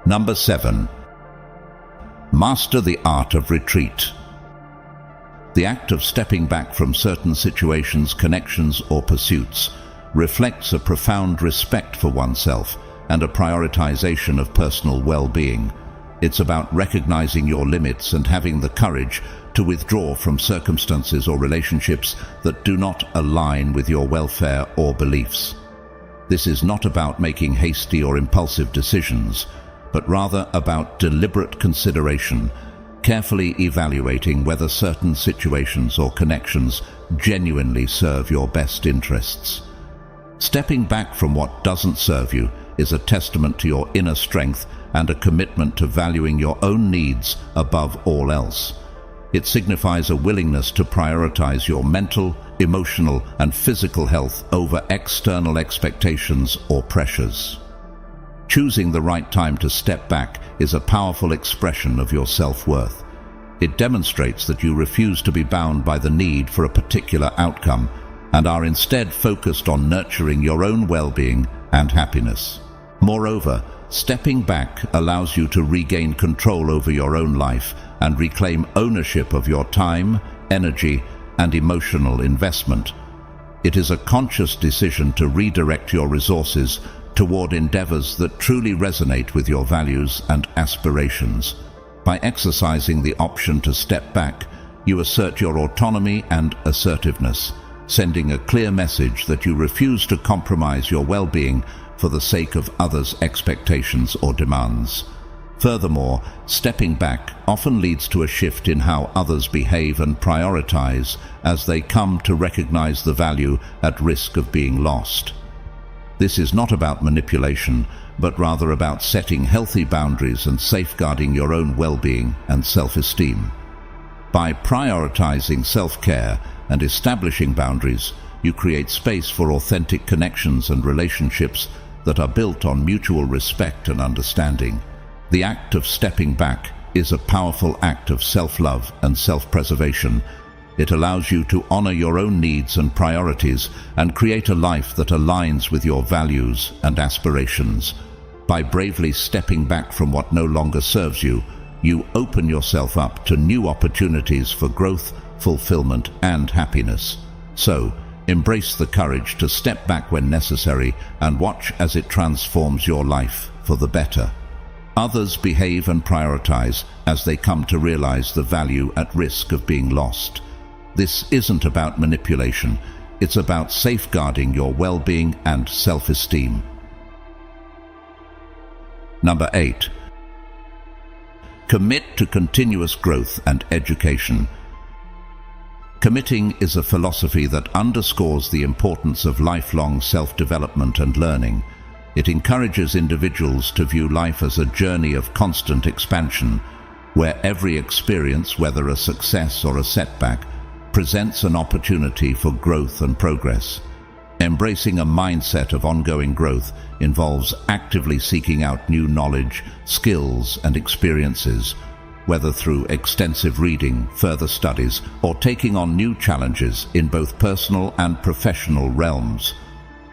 Number 7. Master the art of retreat. The act of stepping back from certain situations, connections, or pursuits reflects a profound respect for oneself and a prioritization of personal well-being. It's about recognizing your limits and having the courage to withdraw from circumstances or relationships that do not align with your welfare or beliefs. This is not about making hasty or impulsive decisions, but rather about deliberate consideration, carefully evaluating whether certain situations or connections genuinely serve your best interests. Stepping back from what doesn't serve you is a testament to your inner strength and a commitment to valuing your own needs above all else. It signifies a willingness to prioritize your mental, emotional, and physical health over external expectations or pressures. Choosing the right time to step back is a powerful expression of your self-worth. It demonstrates that you refuse to be bound by the need for a particular outcome and are instead focused on nurturing your own well-being and happiness. Moreover, stepping back allows you to regain control over your own life and reclaim ownership of your time, energy, and emotional investment. It is a conscious decision to redirect your resources toward endeavors that truly resonate with your values and aspirations. By exercising the option to step back, you assert your autonomy and assertiveness, sending a clear message that you refuse to compromise your well-being for the sake of others' expectations or demands. Furthermore, stepping back often leads to a shift in how others behave and prioritize as they come to recognize the value at risk of being lost. This is not about manipulation, but rather about setting healthy boundaries and safeguarding your own well-being and self-esteem. By prioritizing self-care and establishing boundaries, you create space for authentic connections and relationships that are built on mutual respect and understanding. The act of stepping back is a powerful act of self-love and self-preservation. It allows you to honor your own needs and priorities and create a life that aligns with your values and aspirations. By bravely stepping back from what no longer serves you, you open yourself up to new opportunities for growth, fulfillment, and happiness. So, embrace the courage to step back when necessary and watch as it transforms your life for the better. Others behave and prioritize as they come to realize the value at risk of being lost. This isn't about manipulation, it's about safeguarding your well-being and self-esteem. Number 8. Commit to continuous growth and education. Committing is a philosophy that underscores the importance of lifelong self-development and learning. It encourages individuals to view life as a journey of constant expansion, where every experience, whether a success or a setback, presents an opportunity for growth and progress. Embracing a mindset of ongoing growth involves actively seeking out new knowledge, skills, and experiences, whether through extensive reading, further studies, or taking on new challenges in both personal and professional realms.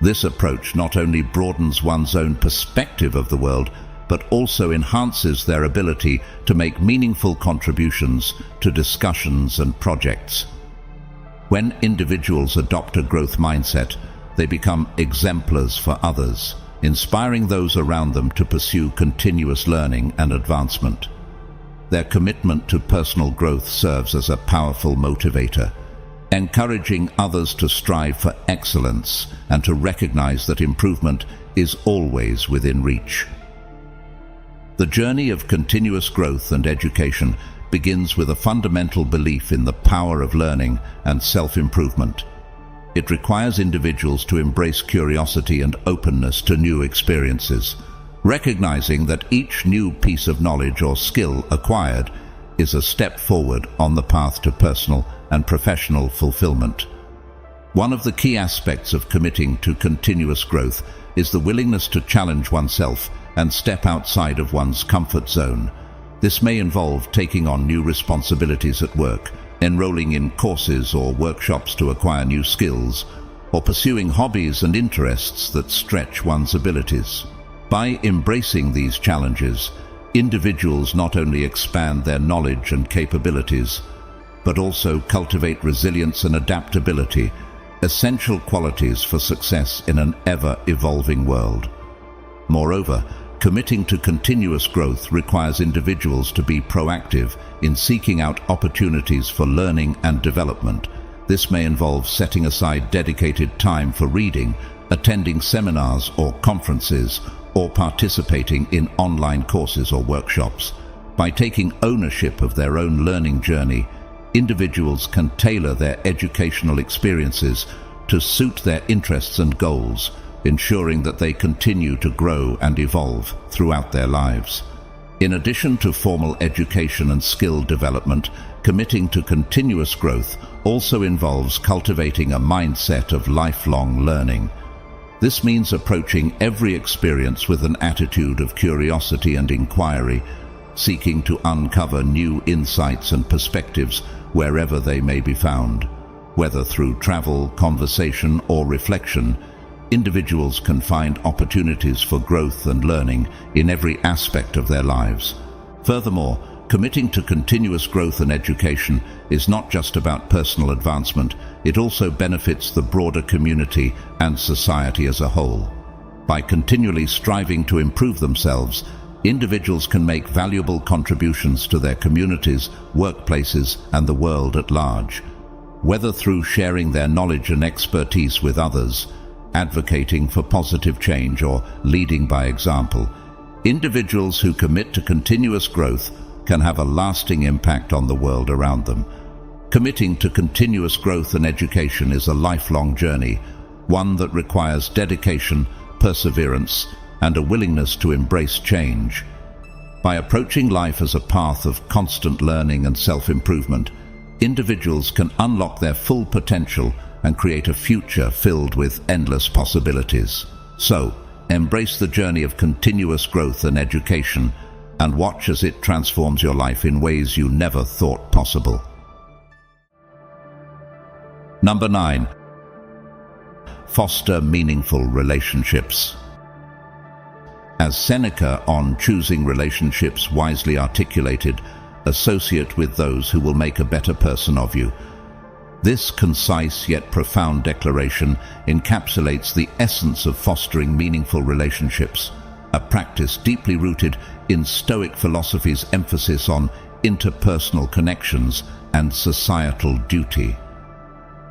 This approach not only broadens one's own perspective of the world, but also enhances their ability to make meaningful contributions to discussions and projects. When individuals adopt a growth mindset, they become exemplars for others, inspiring those around them to pursue continuous learning and advancement. Their commitment to personal growth serves as a powerful motivator, encouraging others to strive for excellence and to recognize that improvement is always within reach. The journey of continuous growth and education begins with a fundamental belief in the power of learning and self-improvement. It requires individuals to embrace curiosity and openness to new experiences, recognizing that each new piece of knowledge or skill acquired is a step forward on the path to personal and professional fulfillment. One of the key aspects of committing to continuous growth is the willingness to challenge oneself and step outside of one's comfort zone. This may involve taking on new responsibilities at work, enrolling in courses or workshops to acquire new skills, or pursuing hobbies and interests that stretch one's abilities. By embracing these challenges, individuals not only expand their knowledge and capabilities, but also cultivate resilience and adaptability, essential qualities for success in an ever-evolving world. Moreover, committing to continuous growth requires individuals to be proactive in seeking out opportunities for learning and development. This may involve setting aside dedicated time for reading, attending seminars or conferences, or participating in online courses or workshops. By taking ownership of their own learning journey, individuals can tailor their educational experiences to suit their interests and goals, ensuring that they continue to grow and evolve throughout their lives. In addition to formal education and skill development, committing to continuous growth also involves cultivating a mindset of lifelong learning. This means approaching every experience with an attitude of curiosity and inquiry, seeking to uncover new insights and perspectives wherever they may be found. Whether through travel, conversation, or reflection, individuals can find opportunities for growth and learning in every aspect of their lives. Furthermore, committing to continuous growth and education is not just about personal advancement, it also benefits the broader community and society as a whole. By continually striving to improve themselves, individuals can make valuable contributions to their communities, workplaces, and the world at large. Whether through sharing their knowledge and expertise with others, advocating for positive change, or leading by example, individuals who commit to continuous growth can have a lasting impact on the world around them. Committing to continuous growth and education is a lifelong journey, one that requires dedication, perseverance, and a willingness to embrace change. By approaching life as a path of constant learning and self-improvement, individuals can unlock their full potential and create a future filled with endless possibilities. So, embrace the journey of continuous growth and education, and watch as it transforms your life in ways you never thought possible. Number 9. Foster meaningful relationships. As Seneca on choosing relationships wisely articulated, associate with those who will make a better person of you. This concise yet profound declaration encapsulates the essence of fostering meaningful relationships, a practice deeply rooted in Stoic philosophy's emphasis on interpersonal connections and societal duty.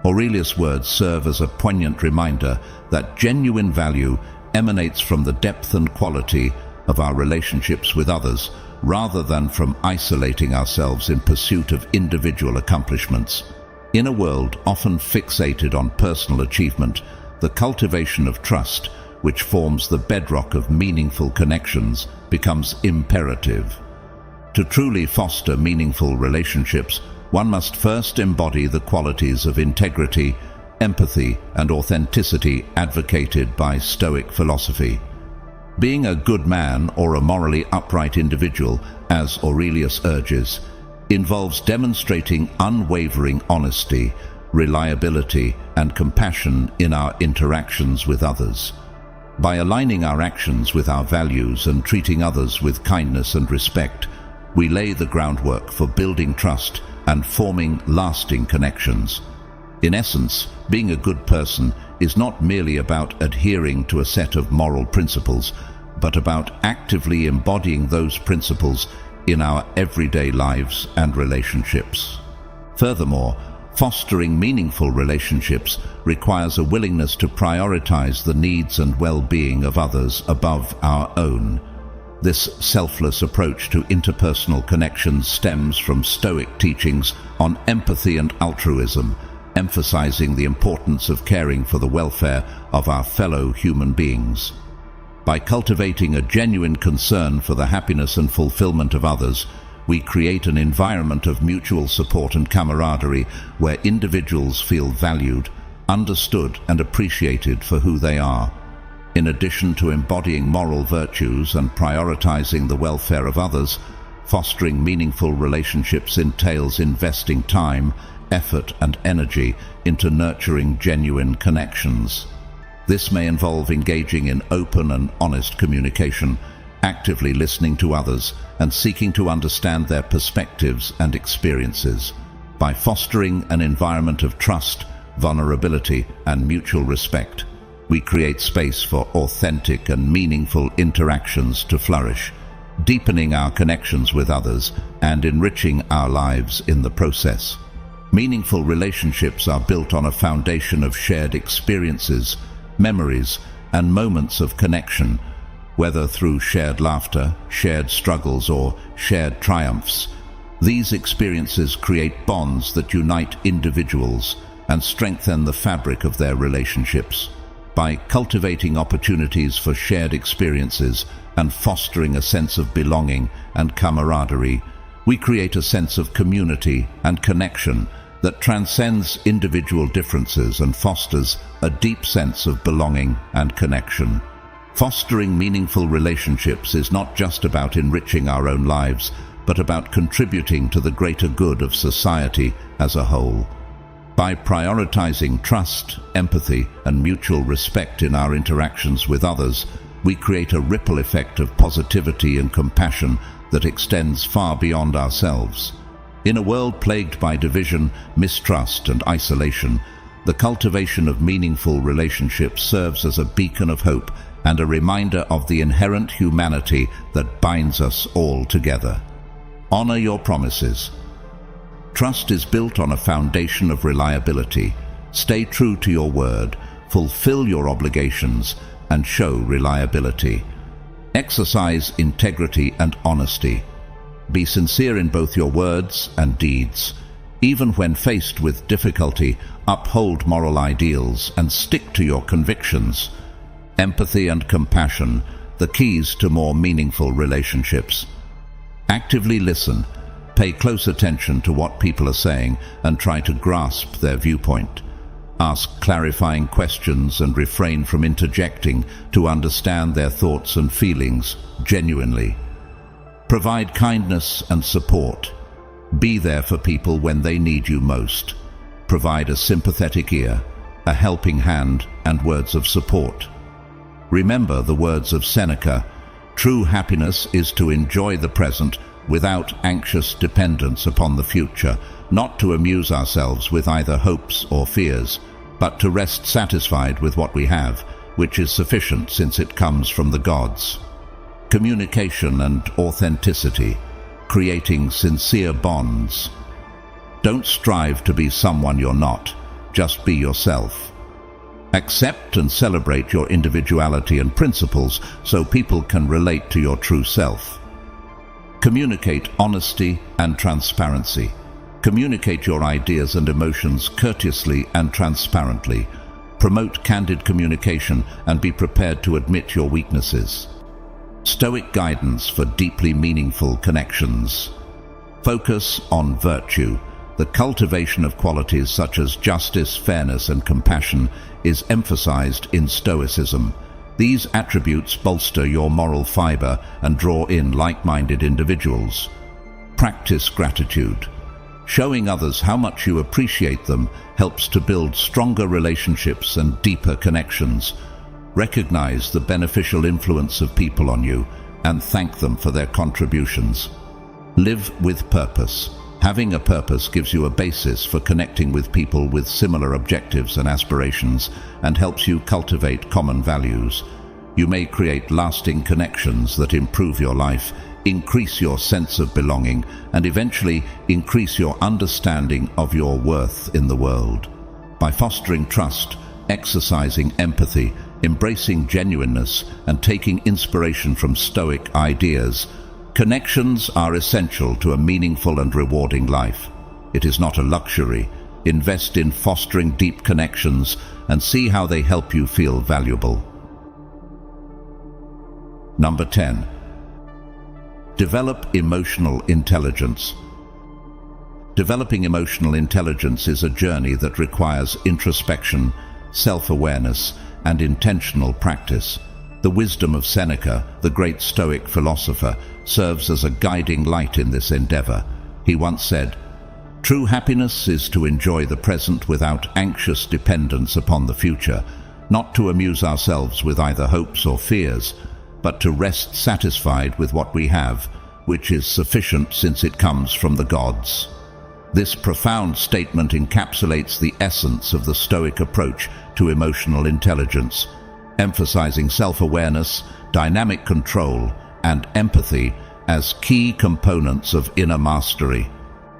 Aurelius' words serve as a poignant reminder that genuine value emanates from the depth and quality of our relationships with others, rather than from isolating ourselves in pursuit of individual accomplishments. In a world often fixated on personal achievement, the cultivation of trust, which forms the bedrock of meaningful connections, becomes imperative. To truly foster meaningful relationships, one must first embody the qualities of integrity, empathy, and authenticity advocated by Stoic philosophy. Being a good man or a morally upright individual, as Aurelius urges, involves demonstrating unwavering honesty, reliability, and compassion in our interactions with others. By aligning our actions with our values and treating others with kindness and respect, we lay the groundwork for building trust and forming lasting connections. In essence, being a good person is not merely about adhering to a set of moral principles, but about actively embodying those principles in our everyday lives and relationships. Furthermore, fostering meaningful relationships requires a willingness to prioritize the needs and well-being of others above our own. This selfless approach to interpersonal connections stems from Stoic teachings on empathy and altruism, emphasizing the importance of caring for the welfare of our fellow human beings. By cultivating a genuine concern for the happiness and fulfillment of others, we create an environment of mutual support and camaraderie where individuals feel valued, understood, and appreciated for who they are. In addition to embodying moral virtues and prioritizing the welfare of others, fostering meaningful relationships entails investing time, effort, and energy into nurturing genuine connections. This may involve engaging in open and honest communication, actively listening to others, and seeking to understand their perspectives and experiences. By fostering an environment of trust, vulnerability, and mutual respect, we create space for authentic and meaningful interactions to flourish, deepening our connections with others and enriching our lives in the process. Meaningful relationships are built on a foundation of shared experiences, memories, and moments of connection, whether through shared laughter, shared struggles, or shared triumphs. These experiences create bonds that unite individuals and strengthen the fabric of their relationships. By cultivating opportunities for shared experiences and fostering a sense of belonging and camaraderie, we create a sense of community and connection that transcends individual differences and fosters a deep sense of belonging and connection. Fostering meaningful relationships is not just about enriching our own lives, but about contributing to the greater good of society as a whole. By prioritizing trust, empathy, and mutual respect in our interactions with others, we create a ripple effect of positivity and compassion that extends far beyond ourselves. In a world plagued by division, mistrust, and isolation, the cultivation of meaningful relationships serves as a beacon of hope and a reminder of the inherent humanity that binds us all together. Honor your promises. Trust is built on a foundation of reliability. Stay true to your word, fulfill your obligations, and show reliability. Exercise integrity and honesty. Be sincere in both your words and deeds. Even when faced with difficulty, uphold moral ideals and stick to your convictions. Empathy and compassion, the keys to more meaningful relationships. Actively listen. Pay close attention to what people are saying and try to grasp their viewpoint. Ask clarifying questions and refrain from interjecting to understand their thoughts and feelings genuinely. Provide kindness and support. Be there for people when they need you most. Provide a sympathetic ear, a helping hand, and words of support. Remember the words of Seneca, "True happiness is to enjoy the present without anxious dependence upon the future, not to amuse ourselves with either hopes or fears, but to rest satisfied with what we have, which is sufficient since it comes from the gods." Communication and authenticity, creating sincere bonds. Don't strive to be someone you're not, just be yourself. Accept and celebrate your individuality and principles so people can relate to your true self. Communicate honesty and transparency. Communicate your ideas and emotions courteously and transparently. Promote candid communication and be prepared to admit your weaknesses. Stoic guidance for deeply meaningful connections. Focus on virtue. The cultivation of qualities such as justice, fairness, and compassion is emphasized in Stoicism. These attributes bolster your moral fiber and draw in like-minded individuals. Practice gratitude. Showing others how much you appreciate them helps to build stronger relationships and deeper connections. Recognize the beneficial influence of people on you and thank them for their contributions. Live with purpose. Having a purpose gives you a basis for connecting with people with similar objectives and aspirations and helps you cultivate common values. You may create lasting connections that improve your life, increase your sense of belonging, and eventually increase your understanding of your worth in the world. By fostering trust, exercising empathy, embracing genuineness, and taking inspiration from Stoic ideas, connections are essential to a meaningful and rewarding life. It is not a luxury. Invest in fostering deep connections and see how they help you feel valuable. Number 10. Develop emotional intelligence. Developing emotional intelligence is a journey that requires introspection, self-awareness, and intentional practice. The wisdom of Seneca, the great Stoic philosopher, serves as a guiding light in this endeavor. He once said, "True happiness is to enjoy the present without anxious dependence upon the future, not to amuse ourselves with either hopes or fears, but to rest satisfied with what we have, which is sufficient since it comes from the gods." This profound statement encapsulates the essence of the Stoic approach to emotional intelligence, emphasizing self-awareness, dynamic control, and empathy as key components of inner mastery.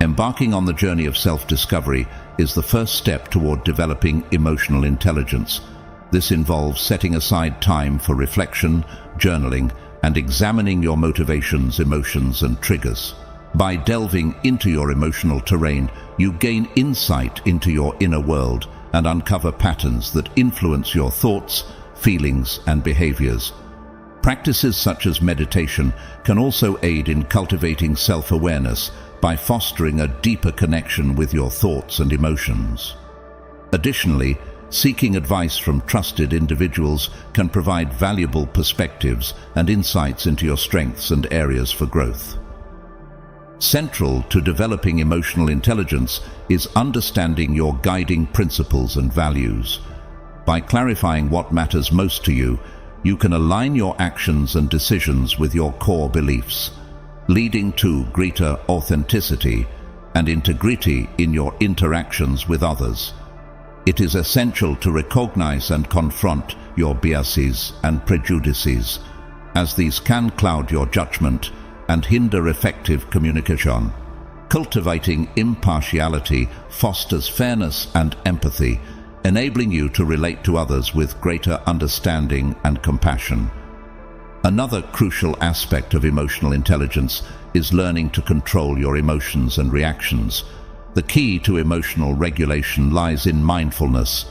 Embarking on the journey of self-discovery is the first step toward developing emotional intelligence. This involves setting aside time for reflection, journaling, and examining your motivations, emotions, and triggers. By delving into your emotional terrain, you gain insight into your inner world and uncover patterns that influence your thoughts, feelings, and behaviors. Practices such as meditation can also aid in cultivating self-awareness by fostering a deeper connection with your thoughts and emotions. Additionally, seeking advice from trusted individuals can provide valuable perspectives and insights into your strengths and areas for growth. Central to developing emotional intelligence is understanding your guiding principles and values. By clarifying what matters most to you, you can align your actions and decisions with your core beliefs, leading to greater authenticity and integrity in your interactions with others. It is essential to recognize and confront your biases and prejudices, as these can cloud your judgment and hinder effective communication. Cultivating impartiality fosters fairness and empathy, enabling you to relate to others with greater understanding and compassion. Another crucial aspect of emotional intelligence is learning to control your emotions and reactions. The key to emotional regulation lies in mindfulness,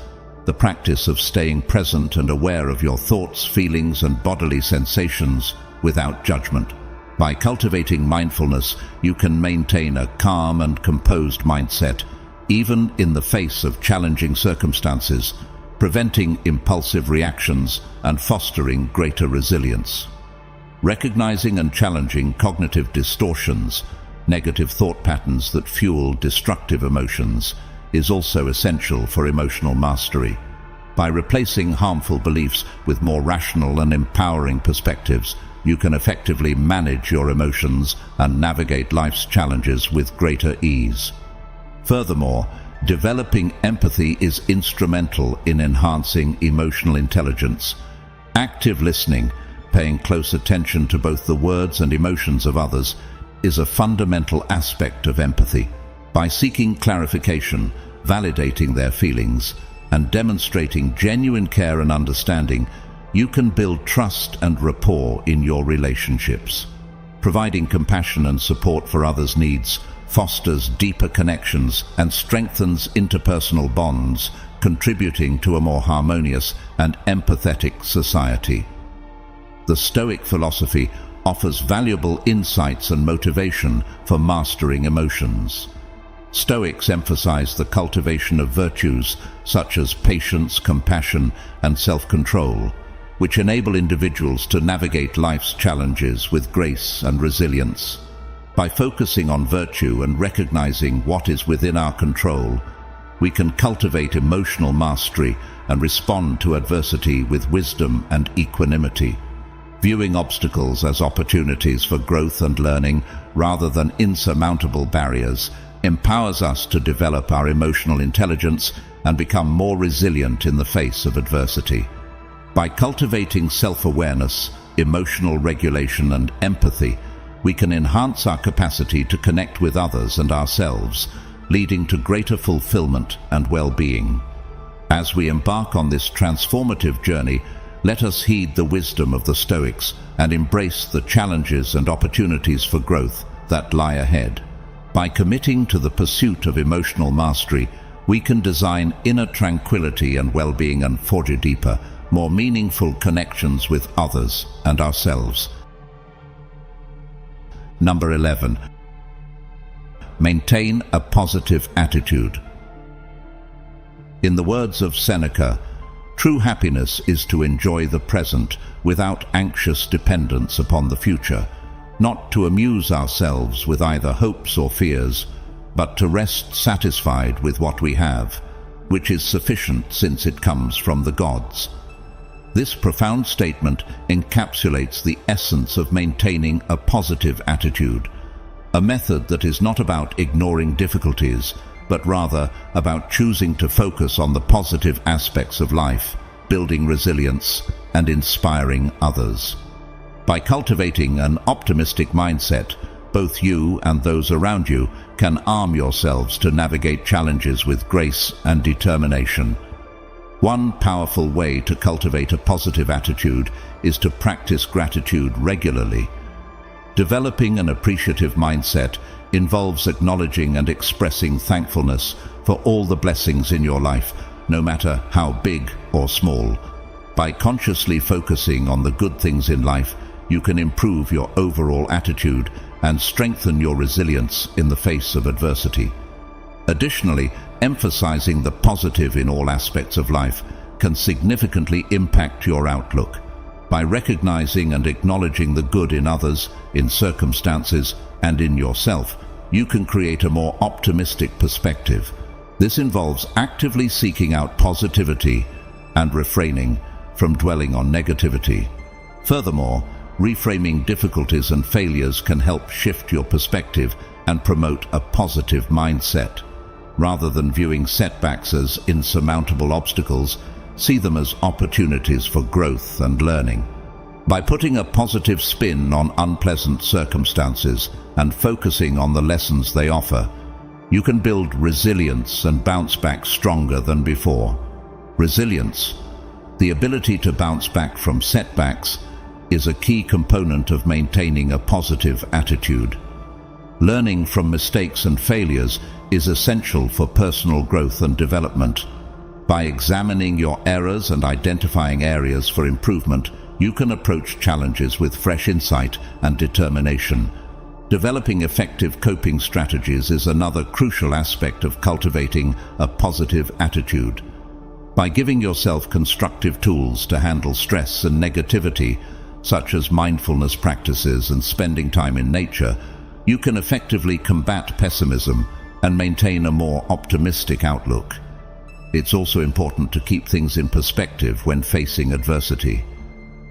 the practice of staying present and aware of your thoughts, feelings, and bodily sensations without judgment. By cultivating mindfulness, you can maintain a calm and composed mindset, even in the face of challenging circumstances, preventing impulsive reactions and fostering greater resilience. Recognizing and challenging cognitive distortions, negative thought patterns that fuel destructive emotions, is also essential for emotional mastery. By replacing harmful beliefs with more rational and empowering perspectives, you can effectively manage your emotions and navigate life's challenges with greater ease. Furthermore, developing empathy is instrumental in enhancing emotional intelligence. Active listening, paying close attention to both the words and emotions of others, is a fundamental aspect of empathy. By seeking clarification, validating their feelings, and demonstrating genuine care and understanding, you can build trust and rapport in your relationships. Providing compassion and support for others' needs fosters deeper connections and strengthens interpersonal bonds, contributing to a more harmonious and empathetic society. The Stoic philosophy offers valuable insights and motivation for mastering emotions. Stoics emphasize the cultivation of virtues such as patience, compassion, and self-control, which enable individuals to navigate life's challenges with grace and resilience. By focusing on virtue and recognizing what is within our control, we can cultivate emotional mastery and respond to adversity with wisdom and equanimity. Viewing obstacles as opportunities for growth and learning rather than insurmountable barriers empowers us to develop our emotional intelligence and become more resilient in the face of adversity. By cultivating self-awareness, emotional regulation, and empathy, we can enhance our capacity to connect with others and ourselves, leading to greater fulfillment and well-being. As we embark on this transformative journey, let us heed the wisdom of the Stoics and embrace the challenges and opportunities for growth that lie ahead. By committing to the pursuit of emotional mastery, we can design inner tranquility and well-being and forge deeper, more meaningful connections with others and ourselves. Number 11. Maintain a positive attitude. In the words of Seneca, true happiness is to enjoy the present without anxious dependence upon the future, not to amuse ourselves with either hopes or fears, but to rest satisfied with what we have, which is sufficient since it comes from the gods. This profound statement encapsulates the essence of maintaining a positive attitude, a method that is not about ignoring difficulties, but rather about choosing to focus on the positive aspects of life, building resilience, and inspiring others. By cultivating an optimistic mindset, both you and those around you can arm yourselves to navigate challenges with grace and determination. One powerful way to cultivate a positive attitude is to practice gratitude regularly. Developing an appreciative mindset involves acknowledging and expressing thankfulness for all the blessings in your life, no matter how big or small. By consciously focusing on the good things in life, you can improve your overall attitude and strengthen your resilience in the face of adversity. Additionally, emphasizing the positive in all aspects of life can significantly impact your outlook. By recognizing and acknowledging the good in others, in circumstances, and in yourself, you can create a more optimistic perspective. This involves actively seeking out positivity and refraining from dwelling on negativity. Furthermore, reframing difficulties and failures can help shift your perspective and promote a positive mindset. Rather than viewing setbacks as insurmountable obstacles, see them as opportunities for growth and learning. By putting a positive spin on unpleasant circumstances and focusing on the lessons they offer, you can build resilience and bounce back stronger than before. Resilience, the ability to bounce back from setbacks, is a key component of maintaining a positive attitude. Learning from mistakes and failures is essential for personal growth and development. By examining your errors and identifying areas for improvement, you can approach challenges with fresh insight and determination. Developing effective coping strategies is another crucial aspect of cultivating a positive attitude. By giving yourself constructive tools to handle stress and negativity, such as mindfulness practices and spending time in nature, you can effectively combat pessimism and maintain a more optimistic outlook. It's also important to keep things in perspective when facing adversity.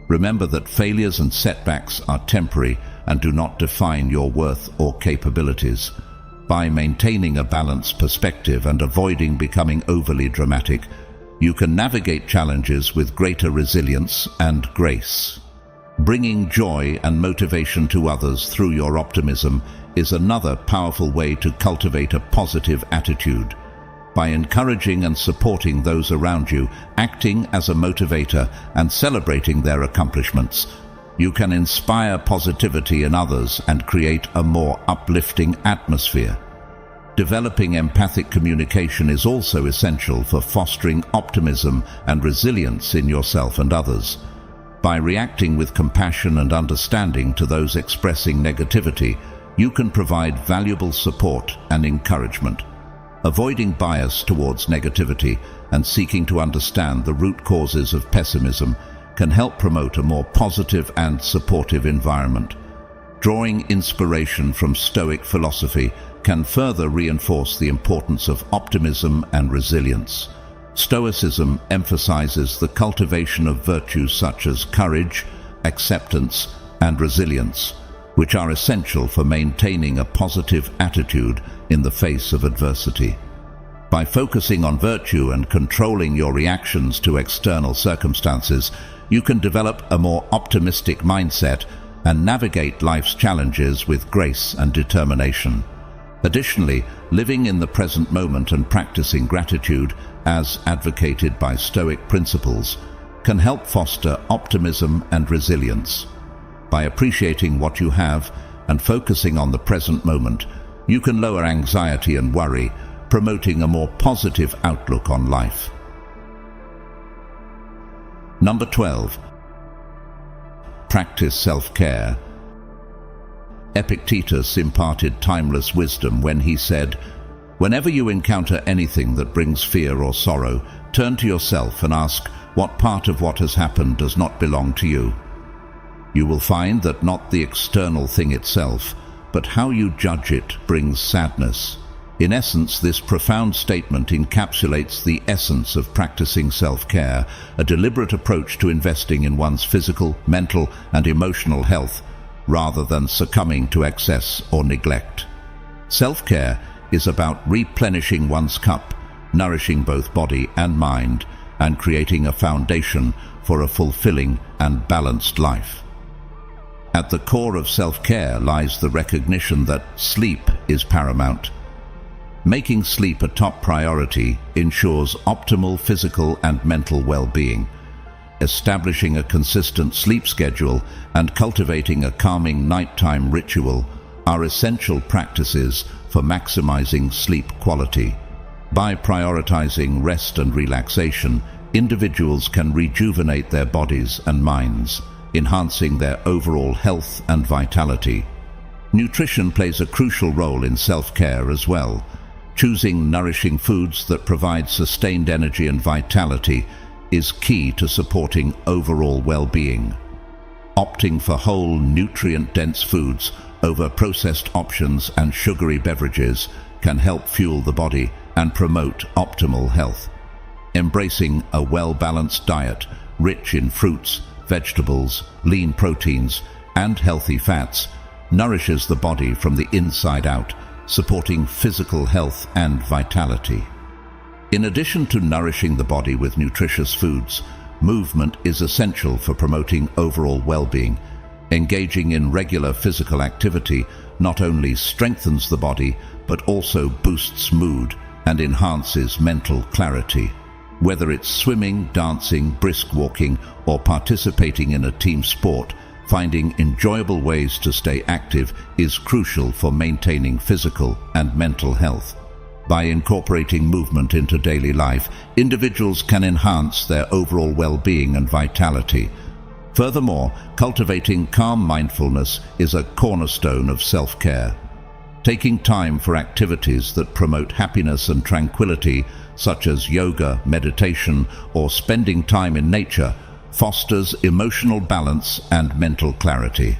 Remember that failures and setbacks are temporary and do not define your worth or capabilities. By maintaining a balanced perspective and avoiding becoming overly dramatic, you can navigate challenges with greater resilience and grace. Bringing joy and motivation to others through your optimism is another powerful way to cultivate a positive attitude. By encouraging and supporting those around you, acting as a motivator, and celebrating their accomplishments, you can inspire positivity in others and create a more uplifting atmosphere. Developing empathic communication is also essential for fostering optimism and resilience in yourself and others. By reacting with compassion and understanding to those expressing negativity, you can provide valuable support and encouragement. Avoiding bias towards negativity and seeking to understand the root causes of pessimism can help promote a more positive and supportive environment. Drawing inspiration from Stoic philosophy can further reinforce the importance of optimism and resilience. Stoicism emphasizes the cultivation of virtues such as courage, acceptance, and resilience, which are essential for maintaining a positive attitude in the face of adversity. By focusing on virtue and controlling your reactions to external circumstances, you can develop a more optimistic mindset and navigate life's challenges with grace and determination. Additionally, living in the present moment and practicing gratitude, as advocated by Stoic principles, can help foster optimism and resilience. By appreciating what you have and focusing on the present moment, you can lower anxiety and worry, promoting a more positive outlook on life. Number 12. Practice self-care. Epictetus imparted timeless wisdom when he said, "Whenever you encounter anything that brings fear or sorrow, turn to yourself and ask what part of what has happened does not belong to you. You will find that not the external thing itself, but how you judge it brings sadness." In essence, this profound statement encapsulates the essence of practicing self-care, a deliberate approach to investing in one's physical, mental, and emotional health, rather than succumbing to excess or neglect. Self-care is about replenishing one's cup, nourishing both body and mind, and creating a foundation for a fulfilling and balanced life. At the core of self-care lies the recognition that sleep is paramount. Making sleep a top priority ensures optimal physical and mental well-being. Establishing a consistent sleep schedule and cultivating a calming nighttime ritual are essential practices for maximizing sleep quality. By prioritizing rest and relaxation, individuals can rejuvenate their bodies and minds, enhancing their overall health and vitality. Nutrition plays a crucial role in self-care as well. Choosing nourishing foods that provide sustained energy and vitality is key to supporting overall well-being. Opting for whole, nutrient-dense foods over processed options and sugary beverages can help fuel the body and promote optimal health. Embracing a well-balanced diet, rich in fruits, vegetables, lean proteins, and healthy fats, nourishes the body from the inside out, supporting physical health and vitality. In addition to nourishing the body with nutritious foods, movement is essential for promoting overall well-being. Engaging in regular physical activity not only strengthens the body, but also boosts mood and enhances mental clarity. Whether it's swimming, dancing, brisk walking, or participating in a team sport, finding enjoyable ways to stay active is crucial for maintaining physical and mental health. By incorporating movement into daily life, individuals can enhance their overall well-being and vitality. Furthermore, cultivating calm mindfulness is a cornerstone of self-care. Taking time for activities that promote happiness and tranquility, such as yoga, meditation, or spending time in nature, fosters emotional balance and mental clarity.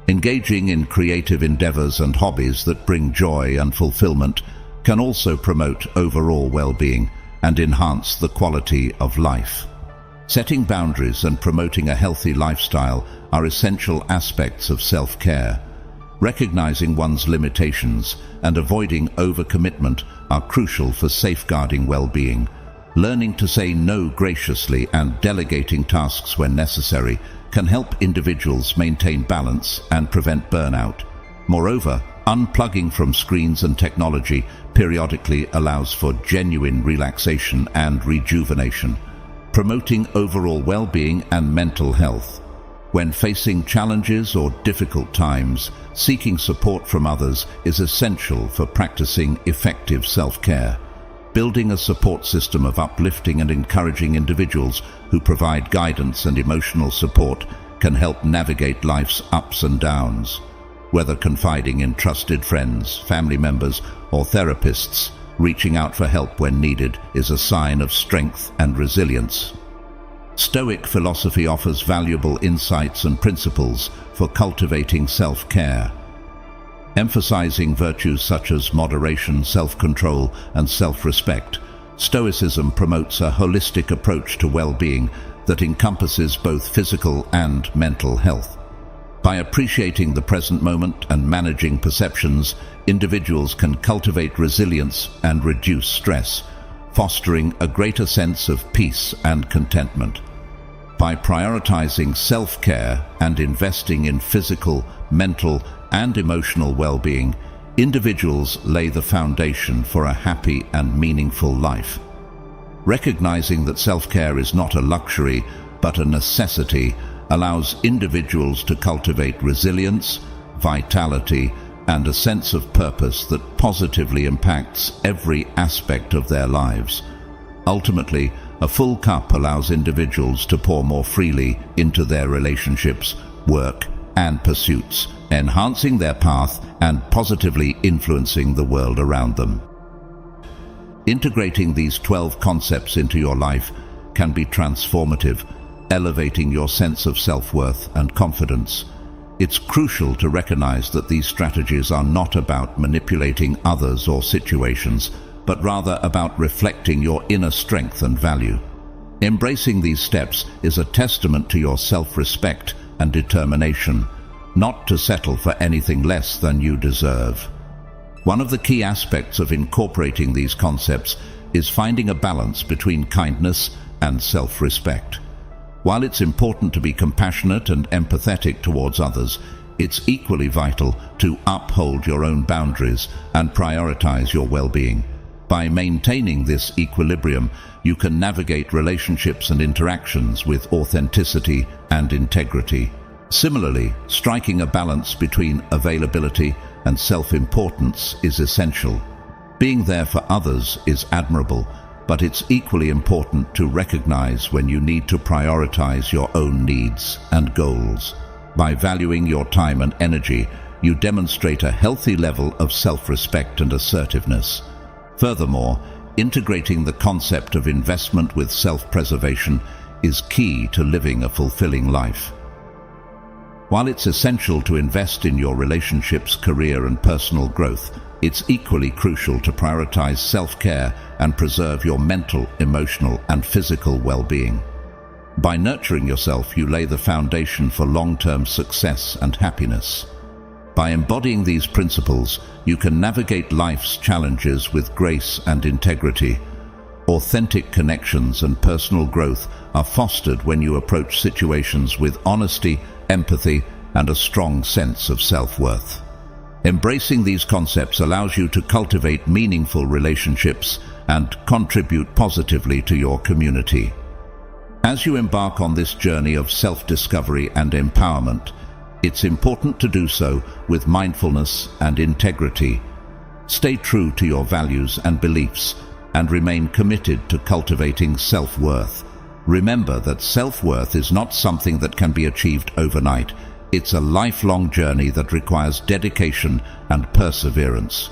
Engaging in creative endeavors and hobbies that bring joy and fulfillment can also promote overall well-being and enhance the quality of life. Setting boundaries and promoting a healthy lifestyle are essential aspects of self-care. Recognizing one's limitations and avoiding overcommitment are crucial for safeguarding well-being. Learning to say no graciously and delegating tasks when necessary can help individuals maintain balance and prevent burnout. Moreover, unplugging from screens and technology periodically allows for genuine relaxation and rejuvenation, promoting overall well-being and mental health. When facing challenges or difficult times, seeking support from others is essential for practicing effective self-care. Building a support system of uplifting and encouraging individuals who provide guidance and emotional support can help navigate life's ups and downs. Whether confiding in trusted friends, family members, or therapists, reaching out for help when needed is a sign of strength and resilience. Stoic philosophy offers valuable insights and principles for cultivating self-care. Emphasizing virtues such as moderation, self-control, and self-respect, Stoicism promotes a holistic approach to well-being that encompasses both physical and mental health. By appreciating the present moment and managing perceptions, individuals can cultivate resilience and reduce stress, fostering a greater sense of peace and contentment. By prioritizing self-care and investing in physical, mental, and emotional well-being, individuals lay the foundation for a happy and meaningful life. Recognizing that self-care is not a luxury, but a necessity, allows individuals to cultivate resilience, vitality, and a sense of purpose that positively impacts every aspect of their lives. Ultimately, a full cup allows individuals to pour more freely into their relationships, work, and pursuits, enhancing their path and positively influencing the world around them. Integrating these 12 concepts into your life can be transformative, elevating your sense of self-worth and confidence. It's crucial to recognize that these strategies are not about manipulating others or situations, but rather about reflecting your inner strength and value. Embracing these steps is a testament to your self-respect and determination, not to settle for anything less than you deserve. One of the key aspects of incorporating these concepts is finding a balance between kindness and self-respect. While it's important to be compassionate and empathetic towards others, it's equally vital to uphold your own boundaries and prioritize your well-being. By maintaining this equilibrium, you can navigate relationships and interactions with authenticity and integrity. Similarly, striking a balance between availability and self-importance is essential. Being there for others is admirable, but it's equally important to recognize when you need to prioritize your own needs and goals. By valuing your time and energy, you demonstrate a healthy level of self-respect and assertiveness. Furthermore, integrating the concept of investment with self-preservation is key to living a fulfilling life. While it's essential to invest in your relationships, career, and personal growth, it's equally crucial to prioritize self-care and preserve your mental, emotional, and physical well-being. By nurturing yourself, you lay the foundation for long-term success and happiness. By embodying these principles, you can navigate life's challenges with grace and integrity. Authentic connections and personal growth are fostered when you approach situations with honesty, empathy, and a strong sense of self-worth. Embracing these concepts allows you to cultivate meaningful relationships and contribute positively to your community. As you embark on this journey of self-discovery and empowerment, it's important to do so with mindfulness and integrity. Stay true to your values and beliefs and remain committed to cultivating self-worth. Remember that self-worth is not something that can be achieved overnight. It's a lifelong journey that requires dedication and perseverance.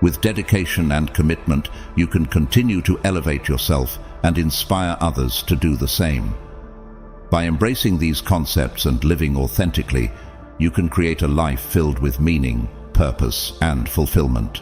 With dedication and commitment, you can continue to elevate yourself and inspire others to do the same. By embracing these concepts and living authentically, you can create a life filled with meaning, purpose, and fulfillment.